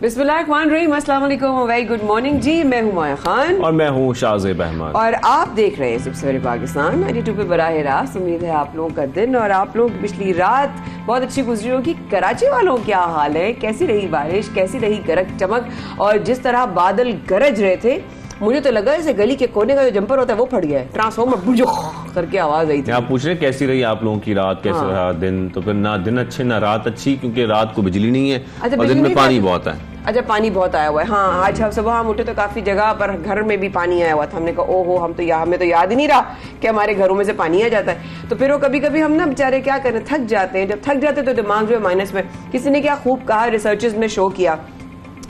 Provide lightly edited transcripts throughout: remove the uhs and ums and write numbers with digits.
बिस्मिल्लाहिर्रहमानिर्रहीम, अस्सलाम वालेकुम, वेरी गुड मॉर्निंग जी। मैं हूँ माया खान और मैं हूँ शाहजेब अहमद और आप देख रहे हैं सबसे पाकिस्तान 92 पे बराह रास्त। उम्मीद है आप लोगों का दिन और आप लोग पिछली रात बहुत अच्छी गुजरी होगी। कराची वालों क्या हाल है, कैसी रही बारिश, कैसी रही गरज चमक, और जिस तरह बादल गरज रहे थे मुझे तो लगा जैसे गली के कोने का जो जंपर होता है वो फट गया है, ट्रांसफॉर्मर जो करके आवाज आई थी। आप पूछ रहे हैं कैसी रही आप लोगों की रात, कैसे रहा दिन? तो फिर ना दिन अच्छे ना रात अच्छी, क्योंकि रात को बिजली नहीं है और दिन में पानी बहुत है। अच्छा, पानी बहुत आया हुआ है। हाँ, आज हम सुबह हम उठे तो काफी जगह पर घर में भी पानी आया हुआ था। हमने कहा ओहो, हमें तो याद ही नहीं रहा कि हमारे घरों में से पानी आ जाता है। तो फिर वो कभी कभी हम ना बेचारे क्या करें, थक जाते हैं। जब थक जाते हैं तो दिमाग जो है माइनस में। किसी ने क्या खूब कहा, रिसर्चर्स ने शो किया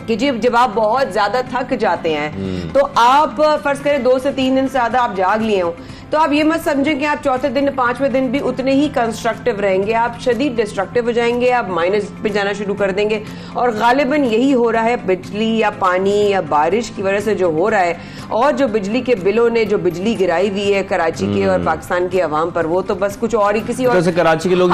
कि जब आप बहुत ज्यादा थक जाते हैं तो आप फर्ज करें 2 से 3 दिन से ज्यादा आप जाग लिए हो तो आप ये मत समझें कि आप चौथे दिन 5वें दिन भी उतने ही कंस्ट्रक्टिव रहेंगे। आप शदीद डिस्ट्रक्टिव हो जाएंगे, आप माइनस पे जाना शुरू कर देंगे। और गालिबन यही हो रहा है बिजली या पानी या बारिश की वजह से जो हो रहा है। और जो बिजली के बिलों ने जो बिजली गिराई हुई है कराची के और पाकिस्तान की आवाम पर, वो तो बस कुछ और ही किसी और कराची के लोग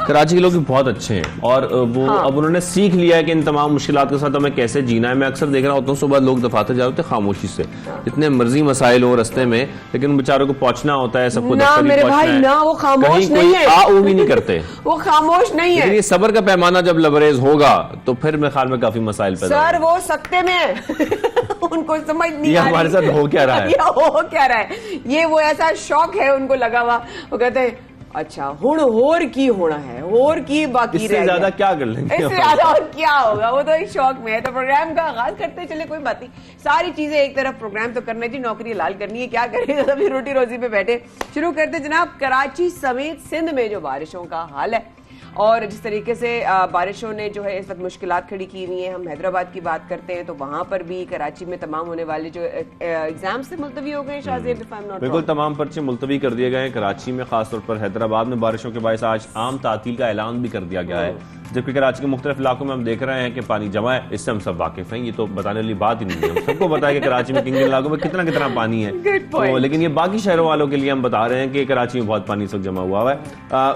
कराची के लोग भी बहुत अच्छे हैं और वो अब उन्होंने सीख लिया है कि इन तमाम मुश्किलात के साथ हमें कैसे जीना है। मैं अक्सर देख रहा होता हूँ सुबह लोग दफातर जा रहे होते खामोशी से, इतने मर्जी मसाइल हो रस्ते में, लेकिन बेचारों को पहुंचना होता है, सबको ना मेरे भाई ना, वो खामोश नहीं है, भी नहीं करते वो खामोश नहीं है। ये सब्र का पैमाना जब लबरेज होगा तो फिर मेरे ख्याल में काफी मसाइल पैदा सर वो सकते में है उनको समझ नहीं आ रही हमारे साथ हो क्या रहा है, हो क्या रहा है। ये वो ऐसा शौक है उनको लगा हुआ, वो कहते हैं अच्छा हुण होर की होना है, होर की बाकी इससे ज्यादा क्या कर लेंगे, इससे ज्यादा और क्या होगा। वो तो एक शौक में है। तो प्रोग्राम का आगाज करते चले, कोई बात नहीं, सारी चीजें एक तरफ, प्रोग्राम तो करना जी, नौकरी लाल करनी है, क्या करें, अभी रोटी रोजी पे बैठे। शुरू करते जनाब, कराची समेत सिंध में जो बारिशों का हाल है और जिस तरीके से बारिशों ने जो है इस वक्त मुश्किलात खड़ी की हुई हैं। हम हैदराबाद की बात करते हैं तो वहां पर भी कराची में तमाम होने वाले जो एग्जाम से मुलतवी हो गए। बिल्कुल तमाम पर्चे मुलतवी कर दिए गए हैं। कराची में खासतौर पर हैदराबाद में बारिशों के बायस आज आम तातील का ऐलान भी कर दिया गया है, जबकि कराची के मुख्तलिफ इलाकों में हम देख रहे हैं कि पानी जमा है। इससे हम सब वाकिफ हैं, ये तो बताने वाली बात ही नहीं है, सबको पता है कि कराची में किन किन इलाकों में कितना कितना पानी है। तो लेकिन ये बाकी शहरों वालों के लिए हम बता रहे हैं कि कराची में बहुत पानी इस वक्त जमा हुआ है।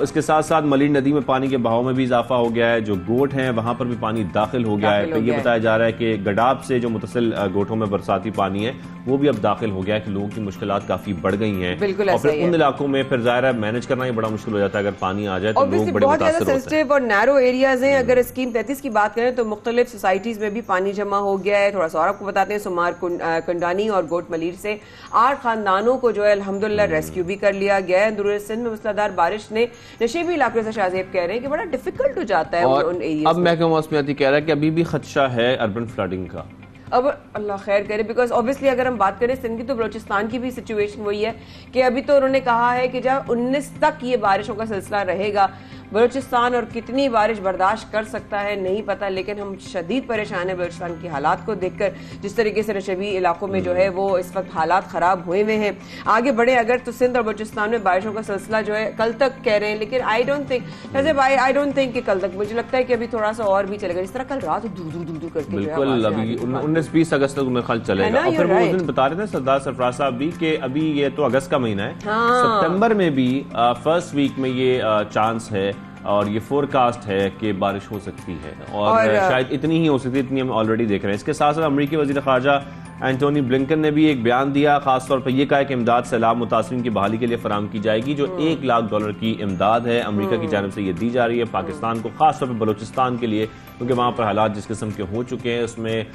इसके साथ साथ मलिर नदी में पानी के बहाव में भी इजाफा हो गया है। जो गोट हैं वहां पर भी पानी दाखिल हो गया है। तो ये बताया जा रहा है कि गडाब से जो मुतसिल गोटों में बरसाती पानी है वो भी अब दाखिल हो गया है, कि लोगों की मुश्किलात काफी बढ़ गई हैं। और फिर उन इलाकों में फिर जाहिर है मैनेज करना ही बड़ा मुश्किल हो जाता है अगर पानी आ जाए तो लोग बड़े मुतासिर होते हैं। और नैरो एरियाज हैं। अगर स्कीम 33 की बात करें तो मुख्तलिफ सोसाइटीज में भी पानी जमा हो गया है। थोड़ा सा और आपको बताते हैं, सुमार कुंडानी और गोट मलिर से 8 खानदानों को जो है अल्हम्दुलिल्लाह रेस्क्यू भी कर लिया गया है। अंदरूनी सिंध में मूसलाधार बारिश ने नशेबी इलाकों से शाहजेब कह रहे हैं कि बड़ा डिफिकल्ट हो जाता है उन एरियाज। अब महकमा मौसमियाती कह रहा है कि अभी भी खदशा है अर्बन फ्लडिंग का। अब अल्लाह खैर करे, बिकॉज ऑब्वियसली अगर हम बात करें सिंध की तो बलोचिस्तान की भी सिचुएशन वही है कि अभी तो उन्होंने कहा है कि जब 19 तक ये बारिशों का सिलसिला रहेगा, बलोचिस्तान और कितनी बारिश बर्दाश्त कर सकता है नहीं पता, लेकिन हम शदीद परेशान है बलोचिस्तान की हालात को देखकर, जिस तरीके से नशेबी इलाकों में जो है वो इस वक्त हालात खराब हुए हुए हैं। आगे बढ़े अगर तो सिंध और बलोचिस्तान में बारिशों का सिलसिला जो है कल तक कह रहे हैं, लेकिन आई डोंट थिंक कि कल तक, मुझे लगता है कि अभी थोड़ा सा और भी चलेगा। जिस तरह कल रात दूर दूर दूर दूर करके बिल्कुल अभी 19-20 अगस्त तक मेरे ख्याल चलेगा। और फिर वो उस दिन बता रहे थे सरदार सरफराज साहब भी कि अभी ये तो अगस्त का महीना है, सितंबर में भी फर्स्ट वीक में ये चांस है और ये फोरकास्ट है कि बारिश हो सकती है और शायद इतनी ही हो सकती है, इतनी हम ऑलरेडी देख रहे हैं। इसके साथ साथ अमेरिकी वजीर ख़ारजा एंटोनी ब्लिंकन ने भी एक बयान दिया, खासतौर पर यह कहा कि इमदाद सैलाब मुतासिरीन की बहाली के लिए फराम की जाएगी। जो $1 लाख की इमदाद है अमेरिका की जानिब से ये दी जा रही है पाकिस्तान को, खासतौर पर बलोचिस्तान के लिए, क्योंकि वहां पर हालात जिस किस्म के हो चुके हैं। उसमें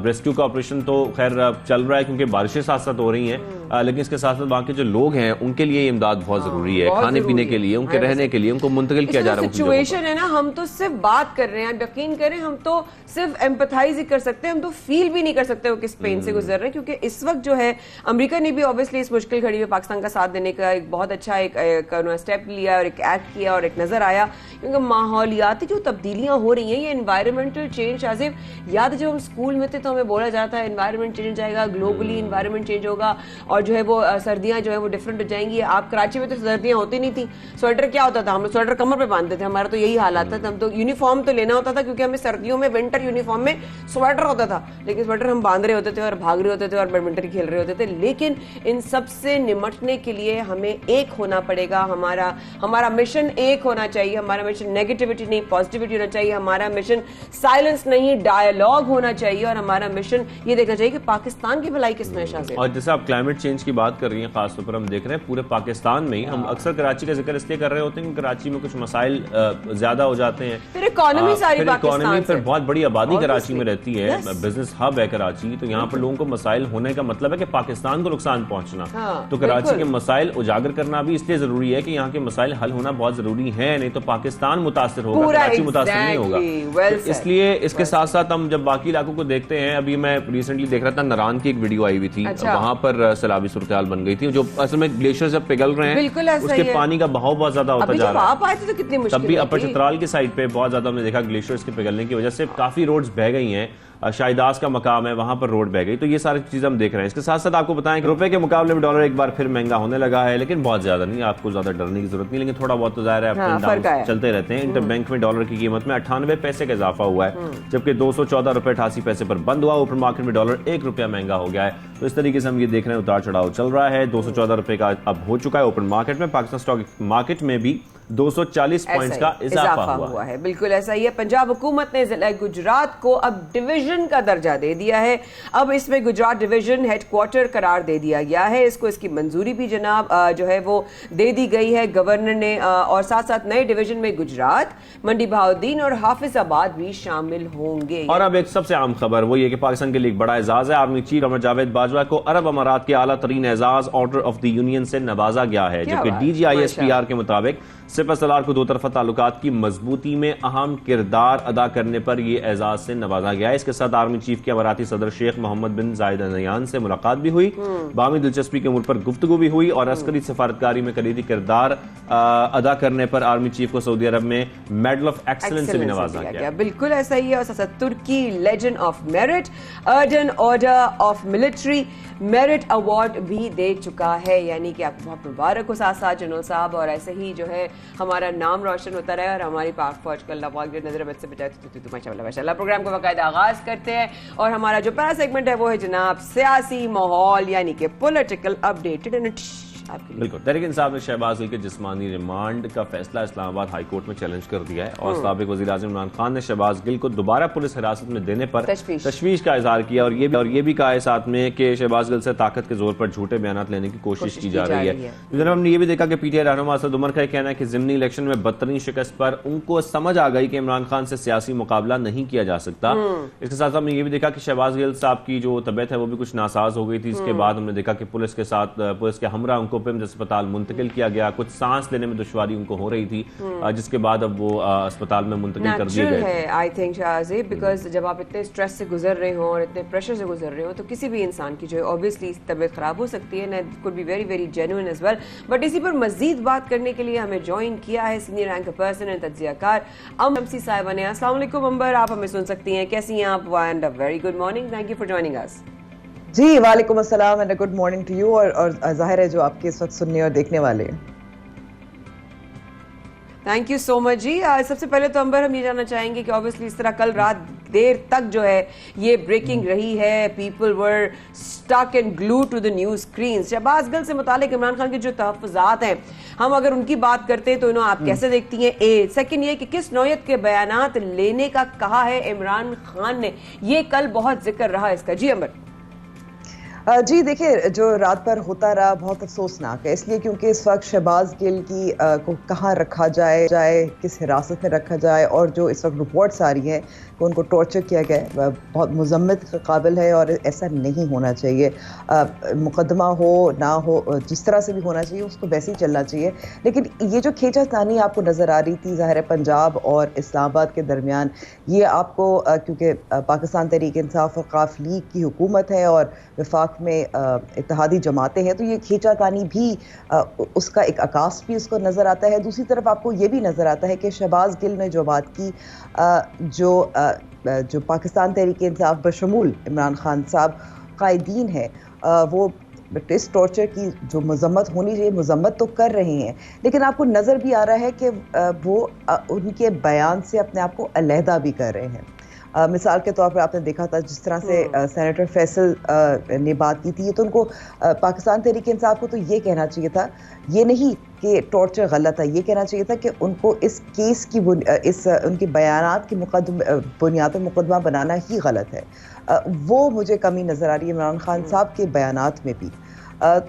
रेस्क्यू का ऑपरेशन तो खैर चल रहा है क्योंकि बारिशें साथ साथ हो रही हैं, लेकिन इसके साथ साथ वहां के जो लोग हैं उनके लिए इमदाद बहुत जरूरी है, खाने पीने के लिए, उनके रहने के लिए, उनको मुंतकिल किया जा रहा है। सिचुएशन है ना, हम तो सिर्फ बात कर रहे हैं, यकीन करें हम तो सिर्फ एम्पथाइज ही कर सकते हैं, हम तो फील भी नहीं कर सकते वो किस पेन से गुजर रहे हैं। क्योंकि इस वक्त जो है अमेरिका ने भी ऑब्वियसली इस मुश्किल घड़ी में पाकिस्तान का साथ देने का एक बहुत अच्छा एक स्टेप लिया और एक एक्ट किया और एक नजर आया, क्योंकि माहौलियाती जो तब्दीलियां हो रही हैं, ये एनवायरमेंटल चेंज। शाजिब याद है जब हम स्कूल में थे तो हमें बोला जाता है एनवायरमेंट चेंज आएगा, ग्लोबली एनवायरमेंट चेंज होगा और जो है वो सर्दियां जो है वो डिफरेंट हो जाएंगी। आप कराची में तो सर्दियां होती नहीं थी, स्वेटर क्या होता था, हम लोग स्वेटर कमर पे बांधते थे, हमारा तो यही हालात था। हम तो यूनिफॉर्म तो लेना होता था क्योंकि हमें सर्दियों में विंटर यूनिफॉर्म में स्वेटर होता था, लेकिन स्वेटर हम बांध रहे होते थे और भाग रहे होते थे और बैडमिंटन खेल रहे होते थे, लेकिन इन सब से निमटने के लिए हमें एक होना पड़ेगा। हमारा मिशन एक होना चाहिए। हमारा मिशन नेगेटिविटी नहीं, पॉजिटिविटी होना चाहिए। हमारा मिशन साइलेंस नहीं, डायलॉग होना चाहिए। और हमारा मिशन ये देखना चाहिए कि पाकिस्तान की भलाई किस नशा से। और जैसे आप क्लाइमेट चेंज की बात कर रही हैं, खासतौर पर हम देख रहे हैं पूरे पाकिस्तान में ही, हम अक्सर कराची का जिक्र इसलिए कर रहे होते हैं कि कराची में कुछ मसाइल ज्यादा हो जाते हैं, फिर इकोनॉमी सारी इकोनॉमी फिर बहुत बड़ी आबादी कराची में रहती है, बिजनेस हब है कराची, तो यहाँ पर लोगों को मसाइल होने का मतलब है कि पाकिस्तान को नुकसान पहुंचना। तो कराची के मसाइल उजागर करना भी इसलिए जरूरी है कि यहाँ के मसाइल हल होना बहुत जरूरी है, नहीं तो पाकिस्तान मुतासिर होगा, कराची मुतासिर नहीं होगा। तो इसलिए इसके साथ साथ हम जब बाकी इलाकों को देखते हैं, अभी मैं रिसेंटली देख रहा था नारान की एक वीडियो आई हुई थी, वहां पर सैलाबी सूरत बन गई थी, जो असल में ग्लेशियर जब पिघल रहे हैं उसके पानी का बहाव बहुत ज्यादा होता जा रहा है। तब भी अपर चित्राल की साइड पे बहुत ज्यादा हमने देखा ग्लेशियर्स के पिघलने की वजह से काफी रोड्स बह गई हैं। शाहिदास का मकाम है, वहां पर रोड बह गई। तो ये सारी चीजें हम देख रहे हैं। इसके साथ साथ आपको बताएं कि रुपए के मुकाबले में डॉलर एक बार फिर महंगा होने लगा है, लेकिन बहुत ज्यादा नहीं, आपको ज्यादा डरने की जरूरत नहीं, लेकिन थोड़ा बहुत तो जाहिर है चलते रहते हैं। इंटर बैंक में डॉलर की कीमत में 98 पैसे का इजाफा हुआ है, जबकि 214 रुपए 88 पैसे पर बंद हुआ। ओपन मार्केट में डॉलर 1 रुपया महंगा हो गया है। तो इस तरीके से हम ये देख रहे हैं, उतार चढ़ाव चल रहा है। 214 रुपए का अब हो चुका है ओपन मार्केट में। पाकिस्तान स्टॉक मार्केट में भी 240 पॉइंट्स का इजाफा हुआ है। बिल्कुल ऐसा ही है। पंजाब हुकूमत ने जिला गुजरात को अब डिवीजन का दर्जा दे दिया है। अब इसमें गुजरात डिवीजन हेडक्वार्टर करार दे दिया गया है। इसको इसकी मंजूरी भी जनाब जो है वो दे दी गई है गवर्नर ने, और साथ साथ नए डिवीजन में गुजरात, मंडी बहाउद्दीन और हाफिजाबाद भी शामिल होंगे। और अब एक सबसे आम खबर वो ये कि पाकिस्तान के लिए एक बड़ा एजाज है। आर्मी चीफ अमर जावेद बाजवा को अरब अमारात के आला तरीन एजाज ऑर्डर ऑफ द यूनियन से नवाजा गया है, जबकि DGISPR के मुताबिक सिपह सलार को दो तरफा ताल्लुकात की मजबूती में अहम किरदार अदा करने पर यह एजाज से नवाजा गया है। इसके साथ आर्मी चीफ के अमाराती सदर शेख मोहम्मद बिन जायद अल नहयान से मुलाकात भी हुई, बामी दिलचस्पी के अमूर पर गुफ्तगू भी हुई, और अस्करी सफारतकारी में कलीदी किरदार अदा करने पर आर्मी चीफ को सऊदी अरब में मेडल ऑफ एक्सीलेंस से भी नवाजा गया। बिल्कुल ऐसा ही है। और तुर्की लेजेंड ऑफ मेरिट अर्डन order of military merit award भी दे चुका है, यानी कि आपको बहुत मुबारक हो साथ जनरल साहब, और ऐसे ही जो है हमारा नाम रोशन होता रहे और हमारी पाक फौज को अल्लाह पाक नजर बद से बचाए। तो माशाल्लाह प्रोग्राम का बाकायदा आगाज करते हैं, और हमारा जो पहला सेगमेंट है वो है जनाब सियासी माहौल, यानी कि पॉलिटिकल अपडेटेड। बिल्कुल, तहरीक इंसाफ ने शहबाज गिल के जिस्मानी रिमांड का फैसला इस्लामाबाद हाई कोर्ट में चैलेंज कर दिया है, और साबिक वज़ीर आज़म इमरान खान ने शहबाज गिल को दोबारा पुलिस हिरासत में देने पर तशवीश का इजहार किया, और ये भी कहा है साथ में कि शहबाज गिल से ताकत के जोर पर झूठे बयान लेने की कोशिश की जा रही है। जनाब हमने ये भी देखा कि PTI रहनुमा असद उमर का कहना है कि ज़िमनी इलेक्शन में बदतरीन शिकस्त पर उनको समझ आ गई कि इमरान खान से सियासी मुकाबला नहीं किया जा सकता। इसके साथ हमने ये भी देखा कि शहबाज गिल साहब की जो तबीयत है वो भी कुछ नासाज हो गई थी। इसके बाद हमने देखा कि पुलिस के हमरा उनको पिम्स अस्पताल मुंतकिल किया गया, कुछ सांस लेने में दुश्वारी उनको हो रही थी, जिसके बाद अब वो अस्पताल में मुंतकिल कर दिए गए। आई थिंक शाहज़ेब, बिकॉज जब आप इतने स्ट्रेस से गुजर रहे हो और इतने प्रेशर से गुजर रहे हो, तो किसी भी इंसान की जो है ऑब्वियसली तबीयत खराब हो सकती है, and could be very very genuine as well. But इसी पर मजीद बात करने के लिए हमें ज्वाइन किया है सीनियर एंकर पर्सन एंड तज्जियाकार अमसी साहिबा ने। अस्सलाम वालेकुम अंबर, आप हमें सुन सकती हैं, कैसी हैं आप? And a very good morning, thank you for joining us. जी वालेकुम अस्सलाम and good morning to you, और जाहिर है जो आपके इस वक्त सुनने और देखने वाले हैं। थैंक यू सो मच जी। सबसे पहले तो अंबर हम ये जानना चाहेंगे कि ऑब्वियसली इस तरह कल रात देर तक जो है ये ब्रेकिंग रही है, people were stuck and glue to the news screen. Shahbaz Gill से मुतालिक इमरान खान के जो तहफ़्फ़ुज़ात हैं, हम अगर उनकी बात करते हैं तो इन्हों आप कैसे देखती हैं? सेकंड ये कि किस नौयत के बयानात लेने का कहा है इमरान खान ने, ये कल बहुत जिक्र रहा इसका। जी अंबर। जी देखिए, जो रात पर होता रहा बहुत अफसोसनाक है, इसलिए क्योंकि इस वक्त शहबाज गिल की को कहाँ रखा जाए, किस हिरासत में रखा जाए, और जो इस वक्त रिपोर्ट्स आ रही हैं कि उनको टॉर्चर किया गया है, बहुत मुज़म्मत के काबिल है, और ऐसा नहीं होना चाहिए। मुकदमा हो ना हो, जिस तरह से भी होना चाहिए उसको वैसे ही चलना चाहिए। लेकिन ये जो खींचातानी आपको नज़र आ रही थी ज़ाहिर है पंजाब और इस्लामाबाद के दरमियान, ये आपको क्योंकि पाकिस्तान तहरीक इंसाफ वक़ाफ़ लीग की हुकूमत है और वफाक में इत्तेहादी जमातें हैं, तो ये खींचातानी भी उसका एक अकास भी उसको नज़र आता है। दूसरी तरफ आपको ये भी नज़र आता है कि शहबाज गिल ने जो बात की, जो पाकिस्तान तहरीक इंसाफ बशमूल इमरान खान साहब कायदीन है, वो इस टॉर्चर की जो मजम्मत होनी चाहिए मजम्मत तो कर रहे हैं, लेकिन आपको नज़र भी आ रहा है कि वो उनके बयान से अपने आप को अलहदा भी कर रहे हैं। मिसाल के तौर पर आपने देखा था जिस तरह से सेनेटर फैसल ने बात की थी, तो उनको पाकिस्तान तहरीक इंसाफ को तो ये कहना चाहिए था, ये नहीं कि टॉर्चर गलत है, ये कहना चाहिए था कि उनको इस केस की उनके बयानात की बुनियाद पर मुकदमा बनाना ही गलत है। वो मुझे कमी नज़र आ रही है इमरान खान साहब के बयानात में भी।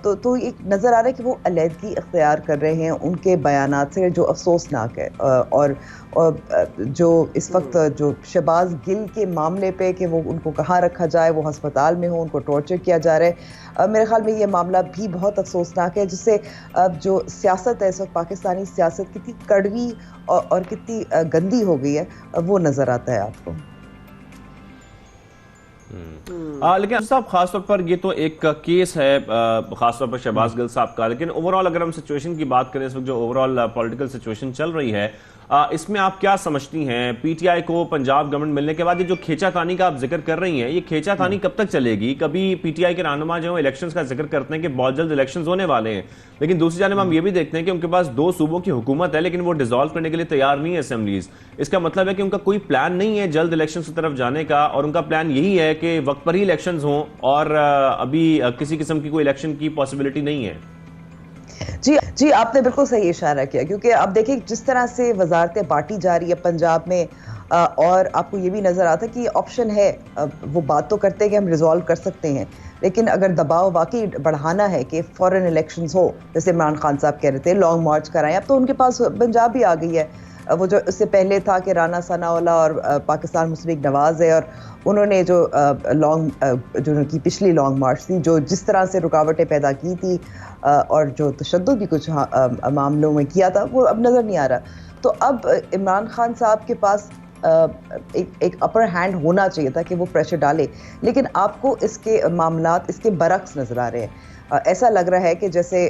तो एक नज़र आ रहा है कि वो अलहदगी इख्तियार कर रहे हैं उनके बयानात से, जो अफसोसनाक है। और जो इस वक्त जो शहबाज गिल के मामले पे कि वो उनको कहाँ रखा जाए, वो हस्पताल में हो, उनको टॉर्चर किया जा रहा है, मेरे ख्याल में ये मामला भी बहुत अफसोसनाक है, जिससे जो सियासत है इस वक्त पाकिस्तानी सियासत कितनी कड़वी और कितनी गंदी हो गई है, वो नज़र आता है आपको। लेकिन साहब खासतौर पर ये तो एक केस है खासतौर पर शहबाज गिल साहब का, लेकिन ओवरऑल अगर हम सिचुएशन की बात करें, इस वक्त जो ओवरऑल पॉलिटिकल सिचुएशन चल रही है, इसमें आप क्या समझती हैं? पीटीआई को पंजाब गवर्नमेंट मिलने के बाद ये जो खींचातानी का आप जिक्र कर रही हैं, ये खींचातानी कब तक चलेगी? कभी पीटीआई के रहनुमा जो इलेक्शंस का जिक्र करते हैं कि बहुत जल्द इलेक्शंस होने वाले हैं, लेकिन दूसरी जानिब हम ये भी देखते हैं कि उनके पास 2 सूबों की हुकूमत है, लेकिन वो डिसॉल्व करने के लिए तैयार नहीं है असेंबलीज। इसका मतलब है कि उनका कोई प्लान नहीं है जल्द इलेक्शन की तरफ जाने का, और उनका प्लान यही है कि वक्त पर ही इलेक्शन हों, और अभी किसी किस्म की कोई इलेक्शन की पॉसिबिलिटी नहीं है। जी, आपने बिल्कुल सही इशारा किया, क्योंकि अब देखिए जिस तरह से वजारतें बांटी जा रही है पंजाब में, और आपको ये भी नज़र आता है कि ऑप्शन है, वो बात तो करते हैं कि हम रिजॉल्व कर सकते हैं, लेकिन अगर दबाव वाकई बढ़ाना है कि फॉरेन इलेक्शंस हो, जैसे इमरान खान साहब कह रहे थे लॉन्ग मार्च कराएं, अब तो उनके पास पंजाब भी आ गई है। वो जो इससे पहले था कि राना सनाउल्लाह और पाकिस्तान मुस्लिम नवाज है, और उन्होंने जो जो उनकी पिछली लॉन्ग मार्च थी, जो जिस तरह से रुकावटें पैदा की थी और जो तशद्दुद भी कुछ मामलों में किया था, वो अब नज़र नहीं आ रहा। तो अब इमरान खान साहब के पास एक अपर हैंड होना चाहिए था कि वो प्रेशर डाले, लेकिन आपको इसके मामलात इसके बरक्स नज़र आ रहे हैं। ऐसा लग रहा है कि जैसे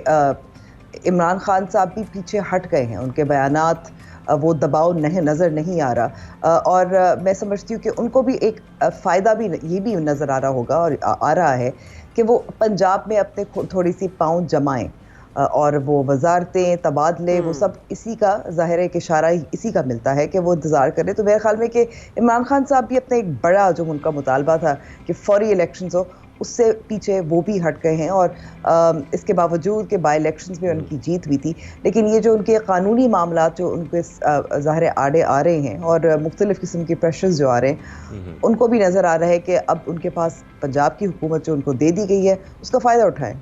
इमरान खान साहब भी पीछे हट गए हैं, उनके बयानात वो दबाव नज़र नहीं आ रहा, और मैं समझती हूँ कि उनको भी एक फ़ायदा भी ये भी नज़र आ रहा होगा और आ रहा है कि वो पंजाब में अपने थोड़ी सी पाँव जमाएं, और वो वजारतें तबादले वो सब इसी का ज़ाहिर है कि इशारा इसी का मिलता है कि वो इंतज़ार करें। तो मेरे ख्याल में कि इमरान खान साहब भी अपने एक बड़ा जो उनका मुतालबा था कि फौरी इलेक्शंस हो, उससे पीछे वो भी हट गए हैं, और इसके बावजूद कि बाई इलेक्शंस में उनकी जीत हुई थी, लेकिन ये जो उनके कानूनी मामला जो उनके ज़ाहिर आड़े आ रहे हैं और मुख्तलिफ़ किस्म के प्रेशर्स जो आ रहे हैं, उनको भी नज़र आ रहा है कि अब उनके पास पंजाब की हुकूमत जो उनको दे दी गई है उसका फ़ायदा उठाएं।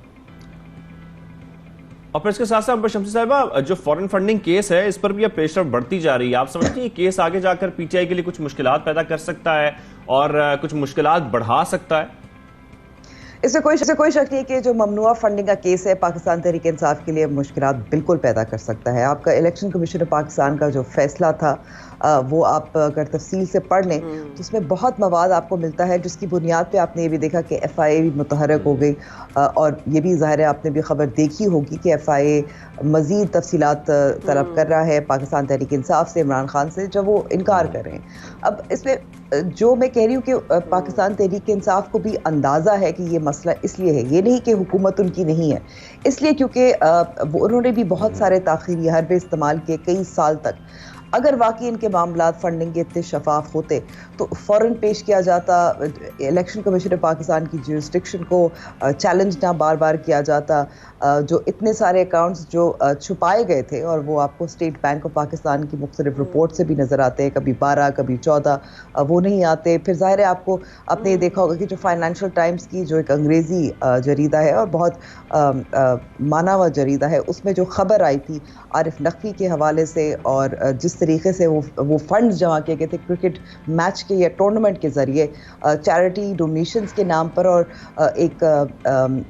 और फिर इसके साथ साथ शम्सी साहिबा, जो फॉरेन फंडिंग केस है, इस पर भी अब प्रेशर बढ़ती जा रही है। आप समझते हैं केस आगे जाकर पीटीआई के लिए कुछ मुश्किलात पैदा कर सकता है और कुछ मुश्किलात बढ़ा सकता है? इससे कोई शक नहीं कि जो ममनुआ फंडिंग का केस है पाकिस्तान तहरीक इंसाफ के लिए मुश्किलात बिल्कुल पैदा कर सकता है। आपका इलेक्शन कमीशन पाकिस्तान का जो फैसला था, वो आप अगर तफसील से पढ़ लें तो उसमें बहुत मवाद आपको मिलता है, जिसकी बुनियाद पे आपने ये भी देखा कि FIA भी मुतहरक हो गई, और ये भी ज़ाहिर है आपने भी खबर देखी होगी कि FIA मज़ीद तफसीलात तलब कर रहा है पाकिस्तान तहरीक इंसाफ से, इमरान खान से, जब वो इनकार कर रहे हैं। अब इसमें जो मैं कह रही हूँ कि पाकिस्तान तहरीक इंसाफ को भी अंदाज़ा है कि ये मसला इसलिए है, ये नहीं कि हुकूमत उनकी नहीं है, इसलिए क्योंकि उन्होंने भी बहुत सारे ताख़ीरी हरबे इस्तेमाल किए कई साल तक। अगर वाकई इनके मामलात फंडिंग के इतने शफाफ होते तो फ़ौरन पेश किया जाता, इलेक्शन कमीशन पाकिस्तान की जुरिस्डिक्शन को चैलेंज ना बार बार किया जाता, जो इतने सारे अकाउंट्स जो छुपाए गए थे, और वो आपको स्टेट बैंक ऑफ पाकिस्तान की मुख्तलिफ रिपोर्ट से भी नज़र आते हैं, कभी 12 कभी 14, वो नहीं आते। फिर ज़ाहिर है आपको आपने ये देखा होगा कि जो फाइनेंशियल टाइम्स की जो एक अंग्रेज़ी जरीदा है और बहुत माना हुआ जरीदा है, उसमें जो खबर आई थी आरिफ नकवी के हवाले से, और जिस तरीके से वो फंड जमा किए गए थे क्रिकेट मैच के या टूर्नामेंट के ज़रिए चैरिटी डोनेशंस के नाम पर, और एक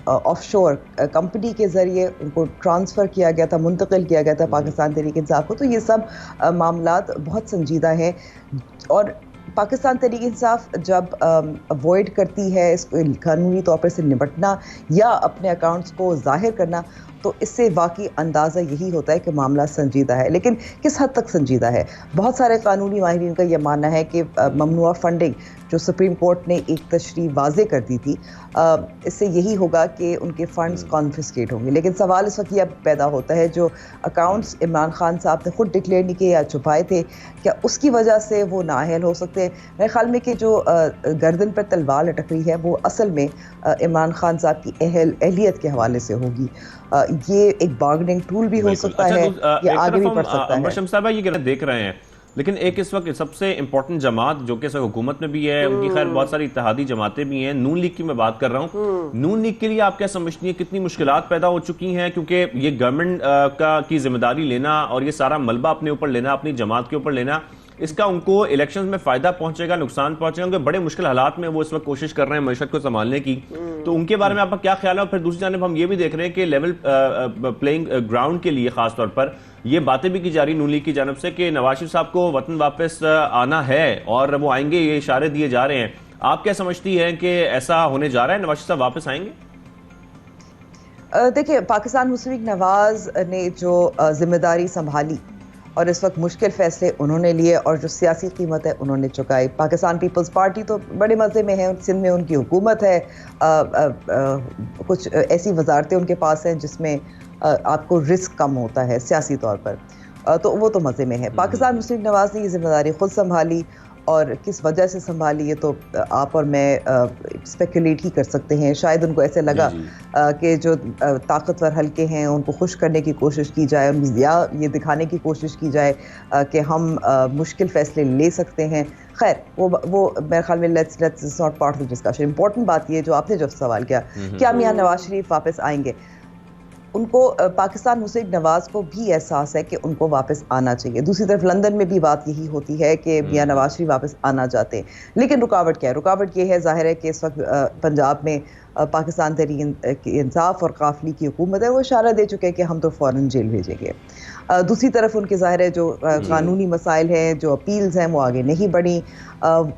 ऑफशोर कंपनी के ज़रिए उनको ट्रांसफ़र किया गया था, मुंतकिल किया गया था पाकिस्तान तहरीक इंसाफ को। तो ये सब मामलात बहुत संजीदा हैं, और पाकिस्तान तहरीक इंसाफ जब अवॉइड करती है इसको कानूनी तौर पर से निपटना या अपने अकाउंट्स को ज़ाहिर करना, तो इससे वाकई अंदाज़ा यही होता है कि मामला संजीदा है। लेकिन किस हद तक संजीदा है? बहुत सारे कानूनी माहिरीन का यह मानना है कि ममनुआ फंडिंग जो सुप्रीम कोर्ट ने एक तशरीह वाज़े कर दी थी, इससे यही होगा कि उनके फ़ंड्स कॉन्फिस्केट होंगे। लेकिन सवाल इस वक्त यह पैदा होता है, जो अकाउंट्स इमरान खान साहब ने खुद डिक्लेयर नहीं किए या छुपाए थे, क्या उसकी वजह से वो नाअहल हो सकते से मेरे ख्याल में कि जो गर्दन पर तलवार लटक रही है वो असल में इमरान खान साहब की अहलियत के हवाले से होगी। ये एक बार्गेनिंग टूल भी हो सकता है, ये आगे भी बढ़ सकता है। शम्स साहब ये देख रहे हैं, लेकिन एक इस वक्त सबसे इंपॉर्टेंट जमात जो कि इस वक्त हुकूमत में भी है, उनकी खैर बहुत सारी इत्तेहादी जमातें भी हैं, नून लीग की मैं बात कर रहा हूँ। नून लीग के लिए आप क्या समझती हैं कितनी मुश्किलात पैदा हो चुकी हैं, क्योंकि ये गवर्नमेंट की जिम्मेदारी लेना और ये सारा मलबा अपने ऊपर लेना, अपनी जमात के ऊपर लेना, इसका उनको इलेक्शंस में फायदा पहुंचेगा, नुकसान पहुंचेगा, उनके बड़े मुश्किल हालात में वो इस वक्त कोशिश कर रहे हैं मईशत को संभालने की, तो उनके बारे में आपका क्या ख्याल है? और फिर दूसरी जानब हम ये भी देख रहे हैं कि लेवल प्लेइंग ग्राउंड के लिए खासतौर पर ये बातें भी की जा रही नून लीग की जानब से कि नवाज शरीफ साहब को वतन वापस आना है और वो आएंगे, ये इशारे दिए जा रहे हैं। आप क्या समझती हैं कि ऐसा होने जा रहा है, नवाज शरीफ साहब वापस आएंगे? देखिए, पाकिस्तान मुस्लिम लीग नवाज ने जो जिम्मेदारी संभाली और इस वक्त मुश्किल फैसले उन्होंने लिए और जो सियासी कीमत है उन्होंने चुकाई। पाकिस्तान पीपल्स पार्टी तो बड़े मज़े में है, सिंध में उनकी हुकूमत है, कुछ ऐसी वजारतें उनके पास हैं जिसमें आपको रिस्क कम होता है सियासी तौर पर, तो वो तो मज़े में है। पाकिस्तान मुस्लिम लीग नवाज ने ये जिम्मेदारी खुद संभाली और किस वजह से संभाली ये तो आप और मैं स्पेकुलेट ही कर सकते हैं। शायद उनको ऐसे लगा कि जो ताकतवर हल्के हैं उनको खुश करने की कोशिश की जाए या ये दिखाने की कोशिश की जाए कि हम मुश्किल फैसले ले सकते हैं। खैर वो मेरे ख्याल में let's not part of the discussion. Important बात ये जो आपने जो सवाल किया, क्या मियां नवाज शरीफ वापस आएंगे, उनको पाकिस्तान मुस्लिम लीग नवाज को भी एहसास है कि उनको वापस आना चाहिए। दूसरी तरफ लंदन में भी बात यही होती है कि मियां नवाज शरीफ वापस आना चाहते हैं, लेकिन रुकावट क्या है? रुकावट ये है, जाहिर है कि इस वक्त पंजाब में पाकिस्तान तहरीक इंसाफ और काफली की हुकूमत है, वो इशारा दे चुके हैं कि हम तो फ़ौरन जेल भेजेंगे। दूसरी तरफ उनके जाहिर है जो कानूनी मसाइल हैं, जो अपील्स हैं, वो आगे नहीं बढ़ी।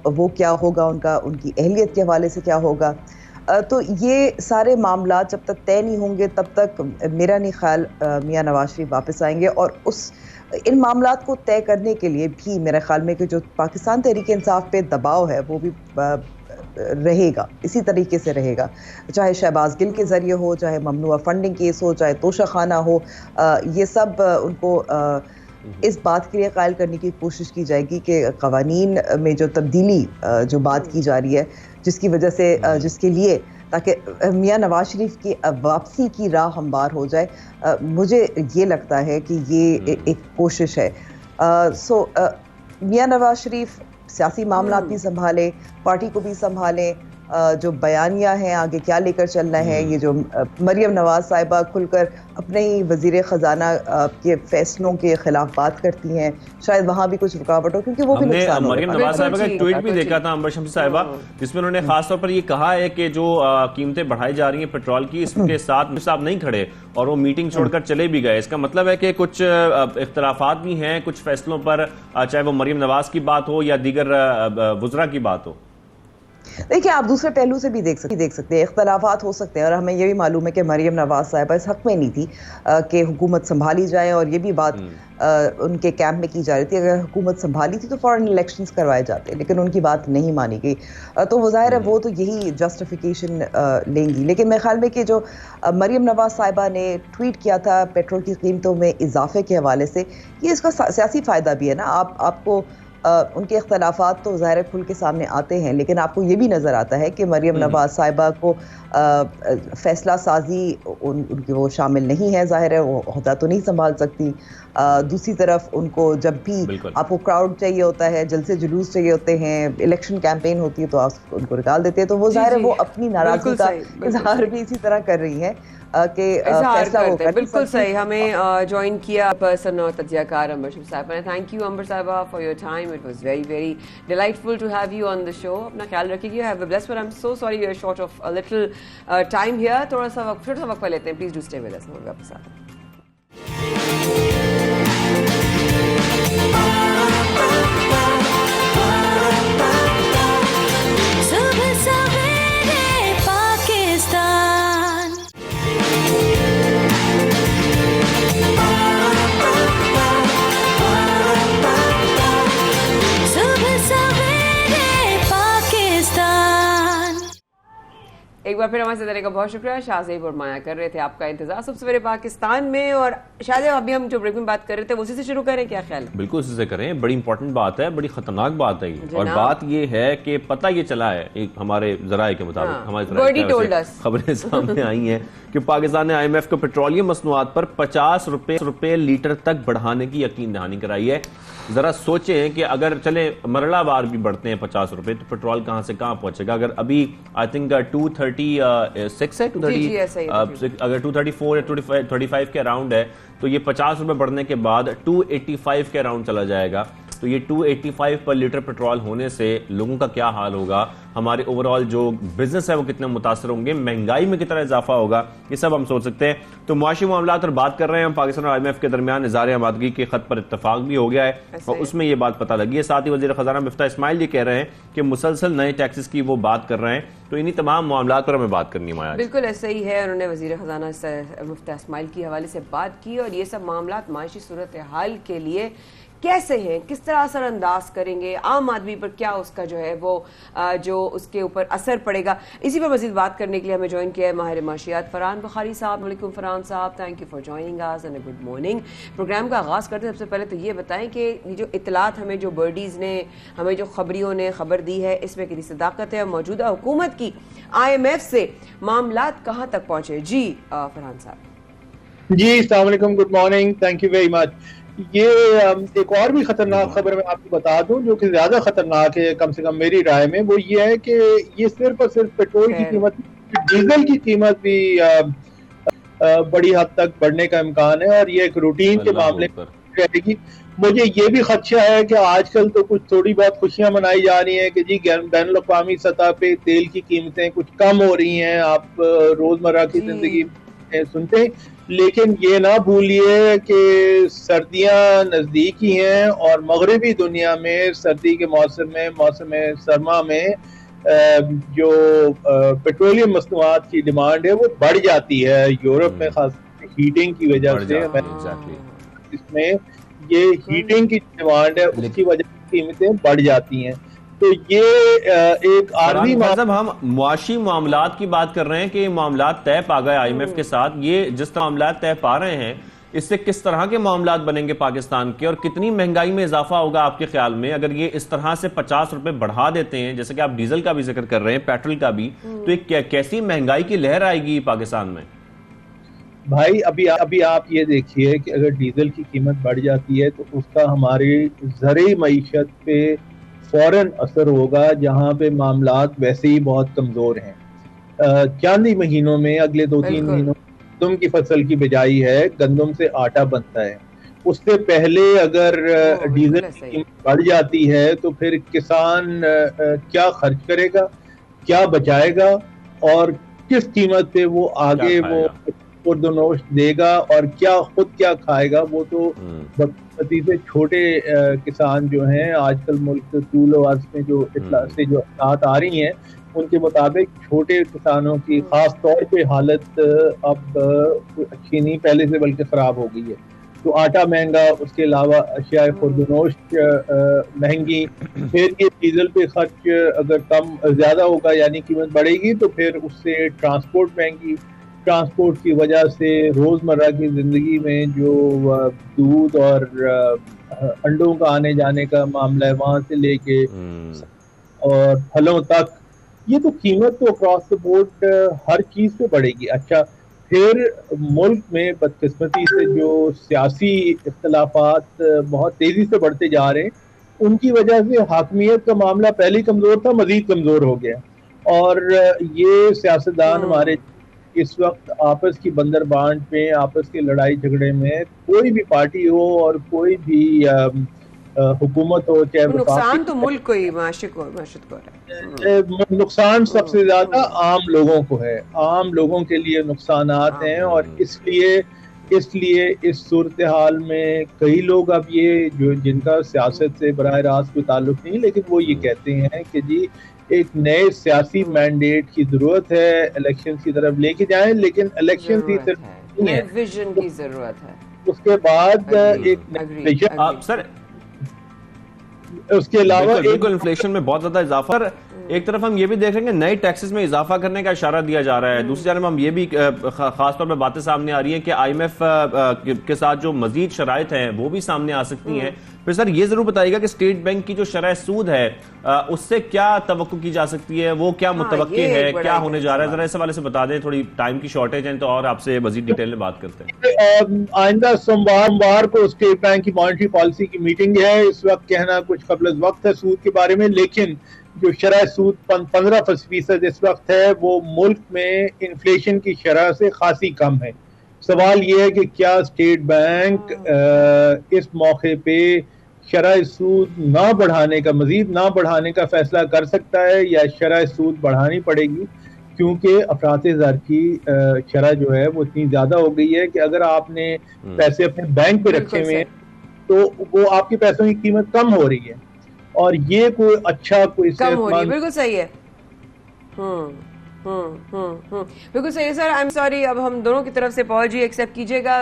वो क्या होगा उनका, उनकी अहलियत के हवाले से क्या होगा? तो ये सारे मामला जब तक तय नहीं होंगे तब तक मेरा नहीं ख्याल मियां नवाज शरीफ वापस आएंगे। और इन मामलात को तय करने के लिए भी मेरे ख्याल में कि जो पाकिस्तान तहरीक इंसाफ पे दबाव है वो भी रहेगा, इसी तरीके से रहेगा, चाहे शहबाज गिल के ज़रिए हो, चाहे ममनुआ फंडिंग केस हो, चाहे तोशाखाना हो। ये सब उनको इस बात के लिए कायल करने की कोशिश की जाएगी कि कवानीन में जो तब्दीली जो बात की जा रही है, जिसकी वजह से जिसके लिए ताकि मियां नवाज शरीफ की वापसी की राह हमवार हो जाए, मुझे ये लगता है कि ये एक कोशिश है। मियां नवाज शरीफ सियासी मामला भी संभाले, पार्टी को भी संभालें, जो बयानिया हैं आगे क्या लेकर चलना है। ये जो मरियम नवाज साहिबा खुलकर अपने ही वजीर ख़जाना के फैसलों के खिलाफ बात करती हैं, शायद वहाँ भी कुछ रुकावट हो, क्योंकि वो भी नुकसान हो। मरियम नवाज साहिबा का एक ट्वीट भी देखा था अंबर शम्स साहिबा, जिसमें उन्होंने खासतौर पर ये कहा है कि जो कीमतें बढ़ाई जा रही हैं पेट्रोल की, इसके साथ साहब नहीं खड़े और वो मीटिंग छोड़कर चले भी गए। इसका मतलब है कि कुछ इख्तलाफात भी हैं कुछ फैसलों पर, चाहे वो मरियम नवाज की बात हो या दीगर वज़रा की बात हो। देखिए, आप दूसरे पहलू से भी देख सकते हैं, इख्तलाफात हो सकते हैं, और हमें ये भी मालूम है कि मरियम नवाज साहिबा इस हक में नहीं थी कि हुकूमत संभाली जाए, और ये भी बात उनके कैंप में की जा रही थी। अगर हुकूमत संभाली थी तो फॉरेन इलेक्शंस करवाए जाते, लेकिन उनकी बात नहीं मानी गई। तो वो ज़ाहिर है वो तो यही जस्टिफिकेशन लेंगी। लेकिन मेरे ख्याल में कि जो मरियम नवाज साहिबा ने ट्वीट किया था पेट्रोल की कीमतों में इजाफे के हवाले से, ये इसका सियासी फ़ायदा भी है ना। आपको उनके इख्तलाफात तो ज़ाहिर खुल के सामने आते हैं, लेकिन आपको ये भी नज़र आता है कि मरियम नवाज साहिबा को फ़ैसला साजी उनकी वो शामिल नहीं है। ज़ाहिर है वो ओहदा तो नहीं संभाल सकती। दूसरी तरफ उनको जब भी आपको क्राउड चाहिए होता है, जलसे जुलूस चाहिए होते हैं, इलेक्शन कैंपेन होती है, तो आप उनको निकाल देते हैं। तो वो ज़ाहिर है वो अपनी नाराज़गी का इजहार भी इसी तरह कर रही हैं कि फैसला होगा। बिल्कुल सही। हमें ज्वाइन किया पर्सन और तजियाकार अंबर शरीफ साहिबा ने। थैंक यू अंबर साहिबा for your time, it was very very delightful to have you on the show. अपना ख्याल रखिएगा, have a blessed, but I am so sorry we are short of a little time here. थोड़ा सा वक्त लेते हैं, please do stay with us. हम आपके साथ एक बार फिर हमारे साथ रहने का बहुत शुक्रिया। शाहजेब और माया कर रहे थे आपका इंतजार सुबह सवेरे पाकिस्तान में। और शाहजेब अभी हम जो ब्रेक में बात कर रहे थे उसी से शुरू करें, क्या ख्याल है? बिल्कुल उसी से करें, बड़ी इंपॉर्टेंट बात है, बड़ी खतरनाक बात है ये। और बात ये है कि पता ये चला है एक हमारे जराये के मुताबिक, हमारे खबरें सामने आई हैं कि पाकिस्तान ने IMF को पेट्रोलियम मसनूआत पर 50 रुपए लीटर तक बढ़ाने की यकीन दहानी कराई है। जरा सोचें कि अगर चले मरलावार भी बढ़ते हैं 50 रुपए तो पेट्रोल कहां से कहां पहुंचेगा। अगर अभी आई थिंक 236 है, 230 अगर 234 या 235 के अराउंड है तो ये 50 रुपए बढ़ने के बाद 285 के अराउंड चला जाएगा। तो ये 285 पर लीटर पेट्रोल होने से लोगों का क्या हाल होगा, हमारे ओवरऑल जो बिजनेस है वो कितने मुतासर होंगे, महंगाई में कितना इजाफा होगा, ये सब हम सोच सकते हैं। तो मुआशी मामला पर बात कर रहे हैं हम। पाकिस्तान और IMF के दरमियान इज़हार आमादगी के खत पर इत्तफाक भी हो गया है और उसमें ये बात पता लगी है। साथ ही वज़ीर ख़ज़ाना मिफ्ता इस्माइल ये कह रहे हैं कि मुसलसल नए टैक्सेस की वो बात कर रहे हैं। तो इन्हीं तमाम मामला पर हमें बात करनी है। बिल्कुल ऐसा ही है, उन्होंने वज़ीर ख़ज़ाना मिफ्ता इस्माइल की हवाले से बात की और ये सब मामला माशी सूरत हाल के लिए कैसे हैं, किस तरह असरअंदाज करेंगे, आम आदमी पर क्या उसका जो है वो जो उसके ऊपर असर पड़ेगा, इसी पर मज़ीद बात करने के लिए हमें ज्वाइन किया है माहिर माशियात फरहान बुखारी साहब। वालेकुम फरहान साहब, thank you for joining us and good morning. Programme का आगाज़ करते हैं सबसे पहले तो ये बताएं कि ये जो इतलात हमें जो बर्डीज़ ने हमें जो खबरियों ने खबर दी है इसमें कितनी सदाकत है, मौजूदा हुकूमत की IMF से मामलात कहाँ तक पहुँचे? जी फरहान साहब। जी अस्सलाम वालेकुम, good morning, thank you very much. ये एक और भी खतरनाक खबर मैं आपको बता दूं जो कि ज्यादा खतरनाक है कम से कम मेरी राय में, वो ये है कि ये सिर्फ और सिर्फ पेट्रोल की कीमत, डीजल की कीमत भी बड़ी हद तक बढ़ने का इम्कान है और ये एक रूटीन के मामले में रहेगी। मुझे ये भी खदशा है कि आजकल तो कुछ थोड़ी बहुत खुशियां मनाई जा रही हैं कि जी बैनुल अक़वामी सतह पे तेल की कीमतें कुछ कम हो रही हैं, आप रोजमर्रा की जिंदगी सुनते हैं, लेकिन ये ना भूलिए कि सर्दियां नजदीक ही हैं और मगरबी दुनिया में सर्दी के मौसम सरमा में जो पेट्रोलियम मसनूआत की डिमांड है वो बढ़ जाती है। यूरोप में खास हीटिंग की वजह से इसमें ये हीटिंग की डिमांड है, उसकी वजह से कीमतें बढ़ जाती हैं। तो ये एक आर्मी मतलब हम मुआशी मामलात की बात कर रहे हैं कि मामलात तय पा गए IMF के साथ। ये जिस तरह मामलात तय पा रहे हैं इससे किस तरह के मामलात बनेंगे पाकिस्तान के और कितनी महंगाई में इजाफा होगा आपके ख्याल में? अगर ये इस तरह से 50 रुपए बढ़ा देते हैं, जैसे कि आप डीजल का भी जिक्र कर रहे हैं, पेट्रोल का भी, तो एक कैसी महंगाई की लहर आएगी पाकिस्तान में? भाई अभी आप ये देखिए कि अगर डीजल की कीमत बढ़ जाती है तो उसका हमारी ज़रूरी मईशत पे फौरन असर होगा, जहाँ पे मामलात वैसे ही बहुत कमजोर हैं। चंद ही महीनों में, अगले 2-3 महीनों गंदम की फसल की बिजाई है, गंदम से आटा बनता है। उससे पहले अगर डीजल की कीमत बढ़ जाती है तो फिर किसान क्या खर्च करेगा, क्या बचाएगा और किस कीमत पे वो आगे वो खुर्दनोश देगा और खुद क्या खाएगा? वो तो बदकिस्मती से छोटे किसान जो हैं आजकल मुल्क के तूल और अर्ज में जो इत्तलात आ रही हैं उनके मुताबिक छोटे किसानों की खास तौर पे हालत अब अच्छी नहीं, पहले से बल्कि खराब हो गई है। तो आटा महंगा, उसके अलावा अशिया खुर्दनोश महंगी, फिर ये डीजल पे खर्च अगर ज्यादा होगा यानी कीमत बढ़ेगी तो फिर उससे ट्रांसपोर्ट महंगी, ट्रांसपोर्ट की वजह से रोजमर्रा की जिंदगी में जो दूध और अंडों का आने जाने का मामला है वहां से लेके और फलों तक, ये तो कीमत तो अक्रॉस द बोर्ड हर चीज पे बढ़ेगी। अच्छा, फिर मुल्क में बदकिस्मती से जो सियासी इख्तलाफात बहुत तेजी से बढ़ते जा रहे हैं, उनकी वजह से हाकमियत का मामला पहले ही कमजोर था, मजीद कमजोर हो गया और ये सियासतदान हमारे इस वक्त आपस की बंदरबांट में, आपस के लड़ाई झगड़े में, कोई भी पार्टी हो और कोई भी हुकूमत हो, चाहे नुकसान तो मुल्क को ही, माशत को है। नुकसान सबसे ज्यादा आम लोगों को है, आम लोगों के लिए नुकसानात हैं और इसलिए इस सूरत हाल में कई लोग अब ये जो जिनका सियासत से बराह रास्त कोई ताल्लुक नहीं, लेकिन वो ये कहते हैं कि जी एक नए सियासी मैंडेट की जरूरत है, इलेक्शन की तरफ लेके जाएं, लेकिन इलेक्शन की तरफ नहीं है, विजन की जरूरत है। उसके बाद एक सर उसके अलावा बिल्कुल इन्फ्लेशन में बहुत ज्यादा इजाफा। एक तरफ हम ये भी देख रहे हैं कि नए टैक्सेस में इजाफा करने का इशारा दिया जा रहा है, दूसरी जानब हम ये भी खासतौर पर बातें सामने आ रही हैं कि IMF के साथ जो मजीद शराइत हैं वो भी सामने आ सकती हैं। फिर सर ये जरूर बताइएगा कि स्टेट बैंक की जो शरह सूद है उससे क्या तवक्को की जा सकती है, वो क्या मुतवक्के है, क्या होने जा रहा है, जरा इस हवाले से बता दें। थोड़ी टाइम की शॉर्टेज है तो और आपसे मजीद डिटेल में बात करते हैं। आइंदा सोमवार को स्टेट बैंक की मॉनेटरी पॉलिसी की मीटिंग है। इस वक्त कहना कुछ कबल वक्त है सूद के बारे में, लेकिन जो शरह सूद 15% इस वक्त है वो मुल्क में इन्फ्लेशन की शरह से खासी कम है। सवाल ये है कि क्या स्टेट बैंक इस मौके पे शरह सूद ना बढ़ाने का, मजीद ना बढ़ाने का फैसला कर सकता है या शरह सूद बढ़ानी पड़ेगी, क्योंकि अफरात ज़र की शरह जो है वो इतनी ज्यादा हो गई है कि अगर आपने पैसे अपने बैंक पे रखे हुए हैं तो वो आपके पैसों की कीमत कम हो रही है और ये कोई अच्छा कोई कम हो रही है। बिल्कुल सही है। बिल्कुल सही है सर। आई एम सॉरी, अब हम दोनों की तरफ से पहुंची, एक्सेप्ट कीजिएगा,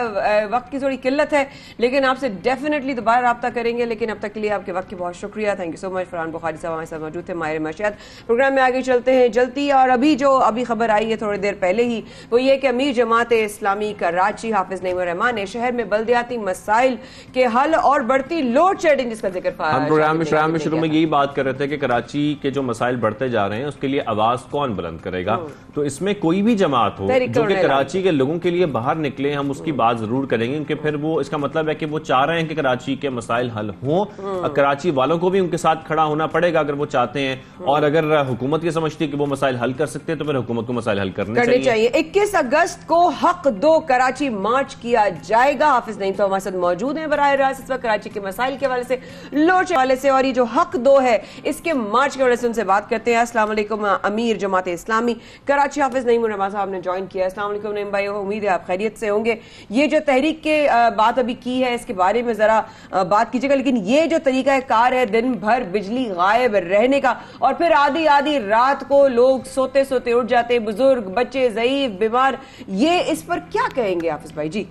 वक्त की थोड़ी किल्लत है, लेकिन आपसे डेफिनेटली दोबारा रब्ता करेंगे। लेकिन अब तक के लिए आपके वक्त की बहुत शुक्रिया। Thank you so much. Farhan Bukhari साहब हमारे साथ मौजूद थे, माहिर मशियात। प्रोग्राम में आगे चलते हैं जल्दी। और अभी खबर आई है थोड़ी देर पहले ही, वो ये कि अमीर जमात इस्लामी कराची हाफिज नईमुर रहमान ने शहर में बल्दियाती मसाइल के हल और बढ़ती लोड शेडिंग जिसका जिक्र हम प्रोग्राम में शुरू में यही बात कर रहे थे कि कराची के जो मसाइल बढ़ते जा रहे हैं उसके लिए आवाज कौन बुलंद करेगा। तो इसमें कोई भी जमात हो जो कि कराची के लोगों के लिए बाहर निकले, हम उसकी बात जरूर करेंगे, क्योंकि फिर वो इसका मतलब है कि वो चाह रहे हैं कि कराची के मसाइल हल हों। कराची वालों को भी उनके साथ खड़ा होना पड़ेगा अगर वो चाहते हैं, और अगर हुकूमत ये समझती है कि वो मसाइल हल कर सकते हैं तो फिर हुकूमत को मसाइल हल करने चाहिए। 21 अगस्त को हक दो कराची मार्च किया जाएगा। हाफिज नईम साहब हमारे साथ मौजूद हैं बराह रास्त इस वक्त कराची के मसाइल के हवाले से, लोड के हवाले से, और ये जो हक दो है इसके मार्च के हवाले से उनसे बात करते हैं। अस्सलाम वालेकुम। अमीर जमात इस्लामी कराची हाफिज नईमुर रहमान साहब ने ज्वाइन किया। अस्सलाम वालेकुम नईम भाई, उम्मीद है आप खैरियत से होंगे। ये जो तहरीक के बात अभी की है इसके बारे में जरा बात कीजिएगा, लेकिन ये जो तरीका कार है दिन भर बिजली गायब रहने का और फिर आधी आधी रात को लोग सोते सोते उठ जाते, बुजुर्ग, बच्चे, ज़ईफ, बीमार, ये इस पर क्या कहेंगे हाफिज भाई जी?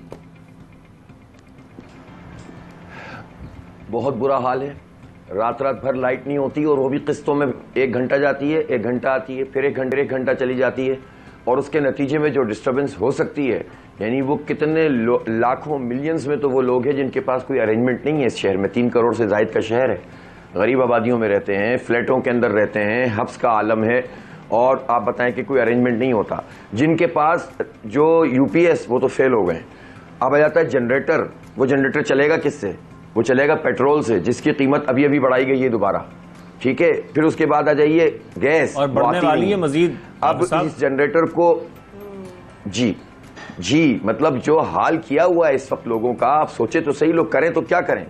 बहुत बुरा हाल है। रात भर लाइट नहीं होती और वो भी किस्तों में, 1 घंटा जाती है, 1 घंटा आती है, फिर 1 घंटा चली जाती है, और उसके नतीजे में जो डिस्टर्बेंस हो सकती है, यानी वो कितने लाखों मिलियंस में तो वो लोग हैं जिनके पास कोई अरेंजमेंट नहीं है। इस शहर में 3 करोड़ से जायद का शहर है, गरीब आबादियों में रहते हैं, फ्लैटों के अंदर रहते हैं, हब्स का आलम है, और आप बताएं कि कोई अरेंजमेंट नहीं होता। जिनके पास जो UPS वो तो फेल हो गए। अब आ जाता है जनरेटर, वो जनरेटर चलेगा किससे? वो चलेगा पेट्रोल से, जिसकी कीमत अभी अभी बढ़ाई गई है दोबारा, ठीक है। फिर उसके बाद आ जाइए गैस, और बढ़ने वाली है मजीद। अब इस जनरेटर को जी मतलब जो हाल किया हुआ है इस वक्त लोगों का, आप सोचे तो सही, लोग करें तो क्या करें।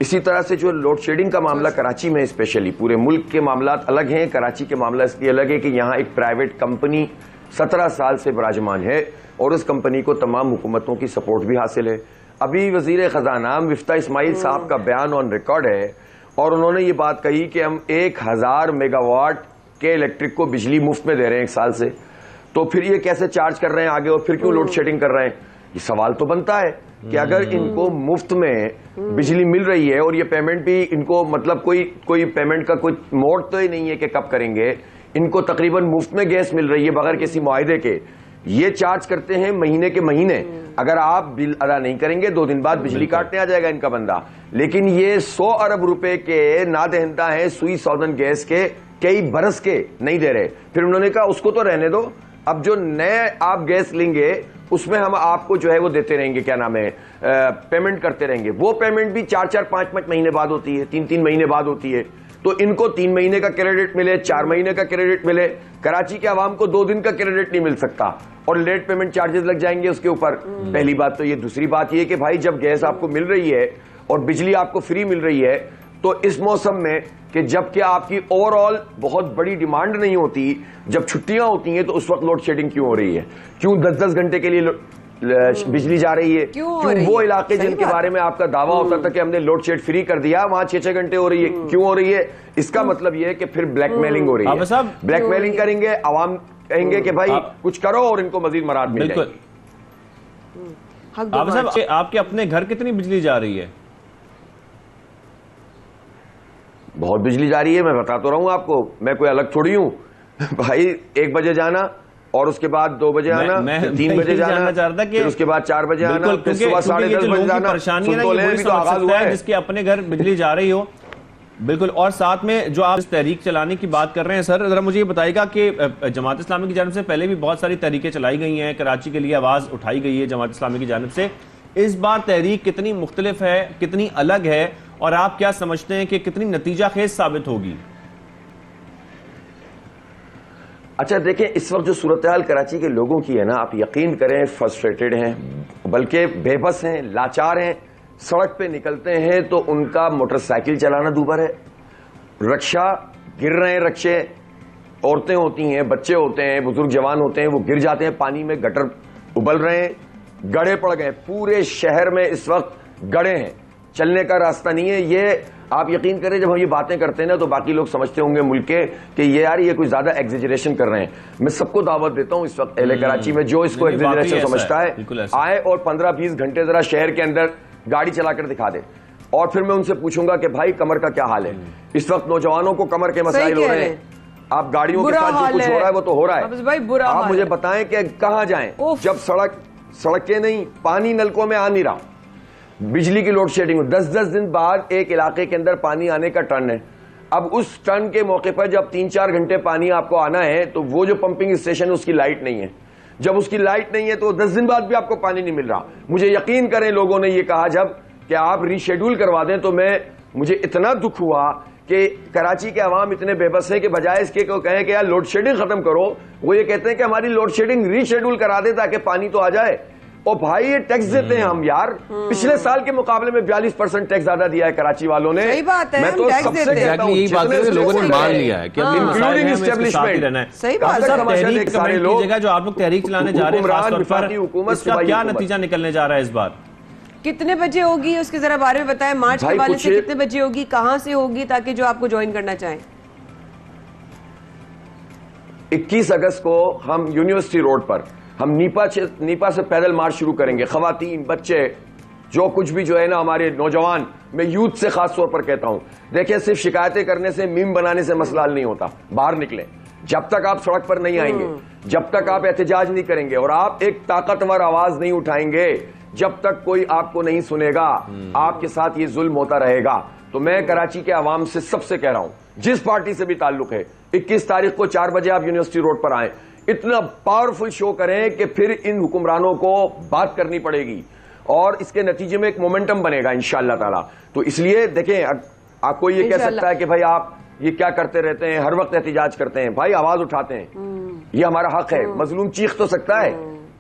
इसी तरह से जो लोड शेडिंग का मामला कराची में, स्पेशली पूरे मुल्क के मामला अलग हैं, कराची के मामला इसलिए अलग है कि यहाँ एक प्राइवेट कंपनी 17 साल से विराजमान है और उस कंपनी को तमाम हुकूमतों की सपोर्ट भी हासिल है। अभी वजीर खजाना मिफ्ता इस्माइल साहब का बयान ऑन रिकॉर्ड है और उन्होंने ये बात कही कि हम 1000 मेगावाट के इलेक्ट्रिक को बिजली मुफ्त में दे रहे हैं 1 साल से। तो फिर ये कैसे चार्ज कर रहे हैं आगे, और फिर क्यों लोड शेडिंग कर रहे हैं? ये सवाल तो बनता है कि अगर इनको मुफ्त में बिजली मिल रही है और ये पेमेंट भी इनको, मतलब कोई पेमेंट का कोई मोड तो ही नहीं है कि कब करेंगे, इनको तकरीबन मुफ्त में गैस मिल रही है बगैर किसी मुआहदे के, ये चार्ज करते हैं महीने के महीने। अगर आप बिल अदा नहीं करेंगे 2 दिन बाद बिजली काटने आ जाएगा इनका बंदा। लेकिन ये 100 अरब रुपए के नादहिंदा है सुई सौदन गैस के, कई बरस के नहीं दे रहे। फिर उन्होंने कहा उसको तो रहने दो, अब जो नए आप गैस लेंगे उसमें हम आपको जो है वो देते रहेंगे, क्या नाम है, पेमेंट करते रहेंगे। वो पेमेंट भी 4-4, 5-5 महीने बाद होती है, 3-3 महीने बाद होती है। तो इनको 3 महीने का क्रेडिट मिले, 4 महीने का क्रेडिट मिले, कराची के आवाम को 2 दिन का क्रेडिट नहीं मिल सकता और लेट पेमेंट चार्जेस लग जाएंगे उसके ऊपर। पहली बात तो ये। दूसरी बात ये कि भाई जब गैस आपको मिल रही है और बिजली आपको फ्री मिल रही है, तो इस मौसम में कि जबकि आपकी ओवरऑल बहुत बड़ी डिमांड नहीं होती, जब छुट्टियां होती हैं, तो उस वक्त लोड शेडिंग क्यों हो रही है? क्यों 10-10 घंटे के लिए बिजली जा रही है? क्यों वो इलाके जिनके बारे में आपका दावा होता था कि हमने लोड शेड फ्री कर दिया, वहां 6-6 घंटे हो रही है? क्यों हो रही है? इसका मतलब यह है कि फिर ब्लैकमेलिंग हो रही है। ब्लैकमेलिंग करेंगे, अवाम कहेंगे कि भाई कुछ करो और इनको मजीद मराद मिल जाए। आपके अपने घर कितनी बिजली जा रही है? बहुत बिजली जा रही है, मैं बता तो रहा हूं आपको, मैं कोई अलग थोड़ी हूं भाई। 1 बजे जाना और उसके बाद 2 बजे आना, फिर 3 बजे जाना, फिर उसके बाद 4 बजे आना, फिर सुबह 10:30 बजे जाना। परेशानी तो आगाज हुआ है जिसके अपने घर बिजली जा रही हो। बिल्कुल। और साथ में जो आप इस तहरीक चलाने की बात कर रहे हैं सर, जरा मुझे ये बताइएगा कि जमात इस्लामी की जानिब से पहले भी बहुत सारी तहरीकें चलाई गई हैं, कराची के लिए आवाज उठाई गई है जमात इस्लामी की जानिब से। इस बार तहरीक कितनी मुख्तलिफ है, कितनी अलग है, और आप क्या समझते हैं कि कितनी नतीजा खेज साबित होगी? अच्छा देखिए, इस वक्त जो सूरत हाल कराची के लोगों की है ना, आप यकीन करें फ्रस्ट्रेटेड हैं, बल्कि बेबस हैं, लाचार हैं। सड़क पे निकलते हैं तो उनका मोटरसाइकिल चलाना दूभर है, रक्षा गिर रहे हैं, रक्षे, औरतें होती हैं, बच्चे होते हैं, बुजुर्ग जवान होते हैं, वो गिर जाते हैं पानी में, गटर उबल रहे हैं, गड्ढे पड़ गए। पूरे शहर में इस वक्त गड्ढे हैं, चलने का रास्ता नहीं है। ये आप यकीन करें, जब हम ये बातें करते हैं ना तो बाकी लोग समझते होंगे मुल्क के कि ये यार ये कोई ज्यादा एग्जेजरेशन कर रहे हैं। मैं सबको दावत देता हूं इस वक्त अहले कराची में, जो इसको एग्जेजरेशन समझता है आए और 15-20 घंटे जरा शहर के अंदर गाड़ी चलाकर दिखा दे, और फिर मैं उनसे पूछूंगा कि भाई कमर का क्या हाल है। इस वक्त नौजवानों को कमर के मसाइल हो रहे हैं, आप गाड़ियों के साथ जो कुछ हो रहा है वो तो हो रहा है। आप मुझे बताएं कि कहां जाएं जब सड़कें नहीं, पानी नलकों में आ नहीं रहा, बिजली की लोड शेडिंग। 10-10 दिन बाद एक इलाके के अंदर पानी आने का टर्न है। अब उस टर्न के मौके पर जब 3-4 घंटे पानी आपको आना है तो वो जो पंपिंग स्टेशन है उसकी लाइट नहीं है। जब उसकी लाइट नहीं है तो 10 दिन बाद भी आपको पानी नहीं मिल रहा। मुझे यकीन करें, लोगों ने ये कहा जब कि आप रीशेड्यूल करवा दें, तो मुझे इतना दुख हुआ कि कराची के अवाम इतने बेबस है कि बजाय इसके को कहें कि यार लोड शेडिंग खत्म करो, वो ये कहते हैं कि हमारी लोड शेडिंग रीशेड्यूल करा दे ताकि पानी तो आ जाए। और भाई ये टैक्स देते हैं हम यार, पिछले साल के मुकाबले में 42% टैक्स ज्यादा दिया है कराची वालों ने। सही बात है, मैं तो सबसे कहता हूं, यही बात है, लोगों ने मान लिया है कि इंक्लूडिंग एस्टेब्लिशमेंट। सही बात है। सारे लोग जो आप लोग तहरीक चलाने जा रहे हैं, खासतौर पर इसका क्या नतीजा निकलने जा रहा है इस बार? कितने बजे होगी उसके जरा बारे में बताएं, मार्च के हवाले से कितने बजे होगी, कहां से होगी, ताकि जो आपको ज्वाइन करना चाहें। 21 अगस्त को हम यूनिवर्सिटी रोड पर हम नीपा से पैदल मार्च शुरू करेंगे। खवातीन, बच्चे, जो कुछ भी जो है ना, हमारे नौजवान, मैं यूथ से खास तौर पर कहता हूं, देखिए सिर्फ शिकायतें करने से, मीम बनाने से मसला हल नहीं होता। बाहर निकले, जब तक आप सड़क पर नहीं आएंगे, जब तक आप एहतजाज नहीं करेंगे और आप एक ताकतवर आवाज नहीं उठाएंगे, जब तक कोई आपको नहीं सुनेगा, आपके साथ ये जुल्म होता रहेगा। तो मैं कराची के अवाम से सबसे कह रहा हूं, जिस पार्टी से भी ताल्लुक है, 21 तारीख को 4 बजे आप यूनिवर्सिटी रोड पर आए, इतना पावरफुल शो करें कि फिर इन हुक्मरानों को बात करनी पड़ेगी और इसके नतीजे में एक मोमेंटम बनेगा इंशाअल्लाह ताला। तो इसलिए देखें, आपको ये कह सकता है कि भाई आप ये क्या करते रहते हैं, हर वक्त एहतजाज करते हैं। भाई आवाज उठाते हैं, ये हमारा हक है। मजलूम चीख तो सकता है,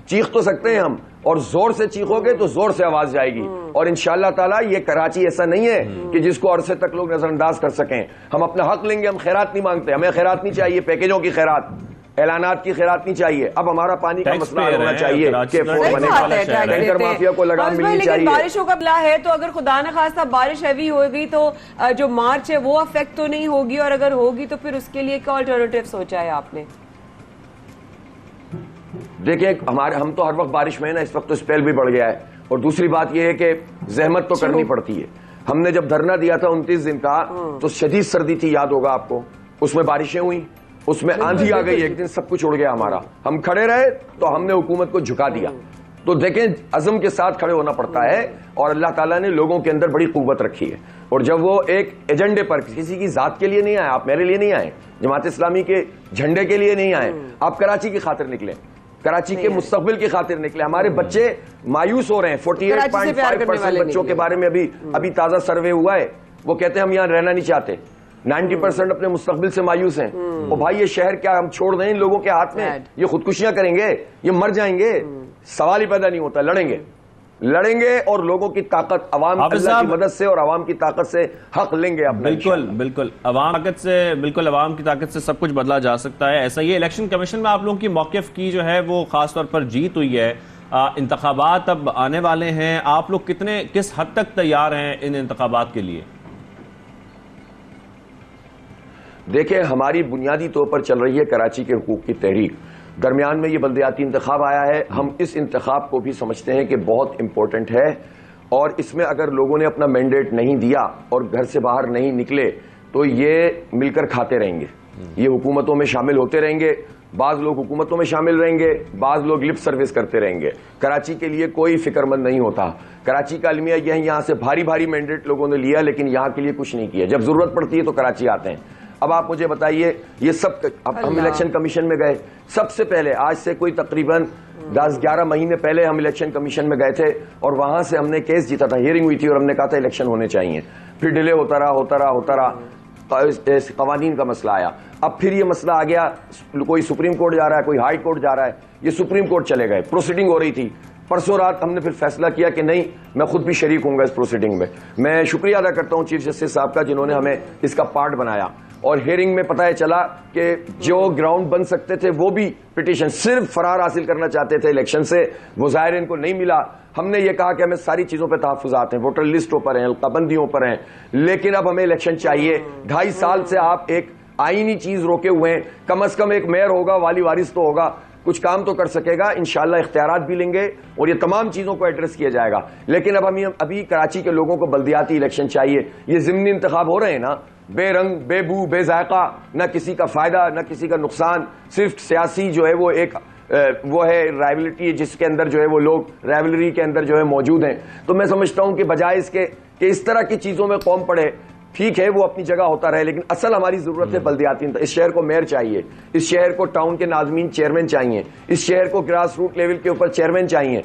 चीख तो सकते हैं हम, और जोर से चीखोगे तो जोर से आवाज जाएगी। और इंशाअल्लाह ताला ये कराची ऐसा नहीं है कि जिसको अरसे तक लोग नजरअंदाज कर सकें। हम अपना हक लेंगे, हम खैरात नहीं मांगते, हमें खैरात नहीं चाहिए, पैकेजों की खैरात, ऐलानात की खैरात नहीं चाहिए। अब हमारा पानी का मसला होना चाहिए कि टैंकर माफिया को लगाम मिलनी चाहिए। बारिशों का प्ला है, तो अगर खुदा न खास्ता बारिश हैवी होगी तो जो मार्च है वो अफेक्ट तो नहीं होगी, और अगर होगी तो फिर उसके लिए क्या अल्टरनेटिव सोचा है आपने? देखिए, हम तो हर वक्त बारिश में है ना, इस वक्त तो स्पेल भी बढ़ गया है। और दूसरी बात यह है कि जहमत तो करनी पड़ती है। हमने जब धरना दिया था 29 दिन का, तो शदीद सर्दी थी, याद होगा आपको, उसमें बारिशें हुई, उसमें आंधी आ गई, एक दिन सब कुछ उड़ गया हमारा। हम खड़े रहे तो हमने हुकूमत को झुका दिया। तो देखें, अज़म के साथ खड़े होना पड़ता है, और अल्लाह ताला ने लोगों के अंदर बड़ी कुव्वत रखी है। और जब वो एक एजेंडे पर, किसी की जात के लिए नहीं आए, आप मेरे लिए नहीं आए, जमात इस्लामी के झंडे के लिए नहीं आए, आप कराची की खातिर निकले, कराची के मुस्तकबिल की खातिर निकले। हमारे बच्चे मायूस हो रहे हैं। 48.5% बच्चों के बारे में अभी ताजा सर्वे हुआ है, वो कहते हैं हम यहाँ रहना नहीं चाहते। 90% अपने मुस्तकबिल से मायूस हैं। और भाई ये शहर क्या हम छोड़ दें इन लोगों के हाथ में? ये खुदकुशियां करेंगे, ये मर जाएंगे, सवाल ही पैदा नहीं होता। लड़ेंगे और लोगों की ताकत, अवाम अल्लाह की मदद से और अवाम की ताकत से हक लेंगे अपना। बिल्कुल अवाम की ताकत से सब कुछ बदला जा सकता है। ऐसा ये इलेक्शन कमीशन में आप लोगों की मौक़िफ़ की जो है वो खास तौर पर जीत हुई है। इंतखाबात अब आने वाले हैं, आप लोग किस हद तक तैयार हैं इन इंतखाबात के लिए? देखिए, हमारी बुनियादी तौर पर चल रही है कराची के हुकूक की तहरीक। दरमियान में ये बल्दियाती इंतखाब आया है। हम इस इंतखाब को भी समझते हैं कि बहुत इंपॉर्टेंट है, और इसमें अगर लोगों ने अपना मैंडेट नहीं दिया और घर से बाहर नहीं निकले तो ये मिलकर खाते रहेंगे, ये हुकूमतों में शामिल होते रहेंगे, बाज लोग हुकूमतों में शामिल रहेंगे, बाज लोग लिप सर्विस करते रहेंगे। कराची के लिए कोई फिक्रमंद नहीं होता। कराची का अलमिया यह है, यहाँ से भारी भारी मैंडेट लोगों ने लिया लेकिन यहाँ के लिए कुछ नहीं किया। जब जरूरत पड़ती है तो कराची आते हैं। अब आप मुझे बताइए, ये सब अब हम इलेक्शन कमीशन में गए, सबसे पहले आज से कोई तकरीबन 10-11 महीने पहले हम इलेक्शन कमीशन में गए थे और वहां से हमने केस जीता था, हियरिंग हुई थी और हमने कहा था इलेक्शन होने चाहिए। फिर डिले होता रहा, कवानीन का मसला आया। अब फिर ये मसला आ गया, कोई सुप्रीम कोर्ट जा रहा है, कोई हाई कोर्ट जा रहा है, ये सुप्रीम कोर्ट चले गए, प्रोसीडिंग हो रही थी। परसों रात हमने फिर फैसला किया कि नहीं, मैं खुद भी शरीक होऊंगा इस प्रोसीडिंग में। मैं शुक्रिया अदा करता हूं चीफ जस्टिस साहब का जिन्होंने हमें इसका पार्ट बनाया। और हियरिंग में पता है चला कि जो ग्राउंड बन सकते थे वो भी पिटीशन, सिर्फ फरार हासिल करना चाहते थे इलेक्शन से, वो जाहिर इनको नहीं मिला। हमने ये कहा कि हमें सारी चीजों पे तहफ्फुज़ात हैं, वोटर लिस्टों पर हैं, हल्काबंदियों पर हैं, लेकिन अब हमें इलेक्शन चाहिए। 2.5 साल से आप एक आईनी चीज रोके हुए हैं। कम से कम एक मेयर होगा, वाली वारिस तो होगा, कुछ काम तो कर सकेगा। इंशाल्लाह इख्तियारात भी लेंगे और ये तमाम चीजों को एड्रेस किया जाएगा। लेकिन अब हम अभी कराची के लोगों को बल्दियाती इलेक्शन चाहिए। ये ज़िमनी इंतखाब हो रहे हैं ना, बेरंग, बेबू, बेजायका, न किसी का फायदा न किसी का नुकसान, सिर्फ सियासी जो है वो एक वो है राइवलिटी जिसके अंदर जो है वो लोग राइवलरी के अंदर जो है मौजूद हैं। तो मैं समझता हूं कि बजाय इसके कि इस तरह की चीजों में कौम पड़े, ठीक है वो अपनी जगह होता रहे, लेकिन असल हमारी जरूरत है बल्दियाती। इस शहर को मेयर चाहिए, इस शहर को टाउन के नाज़मीन चेयरमैन चाहिए, इस शहर को ग्रास रूट लेवल के ऊपर चेयरमैन चाहिए,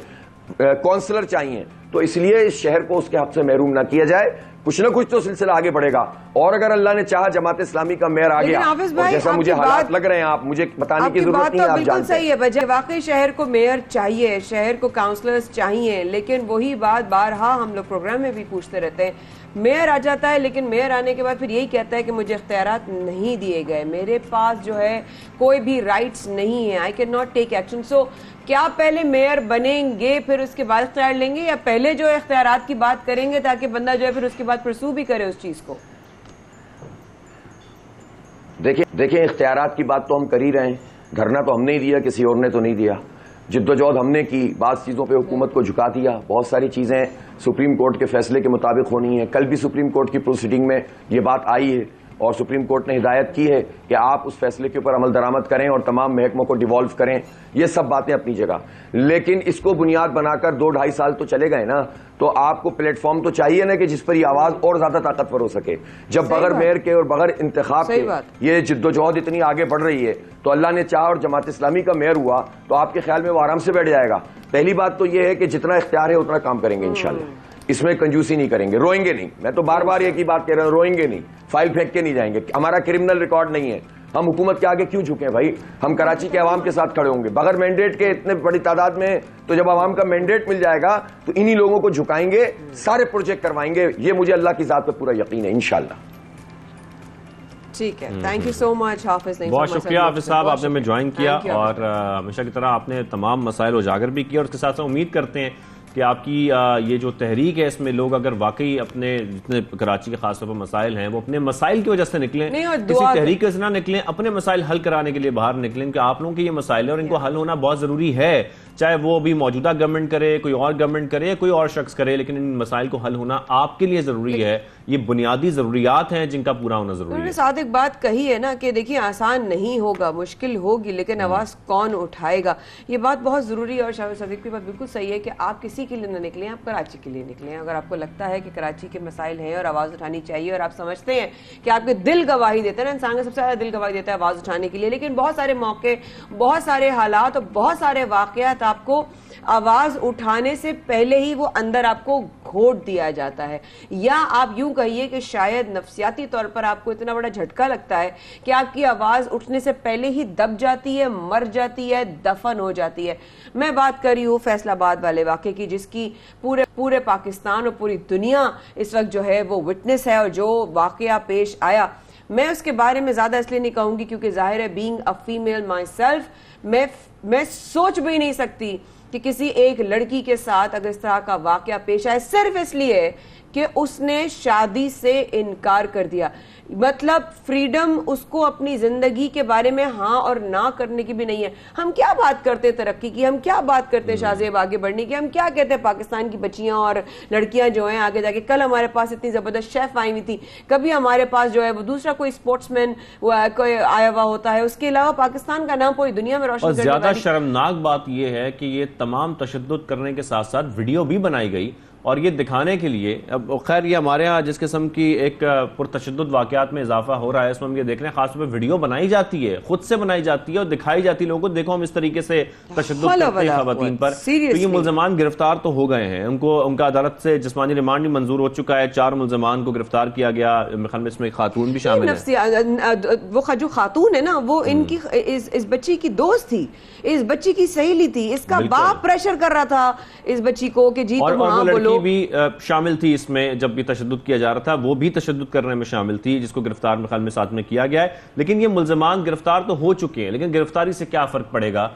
काउंसलर चाहिए। तो इसलिए इस शहर को उसके हक से महरूम ना किया जाए। कुछ ना कुछ तो सिलसिला आगे बढ़ेगा। और अगर अल्लाह ने चाहा जमात इस्लामी का मेयर आ गया, और जैसा मुझे हालात लग रहे हैं, आप मुझे बताने की जरूरत नहीं है, आप बिल्कुल सही है। बजाय वाकई शहर को मेयर चाहिए, शहर को काउंसलर्स चाहिए, लेकिन वही बात बारहा हम लोग प्रोग्राम में भी पूछते रहते हैं। मेयर आ जाता है लेकिन मेयर आने के बाद फिर यही कहता है कि मुझे इख्तियारात नहीं दिए गए, मेरे पास जो है कोई भी राइट्स नहीं है, I can not take action. So क्या पहले मेयर बनेंगे फिर उसके बाद इख्तियार लेंगे, या पहले जो इख्तियारात की बात करेंगे ताकि बंदा जो है फिर उसके बाद परसू भी करे उस चीज को? देखिए इख्तियारात की बात तो हम कर ही रहे हैं, धरना तो हमने ही दिया, किसी और ने तो नहीं दिया। जिद्दोजहद हमने की, बात चीज़ों पे हुकूमत को झुका दिया। बहुत सारी चीज़ें सुप्रीम कोर्ट के फैसले के मुताबिक होनी है। कल भी सुप्रीम कोर्ट की प्रोसीडिंग में ये बात आई है और सुप्रीम कोर्ट ने हिदायत की है कि आप उस फैसले के ऊपर अमल दरामद करें और तमाम महकमों को डिवॉल्व करें। ये सब बातें अपनी जगह, लेकिन इसको बुनियाद बनाकर 2-2.5 साल तो चले गए ना, तो आपको प्लेटफॉर्म तो चाहिए ना कि जिस पर ये आवाज और ज्यादा ताकतवर हो सके। जब बगैर मेयर के और बगैर इंतखाब के ये जिद्दोजहद इतनी आगे बढ़ रही है, तो अल्लाह ने चाहा और जमात इस्लामी का मेयर हुआ तो आपके ख्याल में वो आराम से बैठ जाएगा। पहली बात तो ये है कि जितना इख्तियार है उतना काम करेंगे इंशाल्लाह, इसमें कंजूसी नहीं करेंगे, रोएंगे नहीं। मैं तो बार बार एक ही बात कह रहा हूं, रोएंगे नहीं, फाइल फेंक के नहीं जाएंगे। हमारा क्रिमिनल रिकॉर्ड नहीं है, हम हुकूमत के आगे क्यों झुके भाई? हम कराची के अवाम के साथ खड़े होंगे बगैर मैंडेट के इतने बड़ी तादाद में। तो जब अवाम का मैंडेट मिल जाएगा तो इन्हीं लोगों को झुकाएंगे, सारे प्रोजेक्ट करवाएंगे। ये मुझे अल्लाह की जात पे पूरा यकीन है इंशाल्लाह। ठीक है, थैंक यू सो मच हाफिज। बहुत शुक्रिया हाफिज साहब, आपने हमें ज्वाइन किया और हमेशा की तरह आपने तमाम मसाइल उजागर भी किया। और उसके साथ साथ उम्मीद करते हैं कि आपकी ये जो तहरीक है इसमें लोग अगर वाकई अपने जितने कराची के खासतौर पर मसाइल हैं वो अपने मसाइल की वजह से निकलें, किसी तहरीक से ना निकलें, अपने मसाइल हल कराने के लिए बाहर निकलें। कि आप लोगों के ये मसाइल है और इनको हल होना बहुत जरूरी है, चाहे वो भी मौजूदा गवर्नमेंट करे, कोई और गवर्नमेंट करे, कोई और शख्स करे, लेकिन इन मसाइल को हल होना आपके लिए जरूरी है। ये बुनियादी जरूरियात हैं जिनका पूरा होना जरूरी है। साथ एक बात कही है ना कि देखिए आसान नहीं होगा, मुश्किल होगी, लेकिन आवाज कौन उठाएगा, ये बात बहुत जरूरी है। और शाहिद सदीक की बात बिल्कुल सही है कि आप किसी के लिए ना निकलें, आप कराची के लिए निकलें। अगर आपको लगता है कि कराची के मसाइल हैं और आवाज उठानी चाहिए और आप समझते हैं कि आपके दिल गवाही देते हैं ना, इंसान का सबसे ज्यादा दिल गवाही देता है आवाज उठाने के लिए, लेकिन बहुत सारे मौके, बहुत सारे हालात और बहुत सारे वाकयात आपको आवाज उठाने से पहले ही वो अंदर आपको घोट दिया जाता है। या आप यूं कहिए कि शायद नफसियाती तौर पर आपको इतना बड़ा झटका लगता है कि आपकी आवाज उठने से पहले ही दब जाती है, मर जाती है, दफन हो जाती है। मैं बात कर रही हूं फैसलाबाद वाले वाकये की, जिसकी पूरे पाकिस्तान और पूरी दुनिया इस वक्त जो है वो विटनेस है। और जो वाकया पेश आया, मैं उसके बारे में ज्यादा इसलिए नहीं कहूंगी क्योंकि जाहिर है being a female my self, मैं सोच भी नहीं सकती कि किसी एक लड़की के साथ अगर इस तरह का वाकया पेश आए सिर्फ इसलिए कि उसने शादी से इनकार कर दिया। मतलब फ्रीडम उसको अपनी जिंदगी के बारे में हाँ और ना करने की भी नहीं है। हम क्या बात करते हैं तरक्की की, हम क्या बात करते हैं शाहजेब आगे बढ़ने की, हम क्या कहते हैं पाकिस्तान की बच्चियां और लड़कियां जो हैं आगे जाके। कल हमारे पास इतनी जबरदस्त शेफ आई हुई थी, कभी हमारे पास जो है वो दूसरा कोई स्पोर्ट्समैन कोई आया हुआ होता है, उसके अलावा पाकिस्तान का नाम पूरी दुनिया में रोशन और करने ज्यादा वाली। शर्मनाक बात यह है कि ये तमाम तशद्दुद करने के साथ साथ वीडियो भी बनाई गई और ये दिखाने के लिए, अब खैर ये हमारे यहाँ जिस किस्म की एक पुरतशद्दुद वाकयात में इजाफा हो रहा है इसमें हम ये देख रहे हैं, खासतौर पर वीडियो बनाई जाती है, खुद से बनाई जाती है और दिखाई जाती है लोगों को, देखो हम इस तरीके से तशद्दुद करते हैं खवातीन पर। तो ये मुल्जमान गिरफ्तार तो हो गए हैं, उनका अदालत से जिस्मानी रिमांड भी मंजूर हो चुका है, 4 मुल्जमान को गिरफ्तार किया गया, मेरे ख्याल में इसमें खातून भी शामिल है। वो जो खातून है ना वो इनकी इस बच्ची की दोस्त थी, इस बच्ची की सहेली थी, इसका बाप प्रेशर कर रहा था इस बच्ची को कि जी तुम हाँ बोलो। भी शामिल थी इसमें, जब भी तशद्दुद किया जा रहा था वो भी तशद्दुद करने में शामिल थी, जिसको गिरफ्तार में ख्याल में साथ में किया गया है। लेकिन ये मुल्जमान गिरफ्तार तो हो चुके हैं, लेकिन गिरफ्तारी से क्या फर्क पड़ेगा।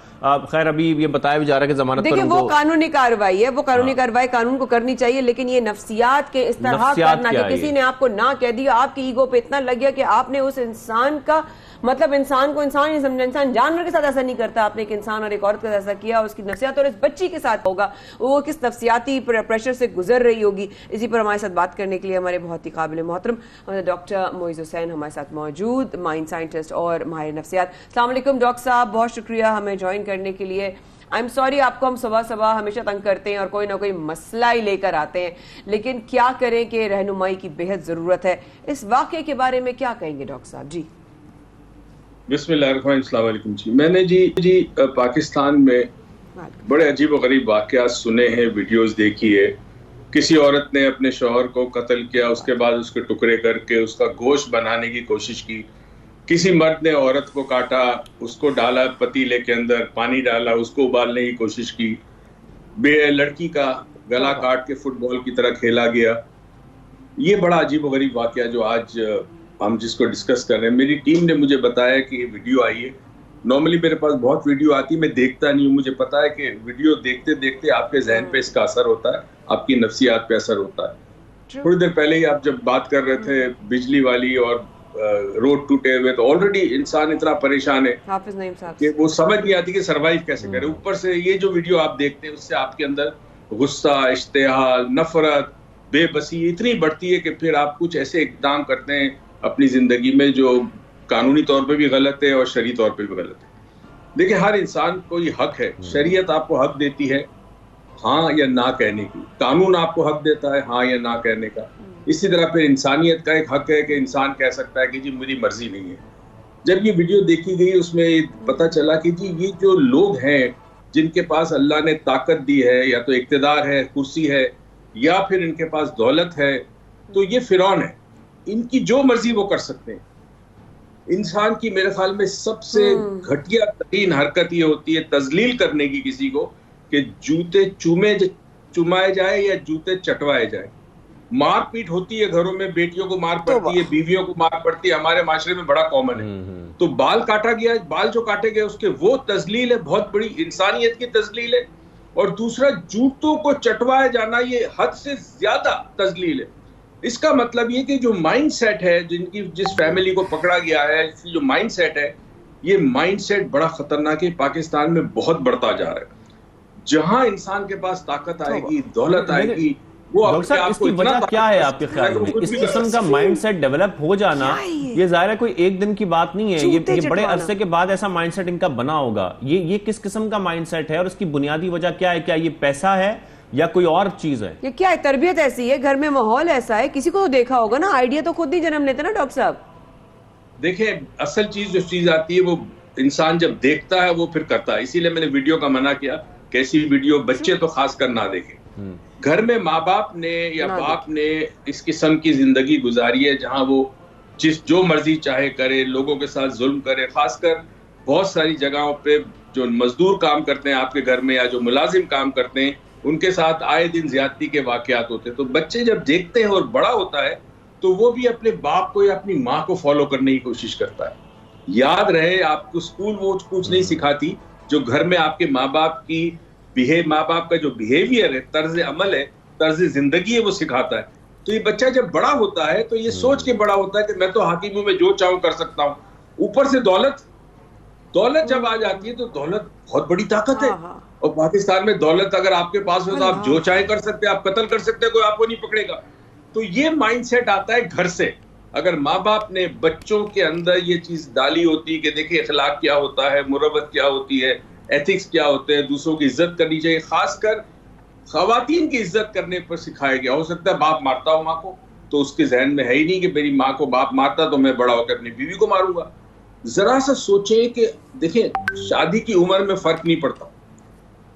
खैर अभी ये बताया भी जा रहा है कि जमानत पर वो कानूनी कार्रवाई है, वो कानूनी कार्रवाई कानून को करनी चाहिए, लेकिन ये नफ्सियात के इस तरह करना कि किसी ने आपको ना कह दिया, आपकी ईगो पे इतना लग गया कि आपने उस इंसान का मतलब इंसान को इंसान नहीं समझा, इंसान जानवर के साथ ऐसा नहीं करता, आपने एक इंसान और एक औरत के साथ ऐसा किया, उसकी नफ्सियात और इस बच्ची के साथ होगा, वो किस नफ्सियाती प्रेशर से गुजर रही होगी। इसी पर हमारे साथ बात करने के लिए हमारे बहुत ही काबिल मोहतरम डॉक्टर मोइज़ हुसैन हमारे साथ मौजूद, माइंड साइंटिस्ट और माहिर नफ्सियात। अस्सलाम वालेकुम डॉक्टर साहब, बहुत शुक्रिया हमें ज्वाइन करने के लिए। आई एम सॉरी आपको हम सुबह सुबह हमेशा तंग करते हैं और कोई ना कोई मसला ही लेकर आते हैं, लेकिन क्या करें कि रहनुमाई की बेहद जरूरत है। इस वाक़े के बारे में क्या कहेंगे डॉक्टर साहब? जी बिस्मिल्लाहिर्रहमानिर्रहीम जी, मैंने जी पाकिस्तान में बड़े अजीब व गरीब वाक़यात सुने हैं, वीडियोस देखी है। किसी औरत ने अपने शौहर को कत्ल किया, उसके बाद उसके टुकड़े करके उसका गोश्त बनाने की कोशिश की। किसी मर्द ने औरत को काटा, उसको डाला पतीले के अंदर, पानी डाला, उसको उबालने की कोशिश की। लड़की का गला काट के फुटबॉल की तरह खेला गया। ये बड़ा अजीब व गरीब वाक़या जो आज हम जिसको डिस्कस कर रहे हैं, मेरी टीम ने मुझे बताया कि ये वीडियो आई है। नॉर्मली मेरे पास बहुत वीडियो आती है, मैं देखता नहीं हूँ। मुझे पता है कि वीडियो देखते देखते आपके जहन पे इसका असर होता है, आपकी नफ्सियात पे असर होता है। थोड़ी देर पहले ही आप जब बात कर रहे थे बिजली वाली और रोड टूटे हुए, तो ऑलरेडी इंसान इतना परेशान है कि वो समझ नहीं आती कि सर्वाइव कैसे करे। ऊपर से ये जो वीडियो आप देखते हैं उससे आपके अंदर गुस्सा, इश्तिहाल, नफरत, बेबसी इतनी बढ़ती है कि फिर आप कुछ ऐसे इक़दाम करते हैं अपनी जिंदगी में जो कानूनी तौर पे भी गलत है और शरई तौर पे भी गलत है। देखिए, हर इंसान को ये हक है, शरीयत आपको हक देती है हाँ या ना कहने की, कानून आपको हक देता है हाँ या ना कहने का। इसी तरह फिर इंसानियत का एक हक है कि इंसान कह सकता है कि जी मेरी मर्जी नहीं है। जब ये वीडियो देखी गई उसमें पता चला कि जी ये जो लोग हैं जिनके पास अल्लाह ने ताकत दी है, या तो इक़्तिदार है, कुर्सी है, या फिर इनके पास दौलत है, तो ये फिरौन है, इनकी जो मर्जी वो कर सकते हैं। इंसान की मेरे ख्याल में सबसे घटिया तरीन हरकत ये होती है तजलील करने की किसी को, कि जूते चुमाए जाए या जूते चटवाए जाए। मारपीट होती है घरों में, बेटियों को मार पड़ती है, बीवियों को मार पड़ती है, हमारे माशरे में बड़ा कॉमन है। तो बाल काटा गया, बाल जो काटे गए उसके वो तजलील है, बहुत बड़ी इंसानियत की तजलील है। और दूसरा, जूतों को चटवाया जाना ये हद से ज्यादा तजलील है। इसका मतलब ये कि जो माइंड सेट है, जिस फैमिली को पकड़ा गया है, जो माइंड सेट है, ये माइंड सेट बड़ा खतरनाक है, पाकिस्तान में बहुत बढ़ता जा रहा है। जहां इंसान के पास ताकत आएगी, दौलत आएगी, वो इसकी वजह क्या है आपके ख्याल में? इस किस्म का माइंडसेट डेवलप हो जाना ये जाहिर है कोई एक दिन की बात नहीं है, ये बड़े अरसे के बाद ऐसा माइंडसेट इनका बना होगा। ये किस किस्म का माइंडसेट है और इसकी बुनियादी वजह क्या है? क्या ये पैसा है या कोई और चीज है? ये क्या है? तरबियत ऐसी है, घर में माहौल ऐसा है, किसी को तो देखा होगा ना, आइडिया तो खुद ही जन्म लेते ना डॉक्टर साहब। देखिए, असल चीज जो चीज आती है वो इंसान जब देखता है वो फिर करता है। इसीलिए मैंने वीडियो का मना किया, कैसी वीडियो बच्चे तो खासकर ना देखें। घर में माँ बाप ने या बाप ने इस किस्म की जिंदगी गुजारी है जहां वो जो मर्जी चाहे करे, लोगों के साथ जुल्म करे। खासकर बहुत सारी जगहों पे जो मजदूर काम करते हैं आपके घर में, या जो मुलाजिम काम करते हैं, उनके साथ आए दिन ज्यादती के वाकयात होते हैं। तो बच्चे जब देखते हैं और बड़ा होता है तो वो भी अपने बाप को या अपनी माँ को फॉलो करने की कोशिश करता है। याद रहे, आपको स्कूल वो कुछ नहीं सिखाती जो घर में आपके माँ बाप का जो बिहेवियर है, तर्ज अमल है, तर्ज जिंदगी है, वो सिखाता है। तो ये बच्चा जब बड़ा होता है तो ये सोच के बड़ा होता है कि मैं तो हाकिम हूं, मैं जो चाहूं कर सकता हूं। ऊपर से दौलत जब आ जाती है तो दौलत बहुत बड़ी ताकत है। और पाकिस्तान में दौलत अगर आपके पास हो तो आप जो चाहे कर सकते हैं, आप कत्ल कर सकते हैं, कोई आपको नहीं पकड़ेगा। तो ये माइंडसेट आता है घर से। अगर माँ बाप ने बच्चों के अंदर ये चीज डाली होती कि देखिए अखलाक क्या होता है, मुरब्बत क्या होती है, एथिक्स क्या होते हैं, दूसरों की इज्जत करनी चाहिए, खासकर खवातीन की इज्जत करने पर सिखाया गया। हो सकता है बाप मारता हो माँ को, तो उसके जहन में है ही नहीं कि मेरी माँ को बाप मारता तो मैं बड़ा होकर अपनी बीवी को मारूंगा। जरा सा सोचें कि देखिए शादी की उम्र में फर्क नहीं पड़ता।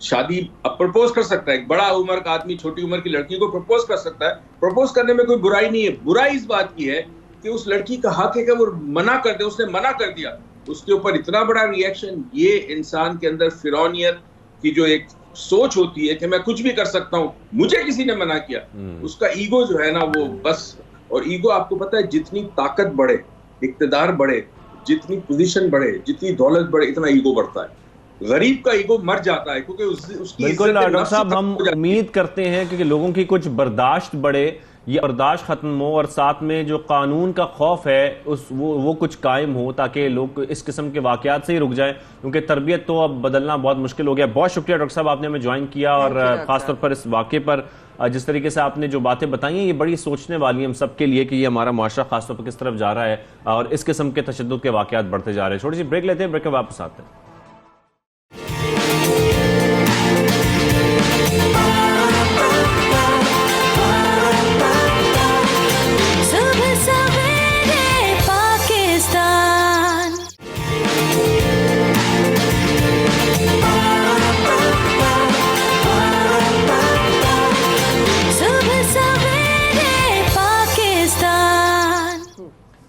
शादी अब प्रपोज कर सकता है, एक बड़ा उम्र का आदमी छोटी उम्र की लड़की को प्रपोज कर सकता है। प्रपोज करने में कोई बुराई नहीं है। बुराई इस बात की है कि उस लड़की का हक है कि वो मना कर दे। उसने मना कर दिया, उसके ऊपर इतना बड़ा रिएक्शन। ये इंसान के अंदर फिरौनियत की जो एक सोच होती है कि मैं कुछ भी कर सकता हूं, मुझे किसी ने मना किया, उसका ईगो जो है ना वो बस। और ईगो आपको पता है जितनी ताकत बढ़े, इक्तदार बढ़े, जितनी पोजीशन बढ़े, जितनी दौलत बढ़े, इतना ईगो बढ़ता है। गरीब का ईगो मर जाता है क्योंकि उसकी बिल्कुल डॉक्टर साहब, हम उम्मीद करते हैं कि लोगों की कुछ बर्दाश्त बढ़े, ये बर्दाश्त खत्म हो और साथ में जो कानून का खौफ है वो कुछ कायम हो, ताकि लोग इस किस्म के वाकयात से ही रुक जाएं, क्योंकि तरबियत तो अब बदलना बहुत मुश्किल हो गया। बहुत शुक्रिया डॉक्टर साहब, आपने हमें ज्वाइन किया और खासतौर पर इस वाक़े पर जिस तरीके से आपने जो बातें बताई हैं ये बड़ी सोचने वाली हम सबके लिए कि ये हमारा माशरा खासतौर पर किस तरफ जा रहा है और इस किस्म के तशद्दुद के वाकयात बढ़ते जा रहे हैं। छोटी सी ब्रेक लेते हैं, ब्रेक के वापस आते हैं।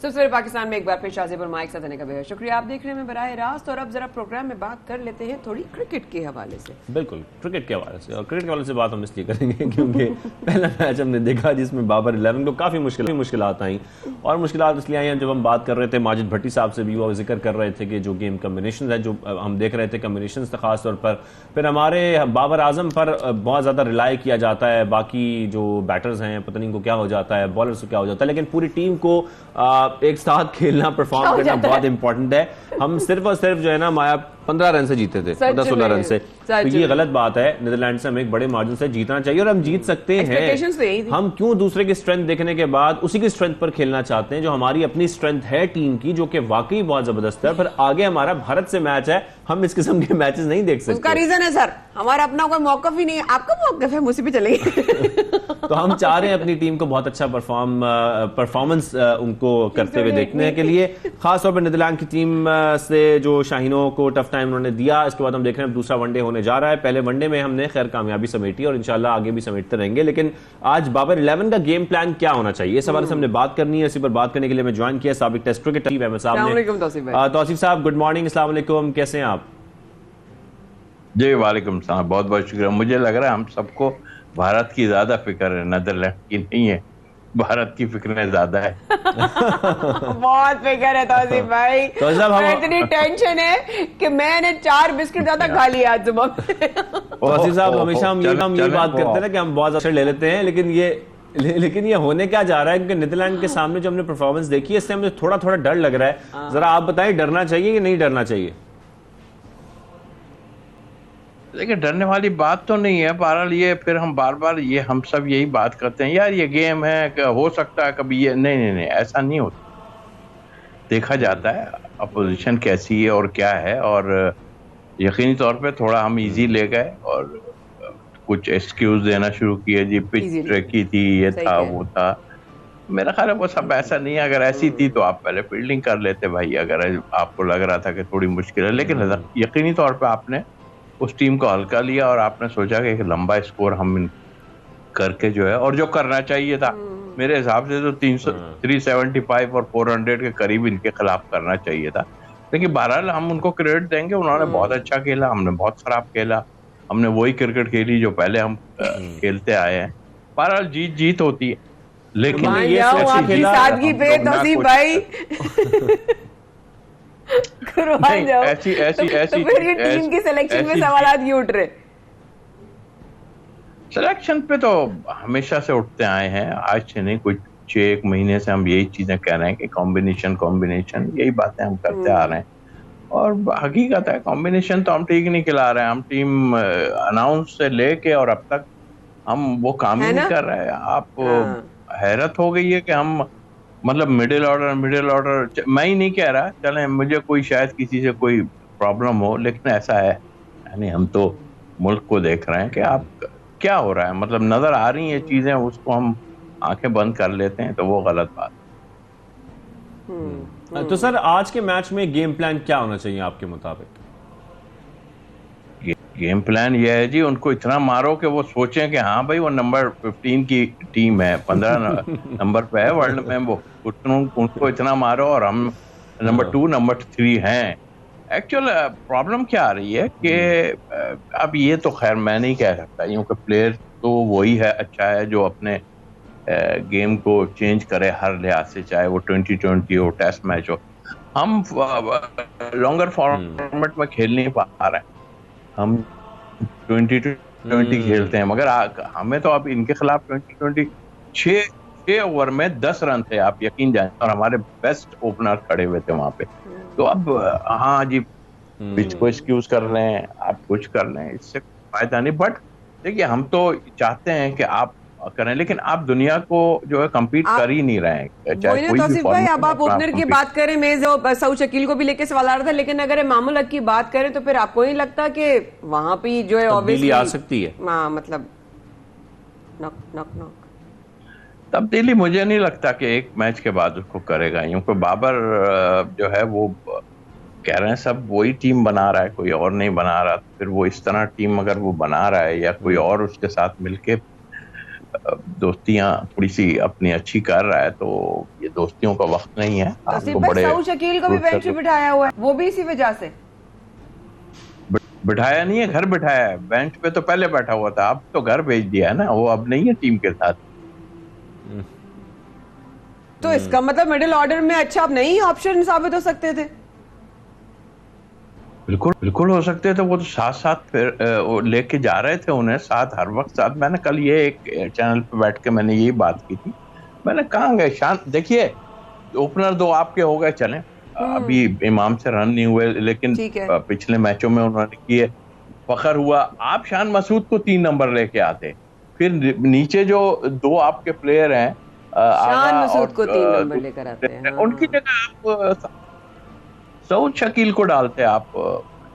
सबसे पाकिस्तान में एक बार फिर शाज़िब और माइक साथ आने का बेहद शुक्रिया। आप देख रहे हैं बराह रास्त। और अब जरा प्रोग्राम में बात कर लेते हैं थोड़ी क्रिकेट के हवाले से। बिल्कुल क्रिकेट के हवाले से, और क्रिकेट के हवाले से बात हम इसलिए करेंगे क्योंकि पहला मैच हमने देखा जिसमें बाबर 11 को काफ़ी मुश्किलात आई। और मुश्किलात इसलिए आई हैं, जब हम बात कर रहे थे माजिद भट्टी साहब से भी वो जिक्र कर रहे थे कि जो गेम कम्बिनेशन है, जो हम देख रहे थे कम्बिनेशन थे खास तौर पर, फिर हमारे बाबर आजम पर बहुत ज़्यादा रिलाई किया जाता है। बाकी जो बैटर्स हैं पता नहीं को क्या हो जाता है, बॉलर्स को क्या हो जाता है, लेकिन पूरी टीम को एक साथ खेलना, परफॉर्म करना बहुत इंपॉर्टेंट है। हम सिर्फ और सिर्फ जो है ना माया 15 रन से जीते थे, 15-16 रन से, तो ये गलत बात है। नीदरलैंड से हमें एक बड़े मार्जिन से जीतना चाहिए और हम जीत सकते हैं। हम क्यों दूसरे की स्ट्रेंथ देखने के बाद उसी की स्ट्रेंथ पर खेलना चाहते हैं जो हमारी अपनी स्ट्रेंथ है टीम की, जो कि वाकई बहुत जबरदस्त है। फिर आगे हमारा भारत से मैच है, हम इस किस्म के मैचेस नहीं देख सकते। उसका रीजन है सर, हमारा अपना कोई मौकफ ही नहीं है। आपका मौकफ है, मुझे भी चलेंगे। तो हम चाह रहे हैं अपनी टीम को बहुत अच्छा परफॉर्मेंस उनको करते हुए देखने के लिए, खासतौर पर नीदरलैंड की टीम से जो शाहीनों को टफ टाइम उन्होंने दिया। इसके बाद हम देख रहे हैं दूसरा वनडे होने जा रहा है। पहले वनडे में हमने खैर कामयाबी समेटी और इंशाल्लाह आगे भी समेटते रहेंगे, लेकिन आज बाबर 11 का गेम प्लान क्या होना चाहिए इस हवाले से हमने बात करनी है। इसी पर बात करने के लिए मैं ज्वाइन किया साबिक टेस्ट क्रिकेट टीम अहमद साहब ने। तौसीफ साहब गुड मॉर्निंग, अस्सलाम वालेकुम, कैसे हैं आप? जी वालेकुम सलाम, बहुत बहुत शुक्रिया। मुझे लग रहा है हम सबको भारत की ज्यादा फिक्र है, नीदरलैंड की नहीं है। भारत की फिक्र ज्यादा है। बहुत फिक्र है तौसीफ भाई, तो इतनी टेंशन है कि मैंने 4 बिस्किट ज्यादा खा लिया आज सुबह। तौसीफ साहब हमेशा हम ये बात करते हैं ना कि हम बहुत अच्छा ले लेते हैं, लेकिन ये होने क्या जा रहा है? क्योंकि नीदरलैंड के सामने जो हमने परफॉर्मेंस देखी है इससे मुझे थोड़ा थोड़ा डर लग रहा है। जरा आप बताएं, डरना चाहिए या नहीं डरना चाहिए? देखिए डरने वाली बात तो नहीं है। बहरहाल ये फिर हम बार बार ये हम सब यही बात करते हैं, यार ये गेम है, हो सकता है कभी ये नहीं ऐसा नहीं होता। देखा जाता है अपोजिशन कैसी है और क्या है, और यकीनी तौर पे थोड़ा हम इजी ले गए और कुछ एक्सक्यूज देना शुरू किए, जी पिच ट्रैकी थी, ये था वो था। मेरा ख्याल है वो सब ऐसा नहीं है। अगर ऐसी थी तो आप पहले फील्डिंग कर लेते भाई, अगर आपको लग रहा था कि थोड़ी मुश्किल है। लेकिन यकीनी तौर पर आपने उस टीम को हल्का लिया और आपने सोचा कि एक लंबा स्कोर हम करके जो है, और जो करना चाहिए था मेरे हिसाब से तो 375 और 400 के करीब इनके खिलाफ करना चाहिए था। लेकिन बहरहाल हम उनको क्रेडिट देंगे, उन्होंने बहुत अच्छा खेला, हमने बहुत खराब खेला। हमने वही क्रिकेट खेली जो पहले हम खेलते आए हैं। बहरहाल जीत होती है, लेकिन ये आपकी सादगी पे तौसीफ भाई ऐसी तो फिर ये टीम की सिलेक्शन में सवाल क्यों उठ रहे? सिलेक्शन पे तो हमेशा से उठते आए हैं, आज से नहीं, कुछ 6-1 महीने से हम यही चीजें कह रहे हैं कि कॉम्बिनेशन यही बातें हम करते आ रहे हैं। और हकीकत है कॉम्बिनेशन तो हम ठीक नहीं खिला रहे हैं। हम टीम अनाउंस से लेके और अब तक हम वो काम ही नहीं कर रहे हैं। आप हैरत हो गई है कि हम मतलब मिडिल ऑर्डर मैं ही नहीं कह रहा, चलें मुझे कोई शायद किसी से कोई प्रॉब्लम हो, लेकिन ऐसा है यानी हम तो मुल्क को देख रहे हैं कि आप क्या हो रहा है, मतलब नजर आ रही हैं चीजें, उसको हम आंखें बंद कर लेते हैं, तो वो गलत बात। तो सर आज के मैच में गेम प्लान क्या होना चाहिए आपके मुताबिक? गेम प्लान ये है जी, उनको इतना मारो कि वो सोचें कि हाँ भाई वो नंबर 15 की टीम है, 15 नंबर पे है वर्ल्ड में, वो उनको इतना मारो और हम नंबर 2 नंबर 3 हैं। एक्चुअल प्रॉब्लम क्या आ रही है कि अब ये तो खैर मैं नहीं कह सकता, क्योंकि प्लेयर तो वही है अच्छा है जो अपने गेम को चेंज करे हर लिहाज से, चाहे वो 2020 हो, टेस्ट मैच हो। हम लॉन्गर फॉर्मेट में खेल नहीं पा रहे हैं, हम 2020 खेलते हैं, मगर हमें तो अब इनके खिलाफ 2020 6 ओवर में 10 रन थे, आप यकीन जाएं, और हमारे बेस्ट ओपनर खड़े हुए थे वहां पे। तो अब हाँ जी, पिच को एक्सक्यूज कर रहे हैं, आप कुछ कर रहे हैं, इससे फायदा नहीं। बट देखिए हम तो चाहते हैं कि आप करें, लेकिन आप दुनिया को जो है कम्पीट कर ही नहीं रहे हैं। चाहे कोई भी भाई, अब आप ओपनर की बात करें, मैं सऊद शकील को भी लेके सवाल आ रहा था, लेकिन अगर इमामुल हक की बात करें तो फिर आपको नहीं लगता कि वहां पे जो है ऑब्वियसली आ सकती है? मतलब नॉक तब्दीली मुझे नहीं लगता कि एक मैच के बाद उसको करेगा, क्योंकि बाबर जो है वो कह रहे हैं सब वही टीम बना रहा है, कोई और नहीं बना रहा। फिर वो इस तरह टीम अगर वो बना रहा है या कोई और उसके साथ मिलके दोस्तियां थोड़ी सी अपनी अच्छी कर रहा है, तो ये दोस्तियों का वक्त नहीं है। आपको बड़े सऊद शकील को भी बेंच पे बिठाया हुआ है, वो भी इसी वजह से बिठाया नहीं है, घर बिठाया है। बेंच पे तो पहले बैठा हुआ था, अब तो घर भेज दिया है ना, वो अब नहीं है टीम के साथ। तो इसका मतलब मिडिल ऑर्डर में अच्छा अब नहीं ऑप्शन साबित हो सकते थे? बिल्कुल हो सकते थे, वो तो साथ फिर लेके जा रहे थे उन्हें साथ, हर वक्त साथ। मैंने कल ये एक चैनल पे बैठ के मैंने यही बात की थी, मैंने कहा गए शांत, देखिए ओपनर 2 आपके हो गए, चलें अभी इमाम से रन नहीं हुए, लेकिन पिछले मैचों में उन्होंने किए, फखर हुआ। आप शान मसूद को 3 नंबर लेके आते, फिर नीचे जो 2 आपके प्लेयर हैं शान मसूद को 3 नंबर लेकर आते हैं, उनकी जगह आप सऊद शकील को डालते आप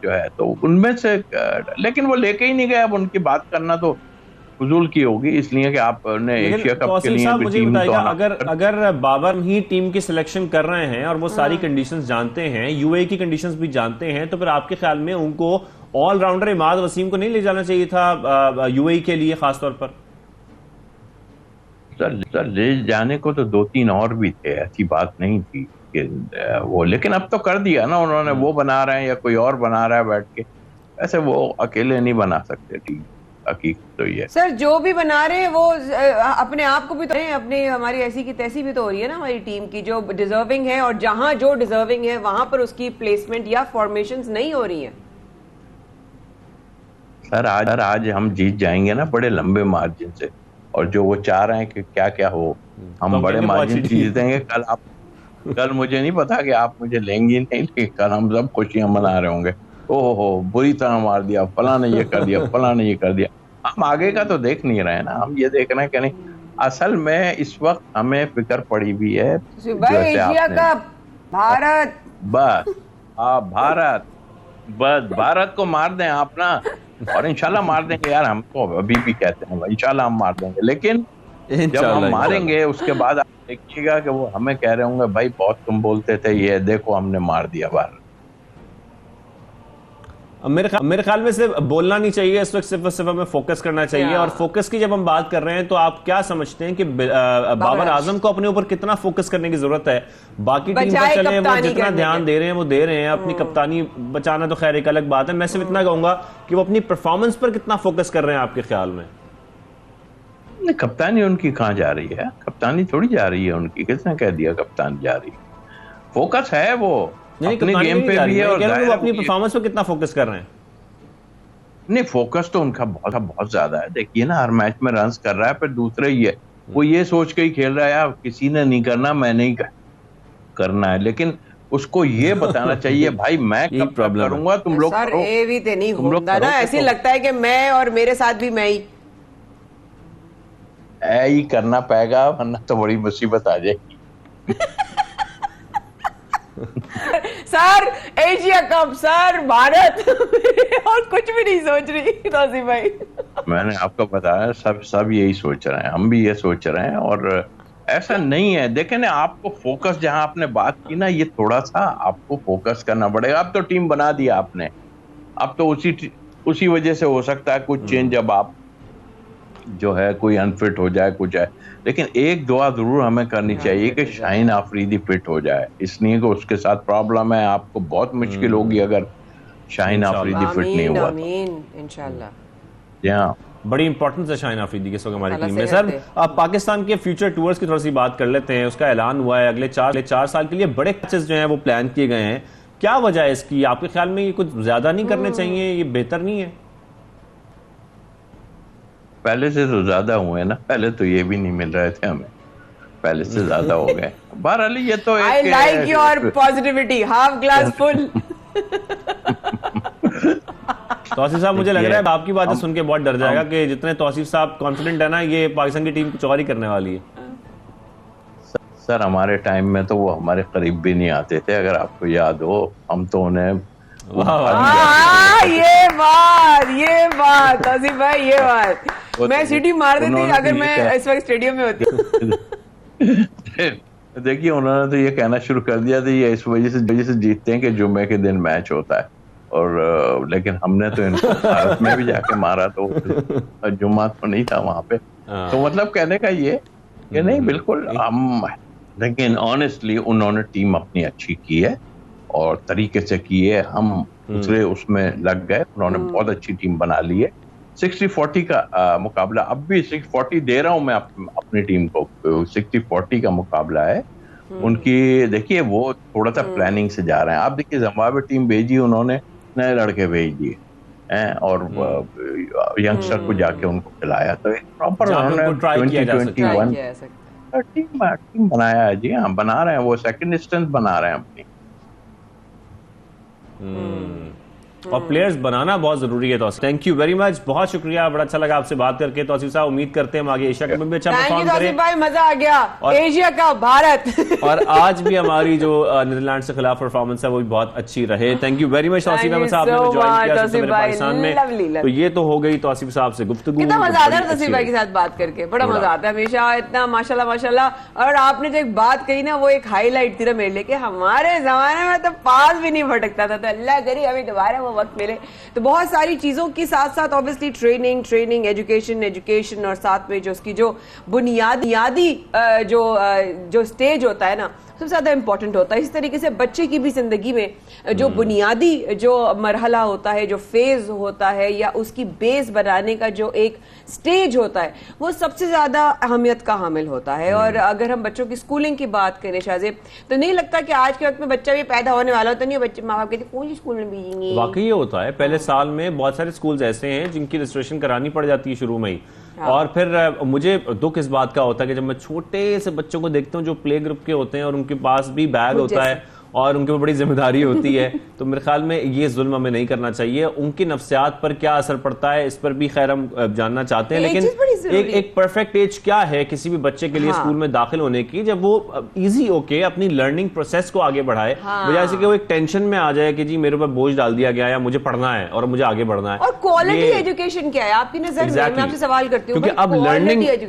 जो है, तो उनमें से, लेकिन वो लेके ही नहीं गए। अब उनकी बात करना तो फजूल की होगी, इसलिए कि आपने एशिया कप के लिए मुझे बताइएगा, अगर बाबर ही टीम की सिलेक्शन कर रहे हैं और वो सारी कंडीशंस जानते हैं, यूएई की कंडीशंस भी जानते हैं, तो फिर आपके ख्याल में उनको ऑलराउंडर इमाद वसीम को नहीं ले जाना चाहिए था यूएई के लिए खासतौर पर? सर ले जाने को तो 2-3 और भी थे, ऐसी बात नहीं थी कि वो, लेकिन अब तो कर दिया ना उन्होंने, वो बना रहे हैं या कोई और बना रहा है बैठ के, ऐसे वो अकेले नहीं बना सकते टीम। हकीकत तो ये सर जो भी बना रहे हैं वो अपने आप को भी तो अपने, हमारी ऐसी की तैसी भी तो हो रही है ना हमारी टीम की, जो डिजर्विंग है, और जहां जो डिजर्विंग है वहां पर उसकी प्लेसमेंट या फॉर्मेशंस नहीं हो रही है। सर आज हम जीत जाएंगे ना बड़े लंबे मार्जिन से, और जो वो चाह रहे हैं कि क्या क्या हो, हम बड़े मार्जिन से जीतेंगे। कल मुझे नहीं पता कि आप मुझे लेंगे नहीं, लेकिन कल हम सब खुशियां मना रहे होंगे, ओहो बुरी तरह मार दिया, फला ने ये कर दिया, फला ने ये कर दिया। हम आगे का तो देख नहीं रहे ना, हम ये देख रहे हैं कि नहीं, असल में इस वक्त हमें फिक्र पड़ी हुई है एशिया कप, भारत, बस भारत को मार दें आप ना, और इंशाल्लाह मार देंगे यार, हम तो अभी भी कहते हैं इंशाल्लाह हम मार देंगे, लेकिन जब हम मारेंगे उसके बाद आप देखिएगा कि वो हमें कह रहे होंगे भाई बहुत तुम बोलते थे, ये देखो हमने मार दिया भारत। मेरे ख्याल में सिर्फ बोलना नहीं चाहिए, इस वक्त सिर्फ हमें फोकस करना चाहिए। और फोकस की जब हम बात कर रहे हैं, तो आप क्या समझते हैं कि बाबर आजम को अपने ऊपर कितना फोकस करने की जरूरत है? बाकी टीम पर चले वो जितना ध्यान दे रहे हैं वो दे रहे हैं, अपनी कप्तानी बचाना तो खैर एक अलग बात है। मैं सिर्फ इतना कहूंगा कि वो अपनी परफॉर्मेंस पर कितना फोकस कर रहे हैं आपके ख्याल में? कप्तानी उनकी कहाँ जा रही है? कप्तानी थोड़ी जा रही है उनकी, किसने कह दिया कप्तानी जा रही है? फोकस है वो अपने गेम पे भी है, और वो अपनी परफॉर्मेंस पे कितना फोकस कर रहे हैं? नहीं, फोकस तो उनका बहुत ज्यादा है। देखिए ना, हर मैच में रन्स कर रहा है, फिर दूसरे ही है, वो ये सोच के ही खेल रहा है यार किसी ने नहीं करना, मैंने ही करना है। लेकिन उसको ये बताना चाहिए भाई मैं कब करूंगा, तुम लोग सर ये भी तो नहीं होता ना, ऐसे लगता है कि मैं और मेरे साथ भी मैं ही करना पड़ेगा, वरना तो बड़ी मुसीबत आ जाएगी। Sir Asia cup, sir Bharat और कुछ भी नहीं सोच रही तौसीफ भाई। मैंने आपको बताया सब यही सोच रहे हैं, हम भी ये सोच रहे हैं, और ऐसा नहीं है। देखें ना, आपको फोकस, जहां आपने बात की ना, ये थोड़ा सा आपको फोकस करना पड़ेगा। अब तो टीम बना दिया आपने, अब तो उसी वजह से हो सकता है कुछ चेंज, अब आप जो है कोई अनफिट हो जाए, कुछ है। लेकिन एक दुआ जरूर हमें करनी चाहिए कि शाहीन आफरीदी फिट हो जाए, इसलिए कि उसके साथ प्रॉब्लम है। आपको बहुत मुश्किल होगी अगर शाहीन आफरीदी फिट नहीं हुआ। इंशाल्लाह। जी हाँ, बड़ी इंपॉर्टेंस है शाहीन आफरीदी की इस वक्त हमारी टीम में। सर, आप पाकिस्तान के फ्यूचर टूर्स की थोड़ी सी बात कर लेते हैं। उसका ऐलान हुआ है अगले 4 साल के लिए बड़े मैचेस जो हैं वो प्लान किए गए हैं। क्या वजह है इसकी? आपके ख्याल में ये कुछ ज्यादा नहीं करने चाहिए, ये बेहतर नहीं है? पहले से तो ज्यादा हुए ना, पहले तो ये भी नहीं मिल रहे थे हमें, पहले से ज्यादा हो गए। बहरहाल ये तो I like your positivity, half glass full. Tauseef साहब, मुझे लग रहा है आपकी बातें सुन के बहुत डर जाएगा कि जितने तौसीफ साहब कॉन्फिडेंट है ना, ये पाकिस्तान की टीम कुछ और ही करने वाली है। सर हमारे टाइम में तो वो हमारे करीब भी नहीं आते थे, अगर आपको याद हो। हम तो उन्हें ये बात तौसीफ भाई, ये बात मैं सीटी मार देती अगर मैं इस वक्त स्टेडियम में होती। देखिए, उन्होंने तो ये कहना शुरू कर दिया था ये इस वजह से जीतते हैं कि जुम्मे के दिन मैच होता है, और लेकिन हमने तो इनको भारत में भी जाके मारा, तो जुम्मा तो नहीं था वहां पे। तो मतलब कहने का ये कि नहीं, बिल्कुल हम, लेकिन ऑनेस्टली उन्होंने टीम अपनी अच्छी की है और तरीके से की है। हम दूसरे उसमें लग गए, उन्होंने बहुत अच्छी टीम बना ली है। 60-40 का मुकाबला, अब भी 60-40 दे रहा हूं मैं अपनी टीम को, 60-40 का मुकाबला है उनकी। देखिए वो थोड़ा सा प्लानिंग से जा रहे हैं। आप देखिए, जिम्बाब्वे टीम भेजी उन्होंने, नए लड़के भेज दिए और यंगस्टर को जाके उनको खिलाया, तो एक प्रॉपर उन्होंने 2021 टीम बनाया है। जी हाँ, बना रहे हैं, वो सेकंड इंस्टेंस बना रहे हैं अपनी। और प्लेयर्स बनाना बहुत जरूरी है। Tauseef, thank you very much, बहुत शुक्रिया, बड़ा अच्छा लगा आपसे बात करके। तौसीफ साहब, उम्मीद करते हैं हम आगे एशिया कप में भी अच्छा परफॉर्म करें। भाई मजा आ गया, एशिया कप भारत। और आज भी हमारी जो नीदरलैंड से खिलाफ परफॉर्मेंस है वो भी बहुत अच्छी रहे। Thank you very much Tauseef Ahmed साहब, आपने ज्वाइन किया पाकिस्तान में। तो ये तो हो गई तौसीफ साहब से गुफ्तगू। कितना मजा आता है तौसीफ भाई के साथ बात करके, बड़ा मजा आता है हमेशा, इतना माशाल्लाह माशाल्लाह। और आपने जो एक बात कही ना, वो एक हाईलाइट थी ना मेरे लिए, कि हमारे जमाने में तो पास भी नहीं भटकता था, तो अल्लाह करे हमें दोबारा वो वक्त मिले। तो बहुत सारी चीजों के साथ साथ ऑब्वियसली ट्रेनिंग, एजुकेशन और साथ में जो उसकी जो बुनियादी जो स्टेज होता है ना, सबसे ज्यादा इंपॉर्टेंट होता है। इस तरीके से बच्चे की भी जिंदगी में जो बुनियादी जो मरहला होता है, जो फेज होता है, या उसकी बेस बनाने का जो एक स्टेज होता है, वो सबसे ज्यादा अहमियत का हामिल होता है। और अगर हम बच्चों की स्कूलिंग की बात करें शाहजेब, तो नहीं लगता कि आज के वक्त में बच्चा भी पैदा होने वाला होता नहीं है, बच्चे माँ बाप कहते कौन सी स्कूल में भेजेंगे। वाकई ये होता है, पहले साल में बहुत सारे स्कूल ऐसे हैं जिनकी रजिस्ट्रेशन करानी पड़ जाती है शुरू में ही। और फिर मुझे दुख इस बात का होता है कि जब मैं छोटे से बच्चों को देखता हूँ जो प्ले ग्रुप के होते हैं और उनके पास भी बैग होता है और उनके ऊपर बड़ी जिम्मेदारी होती है, तो मेरे ख्याल में ये जुल्म हमें नहीं करना चाहिए। उनकी नफ्सियात पर क्या असर पड़ता है इस पर भी खैर हम जानना चाहते हैं। लेकिन एक परफेक्ट एज क्या है किसी भी बच्चे के लिए स्कूल में दाखिल होने की, जब वो इजी होके अपनी लर्निंग प्रोसेस को आगे बढ़ाए, बजाय से कि वो एक टेंशन में आ जाए कि जी मेरे ऊपर बोझ डाल दिया गया या मुझे पढ़ना है और मुझे आगे बढ़ना है। और क्वालिटी एजुकेशन क्या है आपकी नजर में? मैं आपसे सवाल करती हूँ, क्योंकि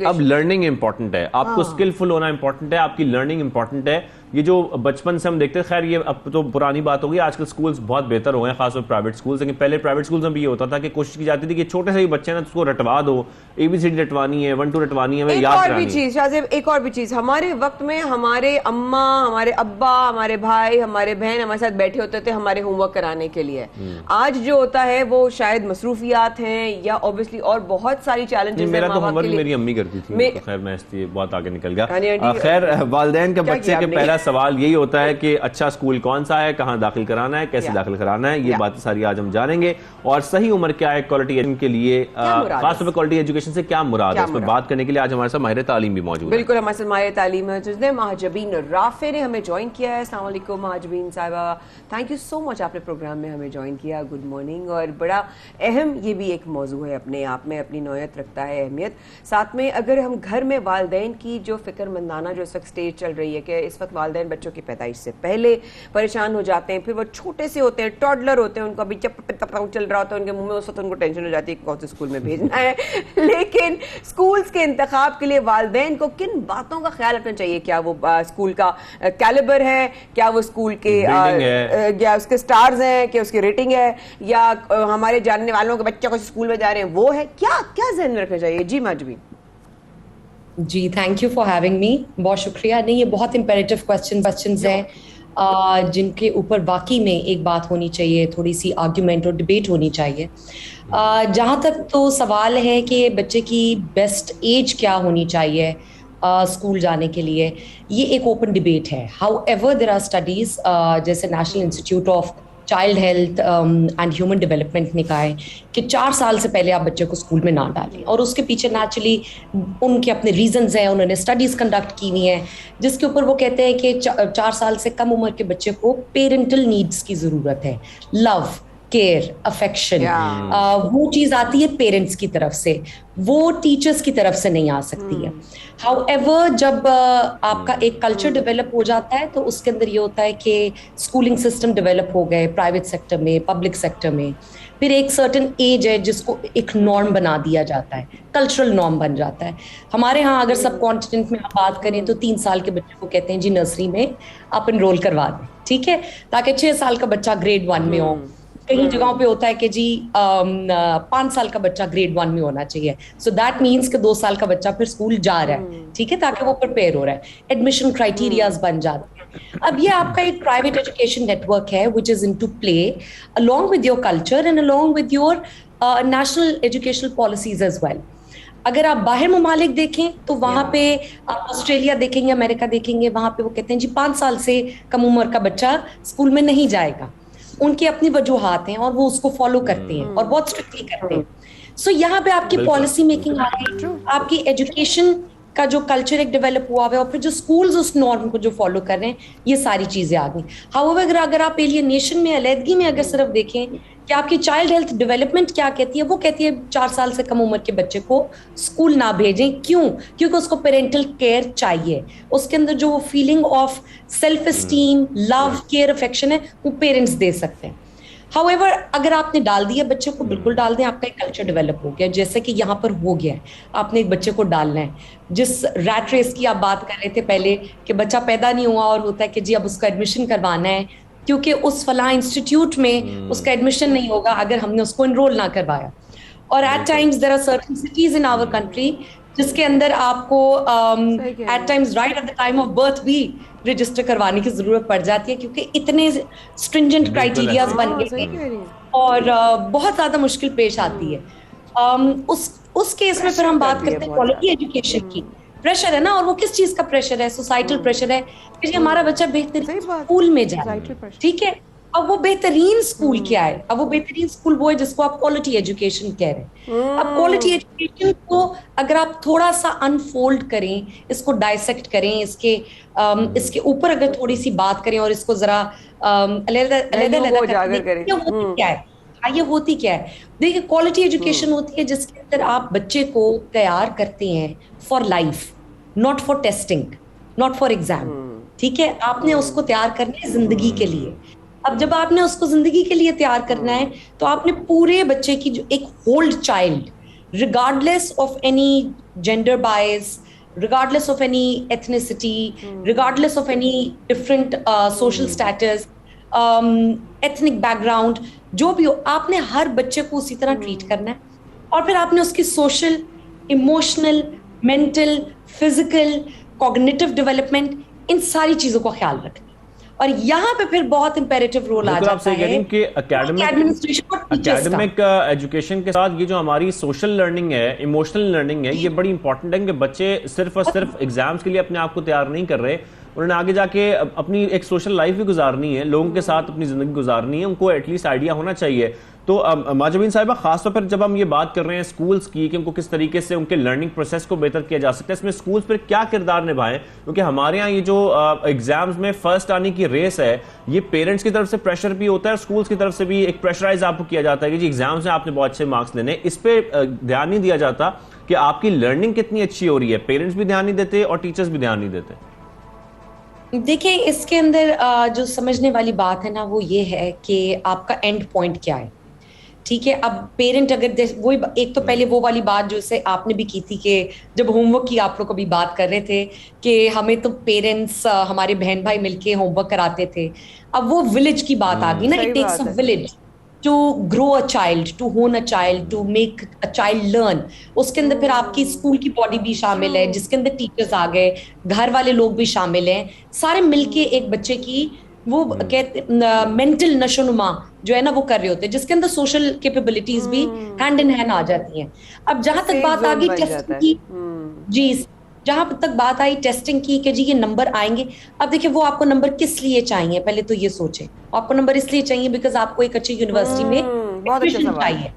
अब लर्निंग इंपॉर्टेंट है, आपको स्किलफुल होना इंपॉर्टेंट है, आपकी लर्निंग इंपॉर्टेंट है। ये जो बचपन से हम देखते हैं, खैर ये अब तो पुरानी बात हो गई, आजकल स्कूल्स बहुत बेहतर हो गए, खासतौर प्राइवेट स्कूल्स। लेकिन पहले प्राइवेट स्कूल्स में भी ये होता था कि कोशिश की जाती थी कि छोटे से ही बच्चे ना उसको रटवा दो, ABCD रटवानी है, 1 2 रटवानी है, याद करानी है। एक और भी चीज, हमारे वक्त में हमारे अम्मा, हमारे अब्बा, हमारे भाई, हमारे बहन हमारे साथ बैठे होते थे हमारे होमवर्क कराने के लिए। आज जो होता है वो शायद मसरूफियात हैं या ऑब्वियसली और बहुत सारी चैलेंजेस हैं। मेरा तो होमवर्क मेरी अम्मी करती थी, खैर मैं इसलिए बहुत आगे निकल गया। खैर वालिदैन का बच्चे के पहला सवाल यही होता है कि अच्छा स्कूल कौन सा है, कहाँ दाखिल कराना है, कैसे दाखिल कराना है, ये बातें सारी आज हम जानेंगे। और सही उम्र क्या है क्वालिटी एजुकेशन के लिए, खासतौर पर क्वालिटी एजुकेशन से क्या मुराद है, इस पर बात करने के लिए आज हमारे साथ माहिर तालीम भी मौजूद है। बिल्कुल, हमारे साथ माहिर तालीम है जिसने महाजबीन राफे ने हमें ज्वाइन किया है। अस्सलाम वालेकुम महाजबीन साहिबा, थैंक यू सो मच, आपने प्रोग्राम में हमें ज्वाइन किया। Good morning. और बड़ा अहम ये भी एक मौजू है, अपने आप में अपनी नौयत रखता है, अहमियत। साथ में अगर हम घर में वालदैन की जो फिक्रमंदाना जो इस वक्त स्टेज चल रही है कि इस वक्त वालदैन बच्चों की पैदाइश से पहले परेशान हो जाते हैं, फिर वो छोटे से होते हैं, टॉडलर होते हैं, उनको अभी चल रहा होता है उनके मुंह में, उस वक्त उनको टेंशन हो जाती है कि कौन से स्कूल में भेजना है। लेकिन स्कूल्स के इंतखाब के लिए वालदैन को किन बातों का ख्याल रखना चाहिए? क्या वो स्कूल का कैलिबर है, क्या वो स्कूल के या उसके स्टार्स हैं, क्या उसकी रेटिंग है, या हमारे जानने वालों के बच्चे को स्कूल में जा रहे हैं वो है, क्या क्या ध्यान में रखना चाहिए? जी Majbi ji, thank you for having me, बहुत शुक्रिया। नहीं, ये बहुत इंपेरेटिव क्वेश्चंस हैं जिनके ऊपर वाकई में एक बात होनी चाहिए, थोड़ी सी आर्ग्यूमेंट और डिबेट होनी चाहिए। जहाँ तक तो सवाल है कि बच्चे की बेस्ट एज क्या होनी चाहिए स्कूल जाने के लिए, ये एक ओपन डिबेट है। हाउएवर देयर आर स्टडीज, जैसे national institute of child health and human development ने कहा है कि 4 साल से पहले आप बच्चे को स्कूल में ना डालें, और उसके पीछे नेचुरली उनके अपने रीजंस हैं, उन्होंने स्टडीज कंडक्ट की हुई हैं जिसके ऊपर वो कहते हैं कि 4 साल से कम उम्र के बच्चे को पेरेंटल नीड्स की ज़रूरत है, लव, केयर, अफेक्शन, वो चीज़ आती है पेरेंट्स की तरफ से, वो टीचर्स की तरफ से नहीं आ सकती है। हाउएवर जब आपका एक कल्चर डेवलप हो जाता है तो उसके अंदर ये होता है कि स्कूलिंग सिस्टम डेवलप हो गए प्राइवेट सेक्टर में, पब्लिक सेक्टर में, फिर एक सर्टेन एज है जिसको एक नॉर्म बना दिया जाता है, कल्चरल नॉर्म बन जाता है। हमारे यहाँ अगर सब कॉन्टिनेंट में आप बात करें तो 3 साल के बच्चे को कहते हैं जी नर्सरी में आप एनरोल करवा दें, ठीक है, ताकि 6 साल का बच्चा ग्रेड 1 में हो। कई जगहों पे होता है कि जी 5 साल का बच्चा ग्रेड 1 में होना चाहिए, सो दैट मीन्स कि 2 साल का बच्चा फिर स्कूल जा रहा है, ठीक है, ताकि वो प्रिपेयर हो रहा है, एडमिशन क्राइटेरियाज बन जाते हैं। अब ये आपका एक प्राइवेट एजुकेशन नेटवर्क है which is into play along with your culture and along with your national educational policies as well. अगर आप बाहर ममालिक देखें तो वहाँ पे आप ऑस्ट्रेलिया देखेंगे, अमेरिका देखेंगे, वहाँ पे वो कहते हैं जी 5 साल से कम उम्र का बच्चा स्कूल में नहीं जाएगा। उनकी अपनी वजूहात हैं और वो उसको फॉलो करते हैं और बहुत स्ट्रिक्टली करते हैं। सो यहाँ पे आपकी पॉलिसी मेकिंग आ गई, आपकी एजुकेशन का जो कल्चर एक डेवलप हुआ है और फिर जो स्कूल्स उस नॉर्म को जो फॉलो कर रहे हैं, ये सारी चीजें आ गई। हाउएवर अगर आप एलियनेशन में, अलैदगी में अगर सिर्फ देखें कि आपकी चाइल्ड हेल्थ डेवलपमेंट क्या कहती है, वो कहती है 4 साल से कम उम्र के बच्चे को स्कूल ना भेजें। क्यों? क्योंकि उसको पेरेंटल केयर चाहिए, उसके अंदर जो feeling of self esteem, love, care, affection है वो पेरेंट्स दे सकते हैं। हाउएवर अगर आपने डाल दिया बच्चे को, बिल्कुल डाल दें, आपका एक कल्चर डेवलप हो गया, जैसे कि यहाँ पर हो गया है। आपने एक बच्चे को डालना है, जिस रैट रेस की आप बात कर रहे थे पहले कि बच्चा पैदा नहीं हुआ और होता है कि जी अब उसका एडमिशन करवाना है क्योंकि उस फलां इंस्टीट्यूट में उसका एडमिशन नहीं होगा अगर हमने उसको एनरोल ना करवाया। और at times there are certain cities in our country जिसके अंदर आपको at times right at the time of birth भी रजिस्टर करवाने की जरूरत पड़ जाती है क्योंकि इतने स्ट्रिंजेंट क्राइटेरियाज बन गए और बहुत ज्यादा मुश्किल पेश आती है। उस केस में फिर हम बात करते हैं क्वालिटी एजुकेशन की। प्रेशर है ना, और वो किस चीज का प्रेशर है? सोसाइटल प्रेशर है कि हमारा बच्चा बेहतरीन स्कूल में जाए, ठीक है। अब वो बेहतरीन स्कूल क्या है? अब वो बेहतरीन स्कूल वो है जिसको आप क्वालिटी एजुकेशन कह रहे हैं। अब क्वालिटी एजुकेशन को अगर आप थोड़ा सा अनफोल्ड करें, इसको डाइसेक्ट करें, इसके ऊपर अगर थोड़ी सी बात करें और इसको जरा क्या है, हाँ ये होती क्या है? देखिए, क्वालिटी एजुकेशन होती है जिसके अंदर आप बच्चे को तैयार करते हैं for life, not for testing, not for exam, ठीक है। आपने उसको तैयार करना है जिंदगी के लिए। अब जब आपने उसको जिंदगी के लिए तैयार करना है तो आपने पूरे बच्चे की जो एक hold child, regardless of any gender bias, regardless of any ethnicity, regardless of any different social status, ethnic background, जो भी हो, आपने हर बच्चे को उसी तरह ट्रीट करना है। और फिर आपने उसकी social, emotional, mental, physical, cognitive development, इन सारी चीजों का ख्याल रखना। और यहाँ पे फिर बहुत इंपेरेटिव रोल आ जाता है कि एकेडमिक एजुकेशन के साथ ये जो हमारी सोशल लर्निंग है, इमोशनल लर्निंग है, ये बड़ी इंपॉर्टेंट है कि बच्चे सिर्फ और सिर्फ एग्जाम्स के लिए अपने आप को तैयार नहीं कर रहे, उन्होंने आगे जाके अपनी एक सोशल लाइफ भी गुजारनी है, लोगों के साथ अपनी जिंदगी गुजारनी है, उनको एटलीस्ट आइडिया होना चाहिए। तो माजबीन साहिबा, खासतौर पर जब हम ये बात कर रहे हैं स्कूल्स की कि उनको किस तरीके से उनके लर्निंग प्रोसेस को बेहतर किया जा सकता है, इसमें स्कूल्स पर क्या किरदार निभाएं? क्योंकि हमारे यहाँ ये जो एग्जाम्स में फर्स्ट आने की रेस है, ये पेरेंट्स की तरफ से प्रेशर भी होता है और स्कूल्स की तरफ से भी एक प्रेशराइज आपको किया जाता है कि जी एग्जाम्स में आपने बहुत अच्छे मार्क्स लेने। इस पर ध्यान नहीं दिया जाता कि आपकी लर्निंग कितनी अच्छी हो रही है। पेरेंट्स भी ध्यान नहीं देते और टीचर्स भी ध्यान नहीं देते। देखिए, इसके अंदर जो समझने वाली बात है ना, वो ये है कि आपका एंड पॉइंट क्या है। ठीक है, अब पेरेंट अगर वो एक तो पहले वो वाली बात जो से आपने भी की थी कि जब होमवर्क की आप लोग कभी बात कर रहे थे कि हमें तो पेरेंट्स हमारे बहन भाई मिलके होमवर्क कराते थे। अब वो विलेज की बात आ गई ना, it takes a village to grow a child, to hone a child, to make a child learn. उसके अंदर फिर आपकी स्कूल की बॉडी भी शामिल है, जिसके अंदर टीचर्स आ गए, घर वाले लोग भी शामिल हैं, सारे मिलके एक बच्चे की वो कहते मेंटल नशोनुमा जो है ना वो कर रहे होते हैं, जिसके अंदर सोशल कैपेबिलिटीज भी हैंड इन हैंड आ जाती हैं। अब जहां तक बात आ गई टेस्टिंग की, जी जहां तक बात आई टेस्टिंग की कि जी ये नंबर आएंगे, अब देखिए वो आपको नंबर किस लिए चाहिए, पहले तो ये सोचें। आपको नंबर इसलिए चाहिए बिकॉज आपको एक अच्छी यूनिवर्सिटी में एडमिशन चाहिए।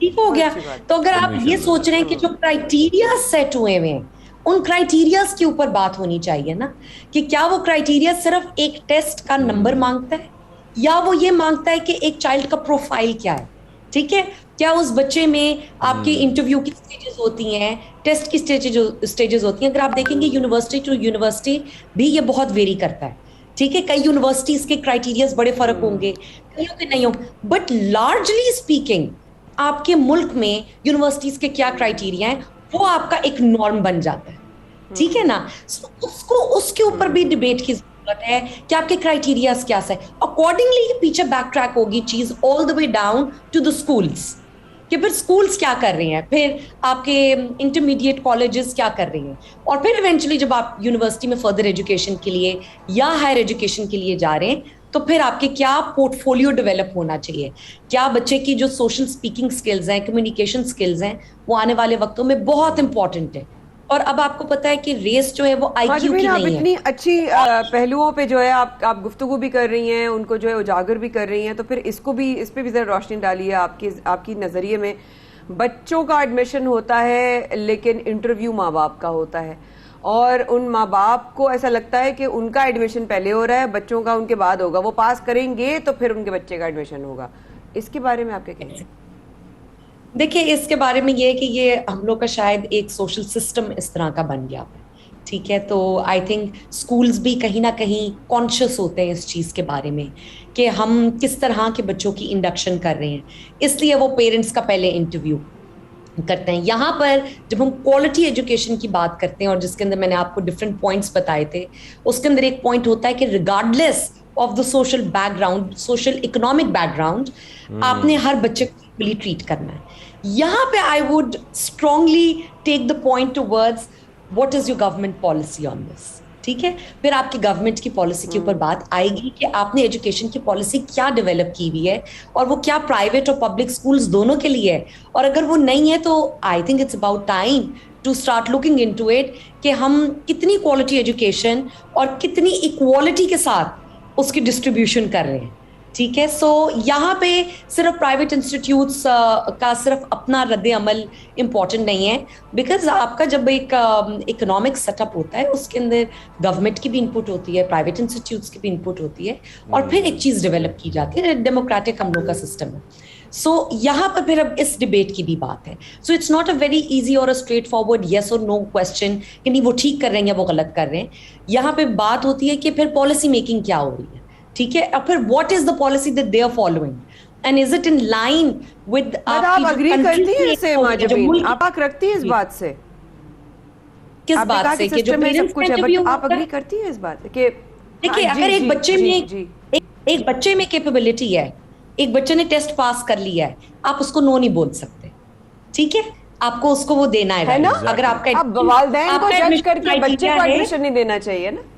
ठीक हो गया। तो अगर आप ये सोच रहे हैं कि जो क्राइटेरिया सेट हुए हैं उन क्राइटेरियाज के ऊपर बात होनी चाहिए ना, कि क्या वो क्राइटेरिया सिर्फ एक टेस्ट का नंबर मांगता है या वो ये मांगता है कि एक चाइल्ड का प्रोफाइल क्या है। ठीक है, क्या उस बच्चे में आपके इंटरव्यू की स्टेजेस होती हैं, टेस्ट की स्टेजेस होती हैं। अगर आप देखेंगे यूनिवर्सिटी टू यूनिवर्सिटी भी ये बहुत वेरी करता है। ठीक है, कई यूनिवर्सिटीज के क्राइटेरियाज बड़े फर्क होंगे, कईयों के नहीं होंगे, बट लार्जली स्पीकिंग आपके मुल्क में यूनिवर्सिटीज के क्या क्राइटेरिया हैं वो आपका एक नॉर्म बन जाता है। ठीक है ना, उसको उसके ऊपर भी डिबेट की जरूरत है कि आपके क्राइटेरियाज क्या है। अकॉर्डिंगली पीछे बैक ट्रैक होगी चीज all the way down to the schools, कि फिर स्कूल्स क्या कर रहे हैं, फिर आपके इंटरमीडिएट कॉलेजेस क्या कर रहे हैं, और फिर इवेंचुअली जब आप यूनिवर्सिटी में फर्दर एजुकेशन के लिए या हायर एजुकेशन के लिए जा रहे हैं तो फिर आपके क्या पोर्टफोलियो डेवलप होना चाहिए, क्या बच्चे की जो सोशल स्पीकिंग स्किल्स हैं, कम्युनिकेशन स्किल्स हैं, वो आने वाले वक्तों में बहुत इंपॉर्टेंट है। और अब आपको पता है कि रेस जो है वो आईक्यू की नहीं है। इतनी अच्छी पहलुओं पे जो है आप गुफ्तगू भी कर रही हैं, उनको जो है उजागर भी कर रही हैं, तो फिर इसको भी, इस पे भी जरा रोशनी डालिए। आपकी नजरिए में बच्चों का एडमिशन होता है लेकिन इंटरव्यू माँ बाप का होता है, और उन माँ बाप को ऐसा लगता है कि उनका एडमिशन पहले हो रहा है, बच्चों का उनके बाद होगा, वो पास करेंगे तो फिर उनके बच्चे का एडमिशन होगा। इसके बारे में आप क्या कहेंगे? देखिए, इसके बारे में ये है कि ये हम लोग का शायद एक सोशल सिस्टम इस तरह का बन गया है। ठीक है, तो आई थिंक स्कूल्स भी कहीं ना कहीं कॉन्शियस होते हैं इस चीज़ के बारे में कि हम किस तरह के बच्चों की इंडक्शन कर रहे हैं, इसलिए वो पेरेंट्स का पहले इंटरव्यू करते हैं। यहाँ पर जब हम क्वालिटी एजुकेशन की बात करते हैं, और जिसके अंदर मैंने आपको डिफरेंट पॉइंट्स बताए थे, उसके अंदर एक पॉइंट होता है कि regardless of the social background, social economic background, आपने हर बच्चे को इक्वली ट्रीट करना है। यहाँ पे I would strongly take the point towards what is your government policy on this. ठीक है, फिर आपकी गवर्नमेंट की पॉलिसी के ऊपर बात आएगी कि आपने एजुकेशन की पॉलिसी क्या डेवलप की हुई है, और वो क्या प्राइवेट और पब्लिक स्कूल्स दोनों के लिए है, और अगर वो नहीं है तो I think it's about time to start looking into it कि हम कितनी क्वालिटी एजुकेशन और कितनी इक्वालिटी के साथ उसकी डिस्ट्रीब्यूशन कर रहे हैं। ठीक है, सो यहाँ पे सिर्फ प्राइवेट इंस्टीट्यूट्स का सिर्फ अपना रद्द अमल इम्पॉर्टेंट नहीं है, बिकॉज आपका जब एक इकोनॉमिक सेटअप होता है उसके अंदर गवर्नमेंट की भी इनपुट होती है, प्राइवेट इंस्टीट्यूट्स की भी इनपुट होती है, और फिर एक चीज़ डेवलप की जाती है। डेमोक्रेटिक हम लोग का सिस्टम है। सो यहाँ पर फिर अब इस डिबेट की भी बात है। So it's not a very easy और अ स्ट्रेट फॉरवर्ड येस और नो क्वेश्चन कि नहीं वो ठीक कर रहे हैं या वो गलत कर रहे हैं। यहाँ पे बात होती है कि फिर पॉलिसी मेकिंग क्या हो रही है। ठीक है, और फिर what is the policy that they are following and is it in line with आप अग्री करती हैं इससे? माजबीन, आप रखती हैं इस बात से? किस बात से कि जो पेरेंट्स कुछ है, आप अग्री करती हैं इस बात से कि देखिए अगर एक बच्चे में एक बच्चे में कैपेबिलिटी है, एक बच्चे ने टेस्ट पास कर लिया है, आप उसको नो नहीं बोल सकते। ठीक है, आपको उसको वो देना है ना। अगर आपका वालिदैन को जज करके बच्चे को एडमिशन नहीं देना चाहिए ना।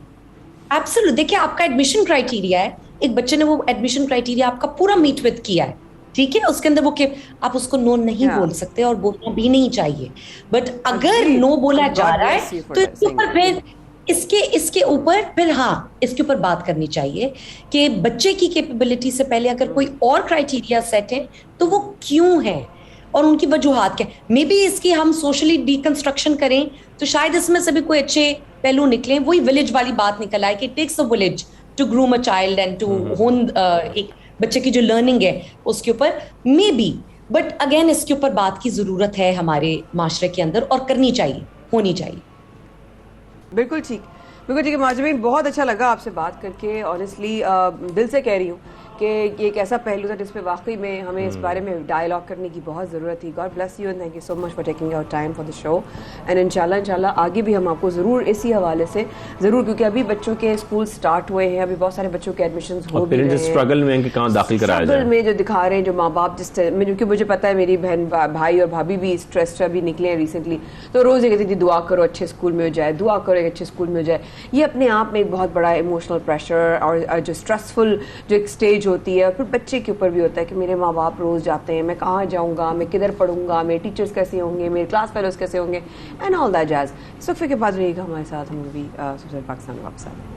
एब्सोल्यूट, देखिए आपका एडमिशन क्राइटेरिया है, एक बच्चे ने वो एडमिशन क्राइटेरिया आपका पूरा मीट विद किया है। ठीक है, उसके अंदर वो कि आप उसको नो नहीं बोल सकते और बोलना भी नहीं चाहिए। बट अगर नो बोला जा रहा है तो इसके ऊपर फिर इसके ऊपर फिर इसके ऊपर बात करनी चाहिए कि बच्चे की कैपेबिलिटी से पहले अगर कोई और क्राइटेरिया सेट है तो वो क्यों है और उनकी वजूहात क्या। मे बी इसकी हम सोशली डिकंस्ट्रक्शन करें तो शायद इसमें से भी कोई अच्छे पहलू निकले। वही विलेज वाली बात निकल आए कि takes a village to groom a child and to hone एक बच्चे की जो लर्निंग है उसके ऊपर मे बी। बट अगेन इसके ऊपर बात की जरूरत है हमारे माशरे के अंदर और करनी चाहिए, होनी चाहिए। बिल्कुल ठीक है माजमीन, बहुत अच्छा लगा आपसे बात करके। ऑनेस्टली दिल से कह रही हूँ कि ये एक ऐसा पहलू था जिस पे वाकई में हमें इस बारे में डायलॉग करने की बहुत ज़रूरत थी। God bless you and thank you so much for taking our time for the show. And इंशाल्लाह आगे भी हम आपको ज़रूर इसी हवाले से ज़रूर, क्योंकि अभी बच्चों के स्कूल स्टार्ट हुए हैं, अभी बहुत सारे बच्चों के एडमिशन हो भी रहे हैं, स्ट्रगल में कि कहाँ दाखिल कराया जाए, में जो दिखा रहे हैं जो माँ बाप जिस में, क्योंकि मुझे पता है मेरी बहन भाई और भाभी भी स्ट्रेस अभी निकले हैं रिसेंटली, तो रोज़ ये कहती थी दुआ करो अच्छे स्कूल में हो जाए, दुआ करो एक अच्छे स्कूल में हो जाए। ये अपने आप में एक बहुत बड़ा इमोशनल प्रेशर और जो स्ट्रेसफुल जो एक स्टेज होती है, फिर बच्चे के ऊपर भी होता है कि मेरे माँ बाप रोज़ जाते हैं, मैं कहाँ जाऊँगा, मैं किधर पढ़ूंगा, मेरे टीचर्स कैसे होंगे, मेरे क्लास फेलोज कैसे होंगे एंड ऑल दैट जैज़। इस वक्त के बाद रहिएगा हमारे साथ, हम भी सबसे पाकिस्तान में वापस आते हैं।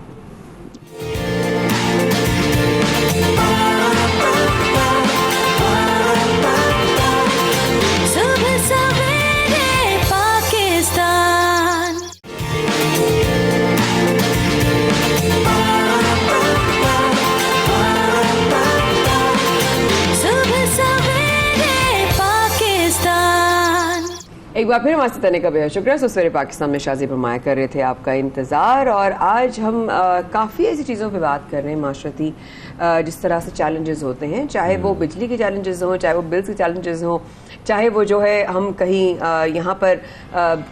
एक बार फिर हमारे साथ आने का बेहद शुक्रिया। सवेरे पाकिस्तान में शाज़ी फरमाया कर रहे थे आपका इंतज़ार, और आज हम काफ़ी ऐसी चीज़ों पे बात कर रहे हैं माशरती, जिस तरह से चैलेंजेस होते हैं, चाहे वो बिजली के चैलेंजेस हों, चाहे वो बिल्स के चैलेंजेस हों, चाहे वो जो है हम कहीं यहाँ पर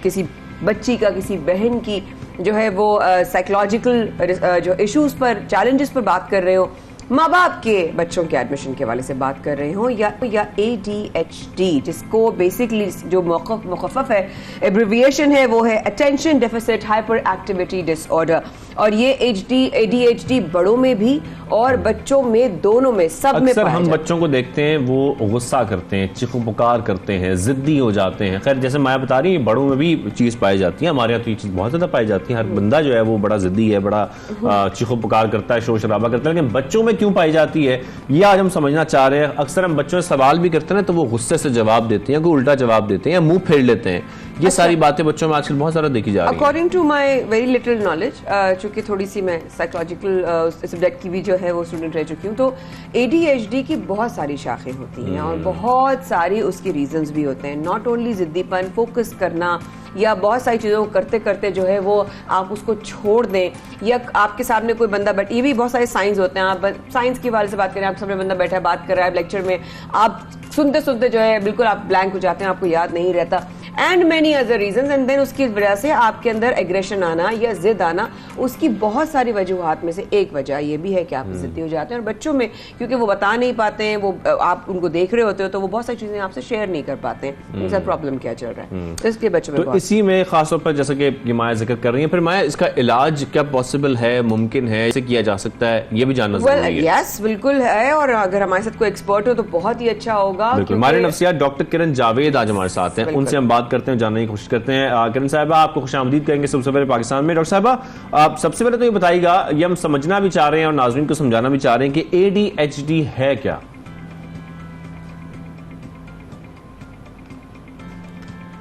किसी बच्ची का, किसी बहन की जो है वो साइकोलॉजिकल जो इश्यूज़ पर, चैलेंजेस पर बात कर रहे हो, माँ बाप के बच्चों के एडमिशन के हवाले से बात कर रहे हो, या ADHD, जिसको बेसिकली जो मुखफ़फ़ है, एब्रिविएशन है, वो है attention deficit hyper activity disorder. और ये ADHD बड़ों में भी और बच्चों में, दोनों में, सब में अक्सर हम बच्चों को देखते हैं वो गुस्सा करते हैं, चीखो पुकार करते हैं, जिद्दी हो जाते हैं। खैर जैसे माया बता रही है बड़ों में भी चीज़ पाई जाती है, हमारे यहाँ तो ये चीज़ बहुत ज़्यादा पाई जाती है। हर बंदा जो है वो बड़ा जिद्दी है, बड़ा चीखो पुकार करता है, शोर शराबा करता है, लेकिन बच्चों में क्यों पाई जाती है ये आज हम समझना चाह रहे हैं। अक्सर हम बच्चों से सवाल भी करते हैं तो वो गुस्से से जवाब देते हैं, कोई उल्टा जवाब देते हैं या मुंह फेर लेते हैं। ये सारी बातें बच्चों में आजकल बहुत सारा देखी जा रही है। According to my very little knowledge, चूंकि थोड़ी सी मैं साइकोलॉजिकल सब्जेक्ट की भी जो है वो स्टूडेंट रह चुकी हूँ, तो ADHD की बहुत सारी शाखें होती हैं और बहुत सारी उसके रीजंस भी होते हैं। नॉट ओनली जिद्दीपन, फोकस करना, या बहुत सारी चीज़ों को करते करते जो है वो आप उसको छोड़ दें, या आपके सामने कोई बंदा बैठ, ये भी बहुत सारे साइंस होते हैं। आप साइंस के बारे से बात करें, आपके सामने बंदा बैठा है, बात कर रहा है लेक्चर में, आप सुनते सुनते जो है बिल्कुल आप ब्लैंक हो जाते हैं, आपको याद नहीं रहता, and many other reasons. And then उसकी वजह से आपके अंदर एग्रेशन आना या जिद आना, उसकी बहुत सारी वजूहात में से एक वजह ये भी है कि आप जिद्दी हो जाते हैं। और बच्चों में क्योंकि वो बता नहीं पाते हैं, वो आप उनको देख रहे होते हो तो वो बहुत सारी चीजें आपसे शेयर नहीं कर पाते हैं, उनके साथ प्रॉब्लम क्या चल रहा है, तो इसके बच्चों में इसी में खासतौर पर जैसे कि माया जिक्र कर रही है, फिर माया इसका इलाज क्या पॉसिबल है, मुमकिन है, इसे किया जा सकता है, ये भी जानना जरूरी है। यस बिल्कुल है, और अगर हमारे साथ कोई एक्सपर्ट हो तो बहुत ही अच्छा होगा। हमारे नफ्सियात डॉक्टर किरण जावेद आज हमारे साथ हैं, उनसे हम बात करते हैं, जानने की कोशिश करते हैं। किरण साहिबा आपको खुशामदीद करेंगे सबसे पहले पाकिस्तान में। डॉक्टर साहिबा आप सबसे पहले तो ये बताइएगा, ये हम समझना भी चाह रहे हैं और नाज़रीन को समझाना भी चाह रहे हैं कि ADHD है क्या?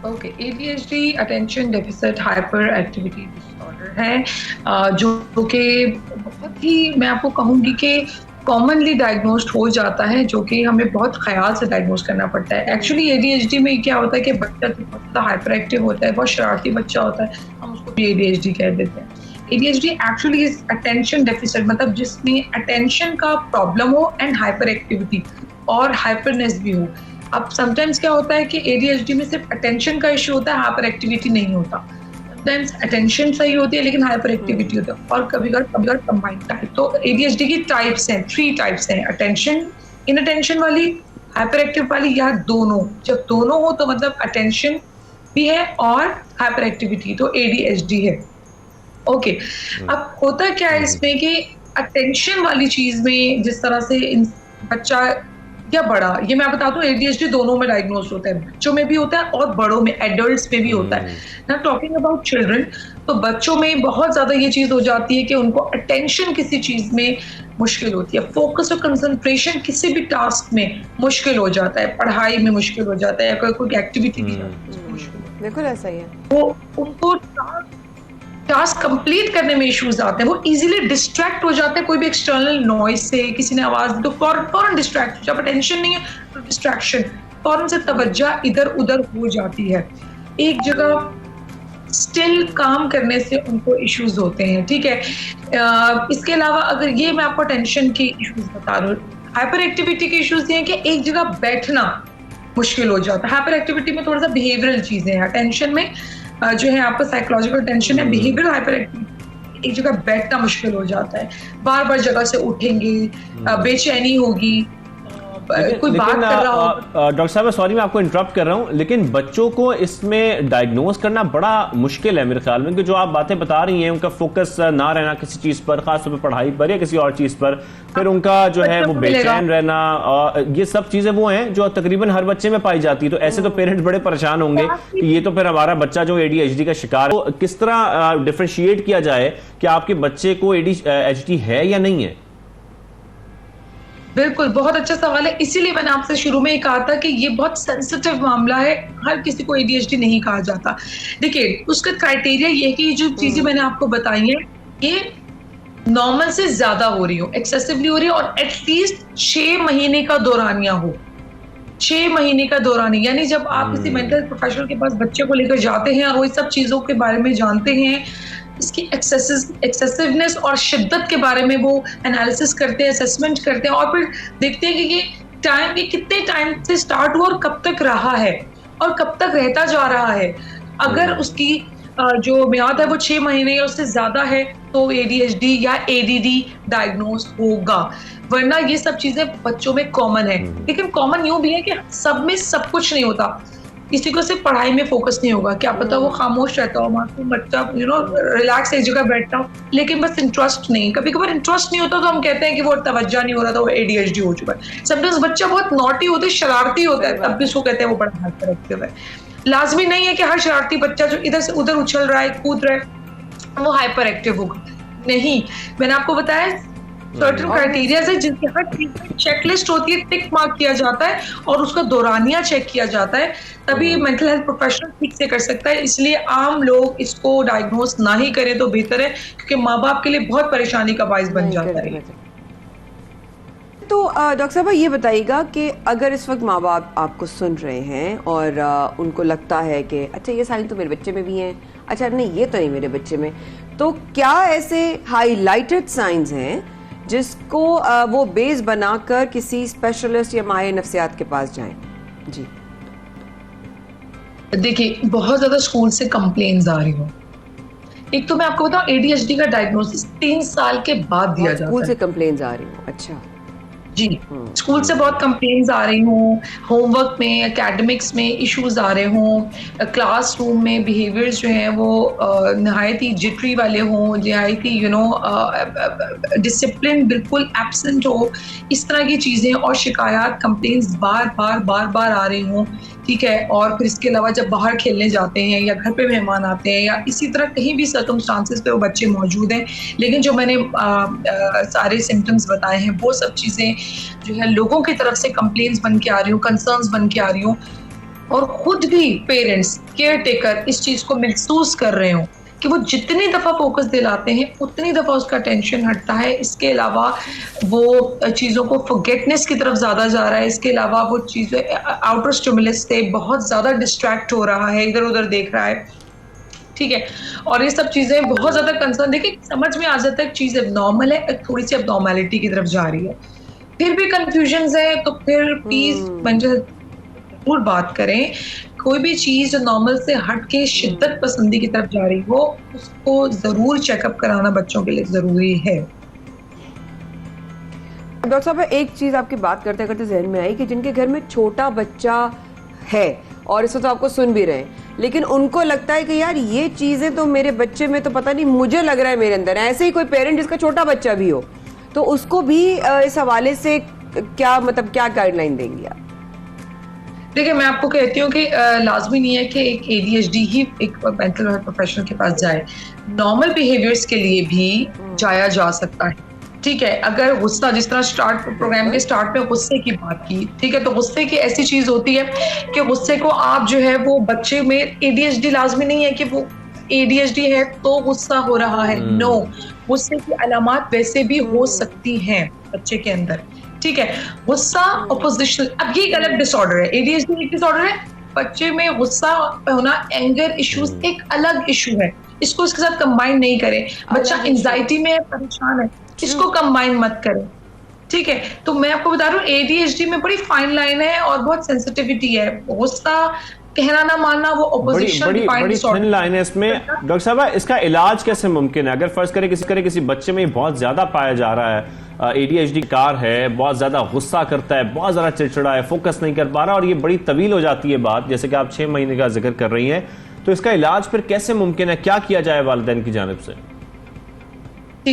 Okay, ADHD attention deficit hyper activity disorder है, जो कि बहुत ही, मैं आपको कहूँगी कि कॉमनली डायग्नोस्ड हो जाता है, जो कि हमें बहुत ख्याल से डायग्नोज करना पड़ता है। एक्चुअली ADHD में क्या होता है कि बच्चा तो बहुत ज़्यादा हाइपर एक्टिव होता है, बहुत शरारती बच्चा होता है, हम उसको भी ADHD कह देते हैं। ADHD actually is attention deficit, मतलब जिसमें अटेंशन का प्रॉब्लम हो एंड हाइपर एक्टिविटी और हाइपरनेस भी हो। अब समटाइम्स क्या होता है कि ADHD में सिर्फ अटेंशन का इशू होता है, हाइपर एक्टिविटी नहीं होता। समटाइम्स अटेंशन सही होती है लेकिन हाइपर एक्टिविटी होता है, और कभी कभी कंबाइंड टाइप। तो ADHD की टाइप्स हैं, 3 टाइप्स हैं, अटेंशन, इनअटेंशन वाली, हाइपर एक्टिव वाली, या दोनों। जब दोनों हो तो मतलब अटेंशन भी है और हाइपर एक्टिविटी, तो ADHD है। ओके, अब होता क्या है इसमें कि अटेंशन वाली चीज में जिस तरह से बच्चा या बड़ा, ये मैं बता दूं ADHD दोनों में डायग्नोज होता है, बच्चों में भी होता है और बड़ों में, एडल्ट्स में भी होता है ना। टॉकिंग अबाउट चिल्ड्रन, तो बच्चों में बहुत ज्यादा ये चीज हो जाती है कि उनको अटेंशन किसी चीज में मुश्किल होती है, फोकस और कंसंट्रेशन किसी भी टास्क में मुश्किल हो जाता है, पढ़ाई में मुश्किल हो जाता है, या कोई एक्टिविटी की मुश्किल, बिल्कुल ऐसा ही है। वो उनको टास्क कंप्लीट करने में इश्यूज आते हैं, वो इजीली डिस्ट्रैक्ट हो जाते हैं कोई भी एक्सटर्नल नॉइज से, किसी ने आवाज दी तो फौरन डिस्ट्रैक्ट, जब अटेंशन नहीं है तो डिस्ट्रैक्शन, फौरन से तवज्जो इधर उधर हो जाती है, एक जगह स्टिल काम करने से उनको इश्यूज होते हैं, ठीक है। इसके अलावा अगर ये मैं आपको अटेंशन की इश्यूज बता रही हूँ, हाइपर एक्टिविटी के इश्यूज ये हैं कि एक जगह बैठना मुश्किल हो जाता है। हाइपर एक्टिविटी में थोड़ा सा बिहेवियरल चीजें हैं, अटेंशन में जो है आपका साइकोलॉजिकल टेंशन है, बिहेवियरल हाइपर एक्टिविटी एक जगह बैठना मुश्किल हो जाता है, बार बार जगह से उठेंगे, बेचैनी होगी, कोई बात कर रहा हो। डॉक्टर साहब सॉरी मैं आपको इंटरप्ट कर रहा हूं, लेकिन बच्चों को इसमें डायग्नोज करना बड़ा मुश्किल है मेरे ख्याल में, कि जो आप बातें बता रही हैं, उनका फोकस ना रहना किसी चीज पर, खासतौर पर पढ़ाई पर या किसी और चीज पर, फिर उनका जो है वो बेचैन रहना, ये सब चीजें वो हैं जो तकरीबन हर बच्चे में पाई जाती है। तो ऐसे तो पेरेंट्स बड़े परेशान होंगे कि ये तो फिर हमारा बच्चा जो ADHD का शिकार है, तो किस तरह डिफरेंशिएट किया जाए कि आपके बच्चे को ADHD है या नहीं है? बिल्कुल, बहुत अच्छा सवाल है, इसीलिए मैंने आपसे शुरू में ही कहा था कि ये बहुत सेंसिटिव मामला है, हर किसी को ADHD नहीं कहा जाता। देखिए उसका क्राइटेरिया ये है कि जो चीजें मैंने आपको बताई हैं ये नॉर्मल से ज्यादा हो रही हो, एक्सेसिवली हो रही हो, और एटलीस्ट 6 महीने का दौरानिया हो, 6 महीने का दौरानिया, यानी जब आप किसी मेंटल प्रोफेशनल के पास बच्चे को लेकर जाते हैं और वो इस सब चीजों के बारे में जानते हैं, इसकी एक्सेसिवनेस और शिद्दत के बारे में वो एनालिसिस करते हैं, असेसमेंट करते हैं, और फिर देखते हैं कि ये कितने टाइम से स्टार्ट हुआ और कब तक रहा है और कब तक रहता जा रहा है। अगर उसकी जो मियाद है वो 6 महीने या उससे ज्यादा है तो ADHD या ADD डायग्नोज होगा, वरना ये सब चीजें बच्चों में कॉमन है। लेकिन कॉमन यूं भी है कि सब में सब कुछ नहीं होता, किसी को सिर्फ पढ़ाई में फोकस नहीं होगा, क्या पता वो खामोश रहता हो, मासूम बच्चा रिलैक्स एक जगह बैठता हो, लेकिन बस इंटरेस्ट नहीं, कभी कभार इंटरेस्ट नहीं होता तो हम कहते हैं कि वो तवज्जो नहीं हो रहा था, वो ADHD हो चुका है। समटाइम्स बच्चा बहुत नॉटी होता है, शरारती होता है, तब भी उसको कहते हैं वो बड़ा हाइपर एक्टिव है। लाजमी नहीं है कि हर शरारती बच्चा जो इधर से उधर उछल रहा है, कूद रहा है, वो हाइपर एक्टिव होगा, नहीं। मैंने आपको बताया सर्टेन क्राइटेरिया है जिनकी हर चीज में चेकलिस्ट होती है, टिक मार्क किया जाता है और उसका दौरानिया चेक किया जाता है, तभी मेंटल हेल्थ प्रोफेशनल ठीक से कर सकता है। इसलिए आम लोग इसको डायग्नोज ना ही करें तो बेहतर है, क्योंकि माँ बाप के लिए बहुत परेशानी का बाइस बन जाता है। तो डॉक्टर साहब ये बताइएगा कि अगर इस वक्त माँ बाप आपको सुन रहे हैं और उनको लगता है कि अच्छा ये साइन तो मेरे बच्चे में भी हैं, अच्छा नहीं ये तो नहीं मेरे बच्चे में, तो क्या ऐसे हाईलाइटेड साइंस हैं जिसको वो बेस बनाकर किसी स्पेशलिस्ट या माहिर नफ्सियात के पास जाएं? जी देखिए बहुत ज्यादा स्कूल से कंप्लेन्स आ रही हो। एक तो मैं आपको बताऊं ADHD का डायग्नोसिस 3 साल के बाद दिया जाता है। स्कूल से कंप्लेन्स आ रही हो? अच्छा जी, स्कूल से बहुत कंप्लेन्स आ रही हूँ, होमवर्क में, एकेडमिक्स में इश्यूज आ रहे हों, क्लासरूम में बिहेवियर्स जो हैं वो नहायत ही जिटरी वाले हों, नहायत ही डिसिप्लिन बिल्कुल एब्सेंट हो, इस तरह की चीज़ें और शिकायत कंप्लेन्स बार बार आ रही हों, ठीक है। और फिर इसके अलावा जब बाहर खेलने जाते हैं या घर पे मेहमान आते हैं या इसी तरह कहीं भी सर्कमस्टांसेस पे वो बच्चे मौजूद हैं, लेकिन जो मैंने सारे सिम्टम्स बताए हैं वो सब चीज़ें जो है लोगों की तरफ से कंप्लेंट्स बन के आ रही हूँ, कंसर्न्स बन के आ रही हूँ, और खुद भी पेरेंट्स केयर टेकर इस चीज़ को महसूस कर रहे हो कि वो जितनी दफ़ा फोकस दिलाते हैं उतनी दफ़ा उसका टेंशन हटता है। इसके अलावा वो चीज़ों को फॉरगेटनेस की तरफ ज़्यादा जा रहा है, इसके अलावा वो चीज़ें आउटर स्टिमुलस से बहुत ज़्यादा डिस्ट्रैक्ट हो रहा है, इधर उधर देख रहा है, ठीक है। और ये सब चीज़ें बहुत ज़्यादा कंसर्न, देखिए समझ में आ जाता है चीज़ एबनॉर्मल है, थोड़ी सी एबनॉर्मलिटी की तरफ जा रही है, फिर भी कंफ्यूजन्स है, तो फिर प्लीज जरूर बात करें। कोई भी चीज नॉर्मल से हट के शिद्दत पसंदी की तरफ जा रही हो उसको जरूर चेकअप कराना बच्चों के लिए जरूरी है। डॉक्टर साहब एक चीज आपकी बात करते करते जहन में आई कि जिनके घर में छोटा बच्चा है और इसको तो आपको सुन भी रहे हैं, लेकिन उनको लगता है कि यार ये चीजें तो मेरे बच्चे में तो पता नहीं, मुझे लग रहा है मेरे अंदर, ऐसे ही कोई पेरेंट जिसका छोटा बच्चा भी हो तो उसको भी इस हवाले से क्या मतलब क्या गाइडलाइन देंगी आप? देखिए, मैं आपको कहती हूँ कि लाजमी नहीं है कि एक ADHD ही एक मेंटल हेल्थ प्रोफेशनल के पास जाए। नॉर्मल बिहेवियर्स के लिए भी जाया जा सकता है, ठीक है। अगर गुस्सा, जिस तरह प्रोग्राम के स्टार्ट में गुस्से की बात की, ठीक है, तो गुस्से की ऐसी चीज होती है कि गुस्से को आप जो है वो बच्चे में ADHD लाजमी नहीं है कि वो ADHD है तो गुस्सा हो रहा है, नो। गुस्से की अलामत वैसे भी हो सकती हैं बच्चे के अंदर, ठीक है। गुस्सा ऑपोजिशनल, अब ये एक अलग डिसऑर्डर है, ADHD एक डिसऑर्डर है, बच्चे में गुस्सा होना, एंगर इश्यूज एक अलग इशू है, इसको इसके साथ कंबाइन नहीं करें। बच्चा एंजाइटी में परेशान है, इसको कंबाइन मत करें, ठीक है। तो मैं आपको बता रहा हूँ ADHD में बड़ी फाइन लाइन है और बहुत सेंसिटिविटी है। गुस्सा कहना ना मानना वो ऑपोजिशन बड़ी थिन लाइन है इसमें। डॉक्टर साहब, इसका इलाज कैसे मुमकिन है? अगर फर्ज करें किसी बच्चे में बहुत ज्यादा पाया जा रहा है ADHD कार है, बहुत ज्यादा गुस्सा करता है, बहुत ज्यादा चिड़चिड़ा है, फोकस नहीं कर पा रहा और ये बड़ी तवील हो जाती है बात, जैसे कि आप 6 महीने का जिक्र कर रही हैं, तो इसका इलाज फिर कैसे मुमकिन है? क्या किया जाए वालिदैन की जानिब से?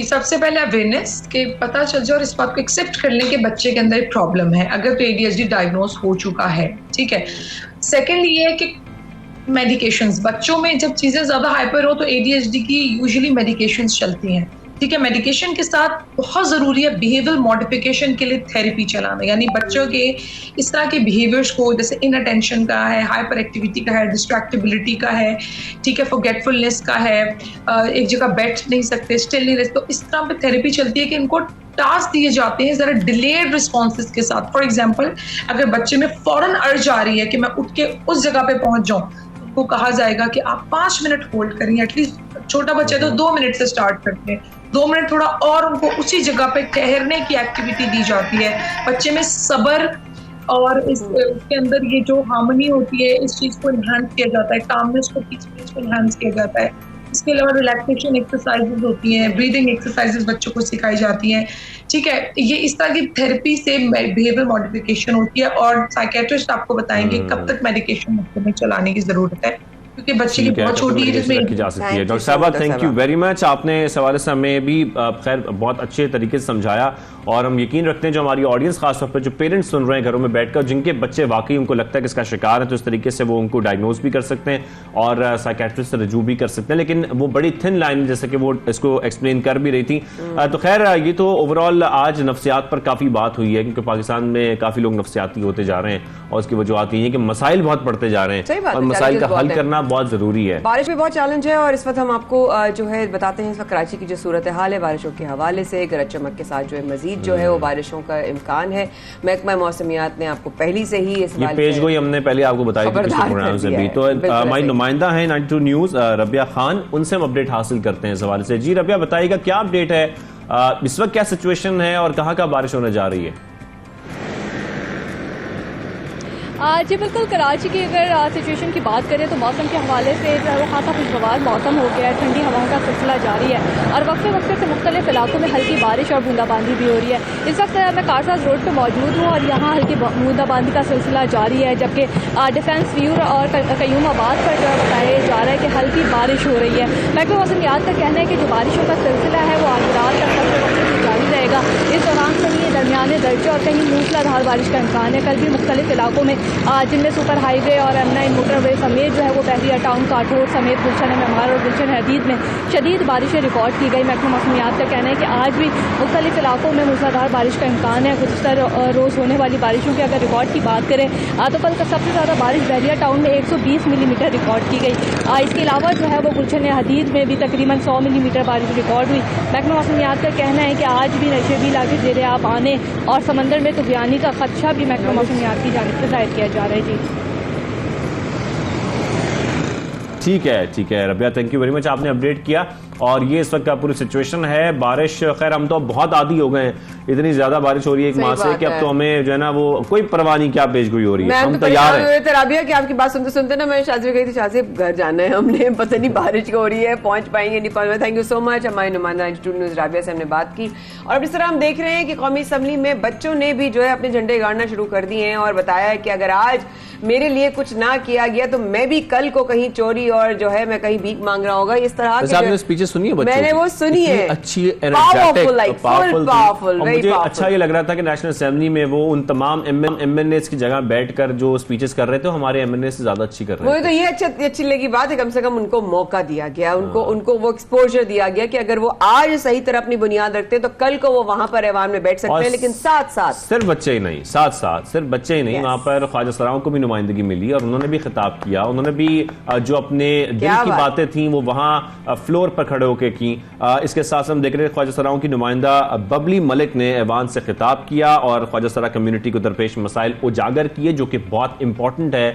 सबसे पहले अवेयरनेस के पता चल जाए और इस बात को एक्सेप्ट कर लें कि बच्चे के अंदर एक प्रॉब्लम है, अगर तो ADHD डायग्नोज हो चुका है, ठीक है। सेकेंडली ये है कि मेडिकेशंस, बच्चों में जब चीजें ज्यादा हाइपर हो तो ADHD की यूजुअली मेडिकेशंस चलती हैं, ठीक है। मेडिकेशन के साथ बहुत जरूरी है बिहेवियर मॉडिफिकेशन के लिए थेरेपी चलाना, यानी बच्चों के इस तरह के बिहेवियर्स को, जैसे इनअटेंशन का है, हाइपर एक्टिविटी का है, डिस्ट्रैक्टिबिलिटी का है, ठीक है, फॉरगेटफुलनेस का है, एक जगह बैठ नहीं सकते, स्टिल नहीं रहते, तो इस तरह पे थेरेपी चलती है कि इनको टास्क दिए जाते हैं जरा डिलेड रिस्पॉन्सेज के साथ। फॉर एग्जाम्पल, अगर बच्चे में फौरन अर्ज आ रही है कि मैं उठ के उस जगह पे पहुंच जाऊं, को कहा जाएगा कि आप 5 मिनट होल्ड करें, एटलीस्ट छोटा बच्चा है तो 2 मिनट से स्टार्ट करते हैं, 2 मिनट थोड़ा और उनको उसी जगह पे ठहरने की एक्टिविटी दी जाती है। बच्चे में सब्र और इसके अंदर ये जो हार्मनी होती है, इस चीज को इन्हांस किया जाता है, कामनेस को, पीसफुलनेस को इन्हांस किया जाता है। इसके अलावा रिलैक्सेशन एक्सरसाइजेज होती हैं, ब्रीदिंग एक्सरसाइजेज बच्चों को सिखाई जाती हैं, ठीक है। ये इस तरह की थेरेपी से बिहेवियर मॉडिफिकेशन होती है और साइकियाट्रिस्ट आपको बताएंगे कब तक मेडिकेशन में चलाने की जरूरत है, क्योंकि बच्चे की बहुत छोटी एज में रखी जा सकती है। डॉक्टर साहबा, थैंक यू वेरी मच। आपने इस हवाले से हमें भी खैर बहुत अच्छे तरीके से समझाया और हम यकीन रखते हैं जो हमारी ऑडियंस, खासतौर पर जो पेरेंट्स सुन रहे हैं घरों में बैठकर, जिनके बच्चे वाकई उनको लगता है कि इसका शिकार है, तो इस तरीके से वो उनको डायग्नोज भी कर सकते हैं और साइकियाट्रिस्ट से रजू भी कर सकते हैं। लेकिन वो बड़ी थिन लाइन, जैसे कि वो इसको एक्सप्लेन कर भी रही थी। तो खैर, ये तो ओवरऑल आज नफ्सियात पर काफ़ी बात हुई है, क्योंकि पाकिस्तान में काफ़ी लोग नफ्सियाती होते जा रहे हैं और उसकी वजह आती है कि मसाइल बहुत बढ़ते जा रहे हैं और मसाइल का हल करना बहुत ज़रूरी है। बारिश भी बहुत चैलेंज है और इस वक्त हम आपको जो है बताते हैं इस वक्त कराची की जो सूरत हाल है बारिशों के हवाले से। गरज चमक के साथ जो है मजीद जो है वो बारिशों का इम्कान है। महकमा मौसमियात ने आपको पहली से ही इस पेज गोई हमने पहले आपको बताई थी पिछले प्रोग्राम से भी। तो हमारी नुमाइंदा है 92 न्यूज रबिया खान, उनसे हम अपडेट हासिल करते हैं इस हवाले से। जी रबिया, बताइएगा क्या अपडेट है, इस वक्त क्या सिचुएशन है और कहाँ कहाँ बारिश होने जा रही है? जी बिल्कुल, कराची की अगर सिचुएशन की बात करें तो मौसम के हवाले से जो है वो खासा खुशगवार मौसम हो गया है, ठंडी हवाओं का सिलसिला जारी है और वक्फे वक्फे से मुख्तलिफ इलाकों में हल्की बारिश और बूंदाबांदी भी हो रही है। इस वक्त मैं कारसाज रोड पर मौजूद हूँ और यहाँ हल्की बूंदाबांदी का सिलसिला जारी है, जबकि डिफेंस व्यू और कयूमाबाद पर जो बताया जा रहा है कि हल्की बारिश हो रही है। महकमा मौसमियात का कहना है कि जो बारिशों का सिलसिला है वो आज रात तक वक्फे वक्फे से जारी रहेगा। इस दौरान कहीं दरमियाने दर्जे और कहीं मूसलाधार बारिश का इम्कान है। कल भी मुख्तलिफ इलाकों में जिनमें सुपर हाईवे और M9 मोटरवे समेत जो है वो बहरिया टाउन, काठोर समेत गुलशन मेमार और गुलशन हदीद में शदीद बारिशें रिकॉर्ड की गई। महकमा मौसमियात का कहना है कि आज भी मुख्तलिफ इलाकों में मूसलाधार बारिश का इम्कान है। गुज़श्तर रोज़ होने वाली बारिशों के अगर रिकॉर्ड की बात करें तो कल का सबसे ज़्यादा बारिश बहरिया टाउन में 120 मिलीमीटर रिकॉर्ड की गई। इसके अलावा जो है वो गुलशन हदीद में भी तकरीबन 100 मिलीमीटर बारिश रिकॉर्ड हुई। महकमा मौसमियात का कहना है कि आज भी नशेबी इलाके ज़ेरे आब आने और समंदर में तूफ़ानी का खदशा भी महकमा मौसमियात की जानिब से जाहिर किया जा रहा है। जी ठीक है Rabia, thank you very much, आपने अपडेट किया। और ये इस वक्त का पूरी सिचुएशन है। बारिश, खैर हम तो बहुत आदी हो गए हैं, इतनी ज्यादा बारिश हो रही है एक माह से कि अब तो हमें जो है ना वो कोई परवाह नहीं क्या पेश गोई हो रही है। हम तैयार हैं। राबिया की आपकी बात सुनते सुनते ना मैं शादी गई थी, शादी घर जाना है हमने, पता नहीं बारिश हो रही है, पहुंच पाएंगे नहीं पहुंच। थैंक यू सो मच, हमारी नुमाइंदा 92 न्यूज राबिया से हमने बात की। और अब इस तरह हम देख रहे हैं कि कौमी असम्बली में बच्चों ने भी जो है अपने झंडे गाड़ना शुरू कर दिए हैं और बताया है कि अगर आज मेरे लिए कुछ ना किया गया तो मैं भी कल को कहीं चोरी और जो है मैं कहीं भीख मांग रहा होगा, इस तरह के आपने स्पीचेस सुनी है बच्चों मैंने वो सुनी है, अच्छी पावरफुल। मुझे अच्छा ये लग रहा था कि नेशनल असेंबली में वो उन तमाम MNA की जगह बैठकर जो स्पीचेस कर रहे थे हमारे MNA से ज्यादा अच्छी कर रहे थे। तो ये अच्छी लगी बात है, कम से कम उनको मौका दिया गया, उनको वो एक्सपोजर दिया गया कि अगर वो आज सही तरह अपनी बुनियाद रखते तो कल को वो वहां पर ऐवान में बैठ सकते हैं। लेकिन साथ साथ सिर्फ बच्चे ही नहीं, सिर्फ बच्चे ही नहीं, वहां पर ख्वाजा सराओं को भी नुमाइंदगी मिली और उन्होंने भी खिताब किया, उन्होंने भी जो अपने दिल की बातें थी वो वहां फ्लोर पर खड़े होकर की। इसके साथ हम देख रहे हैं ख्वाजा सराओं की नुमाइंदा बबली मलिक ने ऐवान से खिताब किया और ख्वाजा सरा कम्युनिटी को दरपेश मसाइल उजागर किए, जो कि बहुत इंपॉर्टेंट है।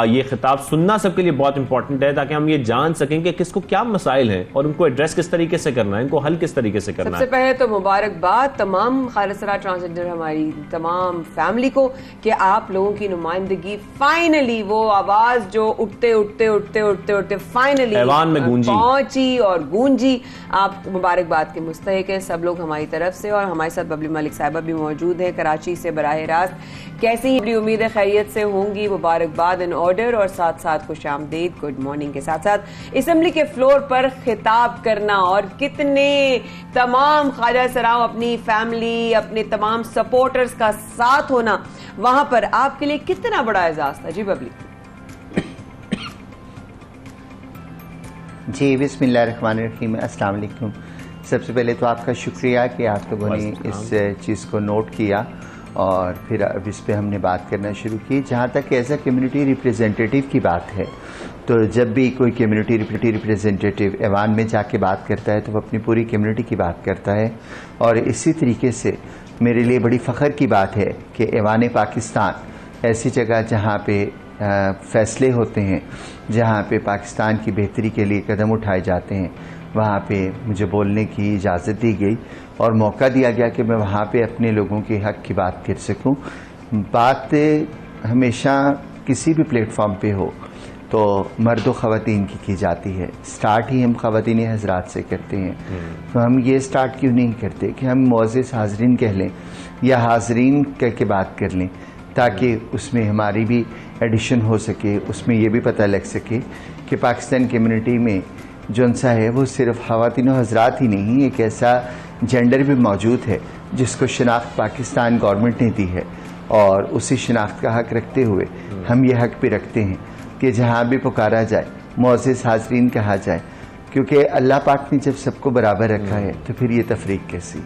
ये खिताब सुनना सबके लिए बहुत इंपॉर्टेंट है ताकि हम ये जान सकें कि किसको क्या मसाइल हैं और उनको एड्रेस किस तरीके से करना है, इनको हल किस तरीके से करना है। सबसे पहले तो मुबारकबाद तमाम खालिसरा ट्रांसजेंडर हमारी तमाम फैमिली को कि आप लोगों की नुमाइंदगी फाइनली, वो आवाज जो उठते फाइनली ऐवान में गूंजी, पहुंची और गूंजी। आप मुबारकबाद के मुस्तहिक हैं सब लोग हमारी तरफ से। और हमारे साथ बबली मलिक साहिबा भी मौजूद है कराची से बराह रास्त। कैसी ही बड़ी उम्मीद है खैरियत से होंगी, मुबारकबाद इन ऑर्डर और साथ साथ खुश आमदीद, गुड मॉर्निंग के साथ साथ असेंबली के फ्लोर पर खिताब करना और कितने तमाम ख्वाजा सराओं अपनी फैमिली, अपने तमाम सपोर्टर्स का साथ होना वहां पर आपके लिए कितना बड़ा एजाज था। जी बबली। जी बिस्मिल्लाहिर्रहमानिर्रहीम, अस्सलाम वालेकुम। सबसे पहले तो आपका शुक्रिया कि आप लोगों ने इस चीज़ को नोट किया और फिर अब इस पे हमने बात करना शुरू की। जहाँ तक एज ए कम्युनिटी रिप्रेजेंटेटिव की बात है, तो जब भी कोई कम्युनिटी रिप्रेजेंटेटिव ऐवान में जाके बात करता है तो वो अपनी पूरी कम्युनिटी की बात करता है। और इसी तरीके से मेरे लिए बड़ी फ़ख्र की बात है कि ऐवान पाकिस्तान ऐसी जगह जहाँ पे फ़ैसले होते हैं, जहाँ पे पाकिस्तान की बेहतरी के लिए कदम उठाए जाते हैं, वहाँ पे मुझे बोलने की इजाज़त दी गई और मौका दिया गया कि मैं वहाँ पे अपने लोगों के हक़ की बात कर सकूं। बात हमेशा किसी भी प्लेटफॉर्म पे हो तो मर्द व ख़वातीन की जाती है। स्टार्ट ही हम ख़वातीन हज़रात से करते हैं, तो हम ये स्टार्ट क्यों नहीं करते कि हम मुअज़्ज़िज़ हाज़रीन कह लें या हाज़रीन कह के बात कर लें, ताकि उसमें हमारी भी एडिशन हो सके, उसमें ये भी पता लग सके कि पाकिस्तान कम्युनिटी में जो सा है वो सिर्फ ख़वातीन हज़रात ही नहीं, एक ऐसा जेंडर भी मौजूद है जिसको शनाख्त पाकिस्तान गवर्नमेंट ने दी है। और उसी शनाख्त का हक़ रखते हुए हम ये हक़ भी रखते हैं कि जहाँ भी पुकारा जाए मुअज़्ज़िज़ हाज़रीन कहा जाए, क्योंकि अल्लाह पाक ने जब सबको बराबर रखा है तो फिर ये तफरीक कैसी।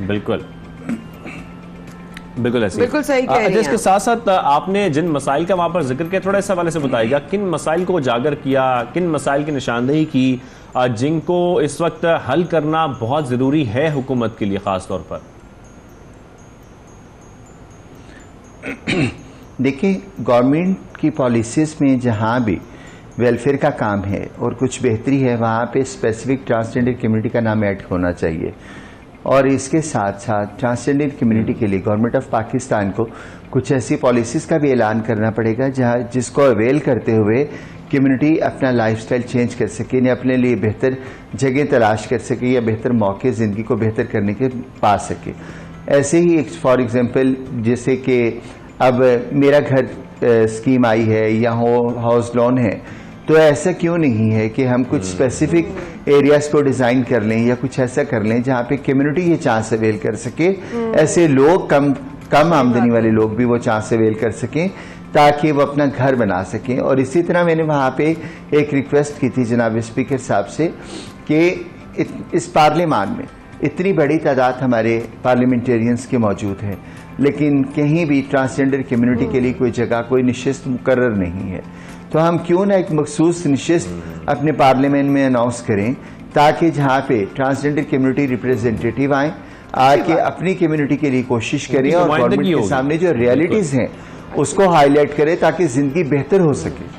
बिल्कुल ऐसे बिल्कुल सही कह रही हैं। इसके साथ साथ आपने जिन मसाइल का वहां पर जिक्र किया, थोड़ा इस हवाले से बताइएगा किन मसाइल को उजागर किया, किन मसाइल की निशानदेही की जिनको इस वक्त हल करना बहुत जरूरी है हुकूमत के लिए खास तौर पर। देखिए, गवर्नमेंट की पॉलिसीज़ में जहाँ भी वेलफेयर का काम है और कुछ बेहतरी है, वहाँ पे स्पेसिफिक ट्रांसजेंडर कम्युनिटी का नाम ऐड होना चाहिए। और इसके साथ साथ ट्रांसजेंडर कम्युनिटी के लिए गवर्नमेंट ऑफ पाकिस्तान को कुछ ऐसी पॉलिसीज़ का भी ऐलान करना पड़ेगा जहाँ जिसको अवेल करते हुए कम्युनिटी अपना लाइफस्टाइल चेंज कर सके, या अपने लिए बेहतर जगह तलाश कर सके या बेहतर मौके ज़िंदगी को बेहतर करने के पा सके। ऐसे ही एक फॉर एग्जांपल जैसे कि अब मेरा घर स्कीम आई है या हाउस लोन है, तो ऐसा क्यों नहीं है कि हम कुछ स्पेसिफिक एरियाज को डिज़ाइन कर लें या कुछ ऐसा कर लें जहाँ पे कम्युनिटी ये चांस अवेल कर सके। ऐसे लोग कम आमदनी वाले लोग भी वो चांस अवेल कर सकें ताकि वो अपना घर बना सकें। और इसी तरह मैंने वहाँ पे एक रिक्वेस्ट की थी जनाब स्पीकर साहब से कि इस पार्लियामान में इतनी बड़ी तादाद हमारे पार्लियामेंटेरियंस की मौजूद है, लेकिन कहीं भी ट्रांसजेंडर कम्युनिटी के लिए कोई जगह, कोई नशिस्त मुकर्रर नहीं है। तो हम क्यों ना एक मखसूस नशिस्त अपने पार्लियामेंट में अनाउंस करें ताकि जहाँ पे ट्रांसजेंडर कम्युनिटी रिप्रेजेंटेटिव आए, आके अपनी कम्युनिटी के लिए कोशिश करें और गवर्नमेंट के सामने जो रियलिटीज हैं उसको हाईलाइट करें ताकि जिंदगी बेहतर हो सके।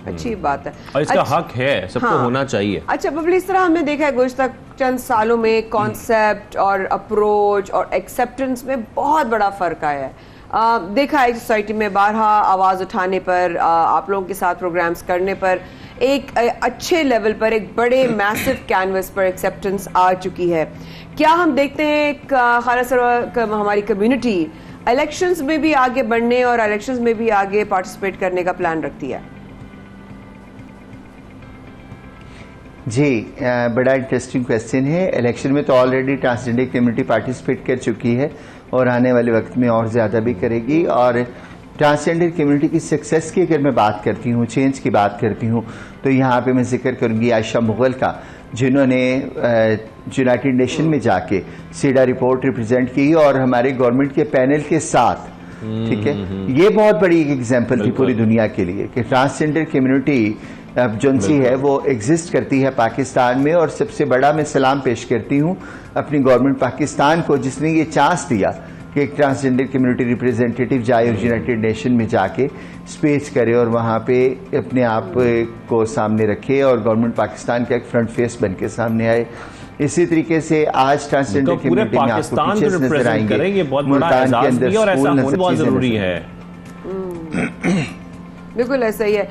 अच्छी बात है और इसका हक है, सबको होना चाहिए। अच्छा बबली, इस तरह हमने देखा है गुज़श्ता चंद सालों में कॉन्सेप्ट और अप्रोच और एक्सेप्टेंस में बहुत बड़ा फर्क आया है। देखा है सोसाइटी में बारहा आवाज़ उठाने पर, आप लोगों के साथ प्रोग्राम्स करने पर एक अच्छे लेवल पर, एक बड़े मैसिव कैनवस पर एक्सेप्टेंस आ चुकी है। क्या हम देखते हैं खालिसरा हमारी कम्युनिटी इलेक्शंस में भी आगे बढ़ने और इलेक्शंस में भी आगे पार्टिसिपेट करने का प्लान रखती है? जी, बड़ा इंटरेस्टिंग क्वेश्चन है। इलेक्शन में तो ऑलरेडी ट्रांसजेंडर कम्युनिटी पार्टिसिपेट कर चुकी है और आने वाले वक्त में और ज़्यादा भी करेगी। और ट्रांसजेंडर कम्युनिटी की सक्सेस की अगर मैं बात करती हूँ, चेंज की बात करती हूँ, तो यहाँ पे मैं जिक्र करूँगी आयशा मुगल का, जिन्होंने यूनाइटेड नेशन में जाके सीडा रिपोर्ट रिप्रेजेंट की और हमारे गवर्नमेंट के पैनल के साथ, ठीक है, ये बहुत बड़ी एक एग्जाम्पल थी पूरी दुनिया के लिए कि ट्रांसजेंडर कम्युनिटी अब जोनसी है वो एग्जिस्ट करती है पाकिस्तान में। और सबसे बड़ा मैं सलाम पेश करती हूँ अपनी गवर्नमेंट पाकिस्तान को, जिसने ये चांस दिया कि एक ट्रांसजेंडर कम्युनिटी रिप्रेजेंटेटिव जाए और यूनाइटेड नेशन में जाके स्पीच करे और वहाँ पे अपने आप को सामने रखे और गवर्नमेंट पाकिस्तान का एक फ्रंट फेस बन के सामने आए। इसी तरीके से आज ट्रांसजेंडर कम्युनिटी में आपको टीचर्स नजर आएंगे, मुल्तान के अंदर स्कूल नजर जरूरी है। बिल्कुल ऐसा ही है।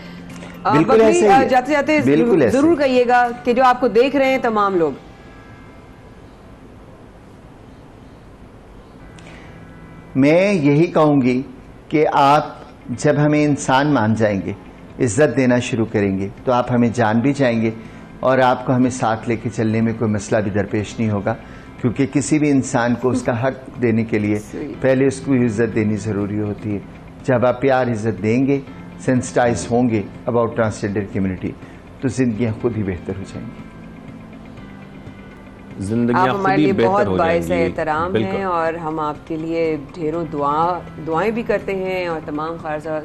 बिल्कुल ऐसा ही है। जाते जाते बिल्कुल जरूर कहिएगा कि जो आपको देख रहे हैं तमाम लोग, मैं यही कहूंगी कि आप जब हमें इंसान मान जाएंगे, इज्जत देना शुरू करेंगे, तो आप हमें जान भी जाएंगे और आपको हमें साथ लेके चलने में कोई मसला भी दरपेश नहीं होगा, क्योंकि किसी भी इंसान को उसका हक देने के लिए पहले उसको इज्जत देनी ज़रूरी होती है। जब आप प्यार इज्जत देंगे, सेंसिटाइज होंगे अबाउट ट्रांसजेंडर कम्युनिटी, तो जिंदगियां खुद ही बेहतर हो जाएंगी। आप हमारे लिए बहुत बाइज़ एहतराम हैं और हम आपके लिए ढेरों दुआएं भी करते हैं और तमाम खारजा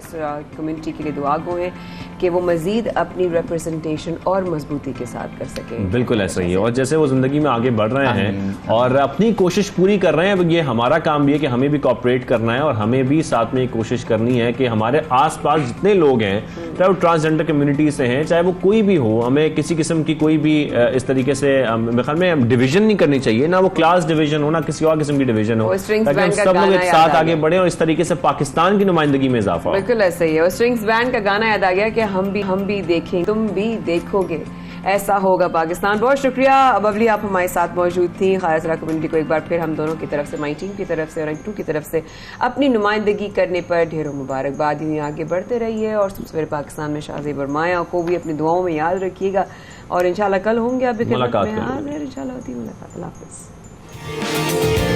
कम्युनिटी के लिए दुआ गो हैं कि वो मजीद अपनी रिप्रेजेंटेशन और मजबूती के साथ कर सकें। बिल्कुल ऐसा ही है। और जैसे वो जिंदगी में आगे बढ़ रहे हैं और अपनी कोशिश पूरी कर रहे हैं, अब ये हमारा काम भी है कि हमें भी कोऑपरेट करना है और हमें भी साथ में कोशिश करनी है कि हमारे आसपास जितने लोग हैं, चाहे वो ट्रांसजेंडर कम्युनिटी से हैं, चाहे वो कोई भी हो, हमें किसी किस्म की कोई भी इस तरीके से मेरे ख्याल में डिवीजन नहीं करनी चाहिए, ना वो क्लास डिवीजन हो ना किसी और किस्म की डिवीजन हो, ताकि हम सब लोग एक साथ आगे बढ़े और इस तरीके से पाकिस्तान की नुमाइंदगी में इजाफा हो। बिल्कुल ऐसा ही है। और स्ट्रिंग्स बैंड का गाना याद आ गया कि हम भी देखें, तुम भी देखोगे, ऐसा होगा पाकिस्तान। बहुत शुक्रिया बबली, आप हमारे साथ मौजूद थी। खारजा कम्युनिटी को एक बार फिर हम दोनों की तरफ से, माई टीम की तरफ से और M2 की तरफ से अपनी नुमाइंदगी करने पर ढेरों मुबारकबाद। यूँ आगे बढ़ते रहिए और सबसे पहले पाकिस्तान में शाहजेब और माया को भी अपनी दुआओं में याद रखिएगा और इंशाल्लाह कल होंगे अभी मुलाकात इंशाल्लाह होती मुलाकात। अल्लाह हाफ़िज़।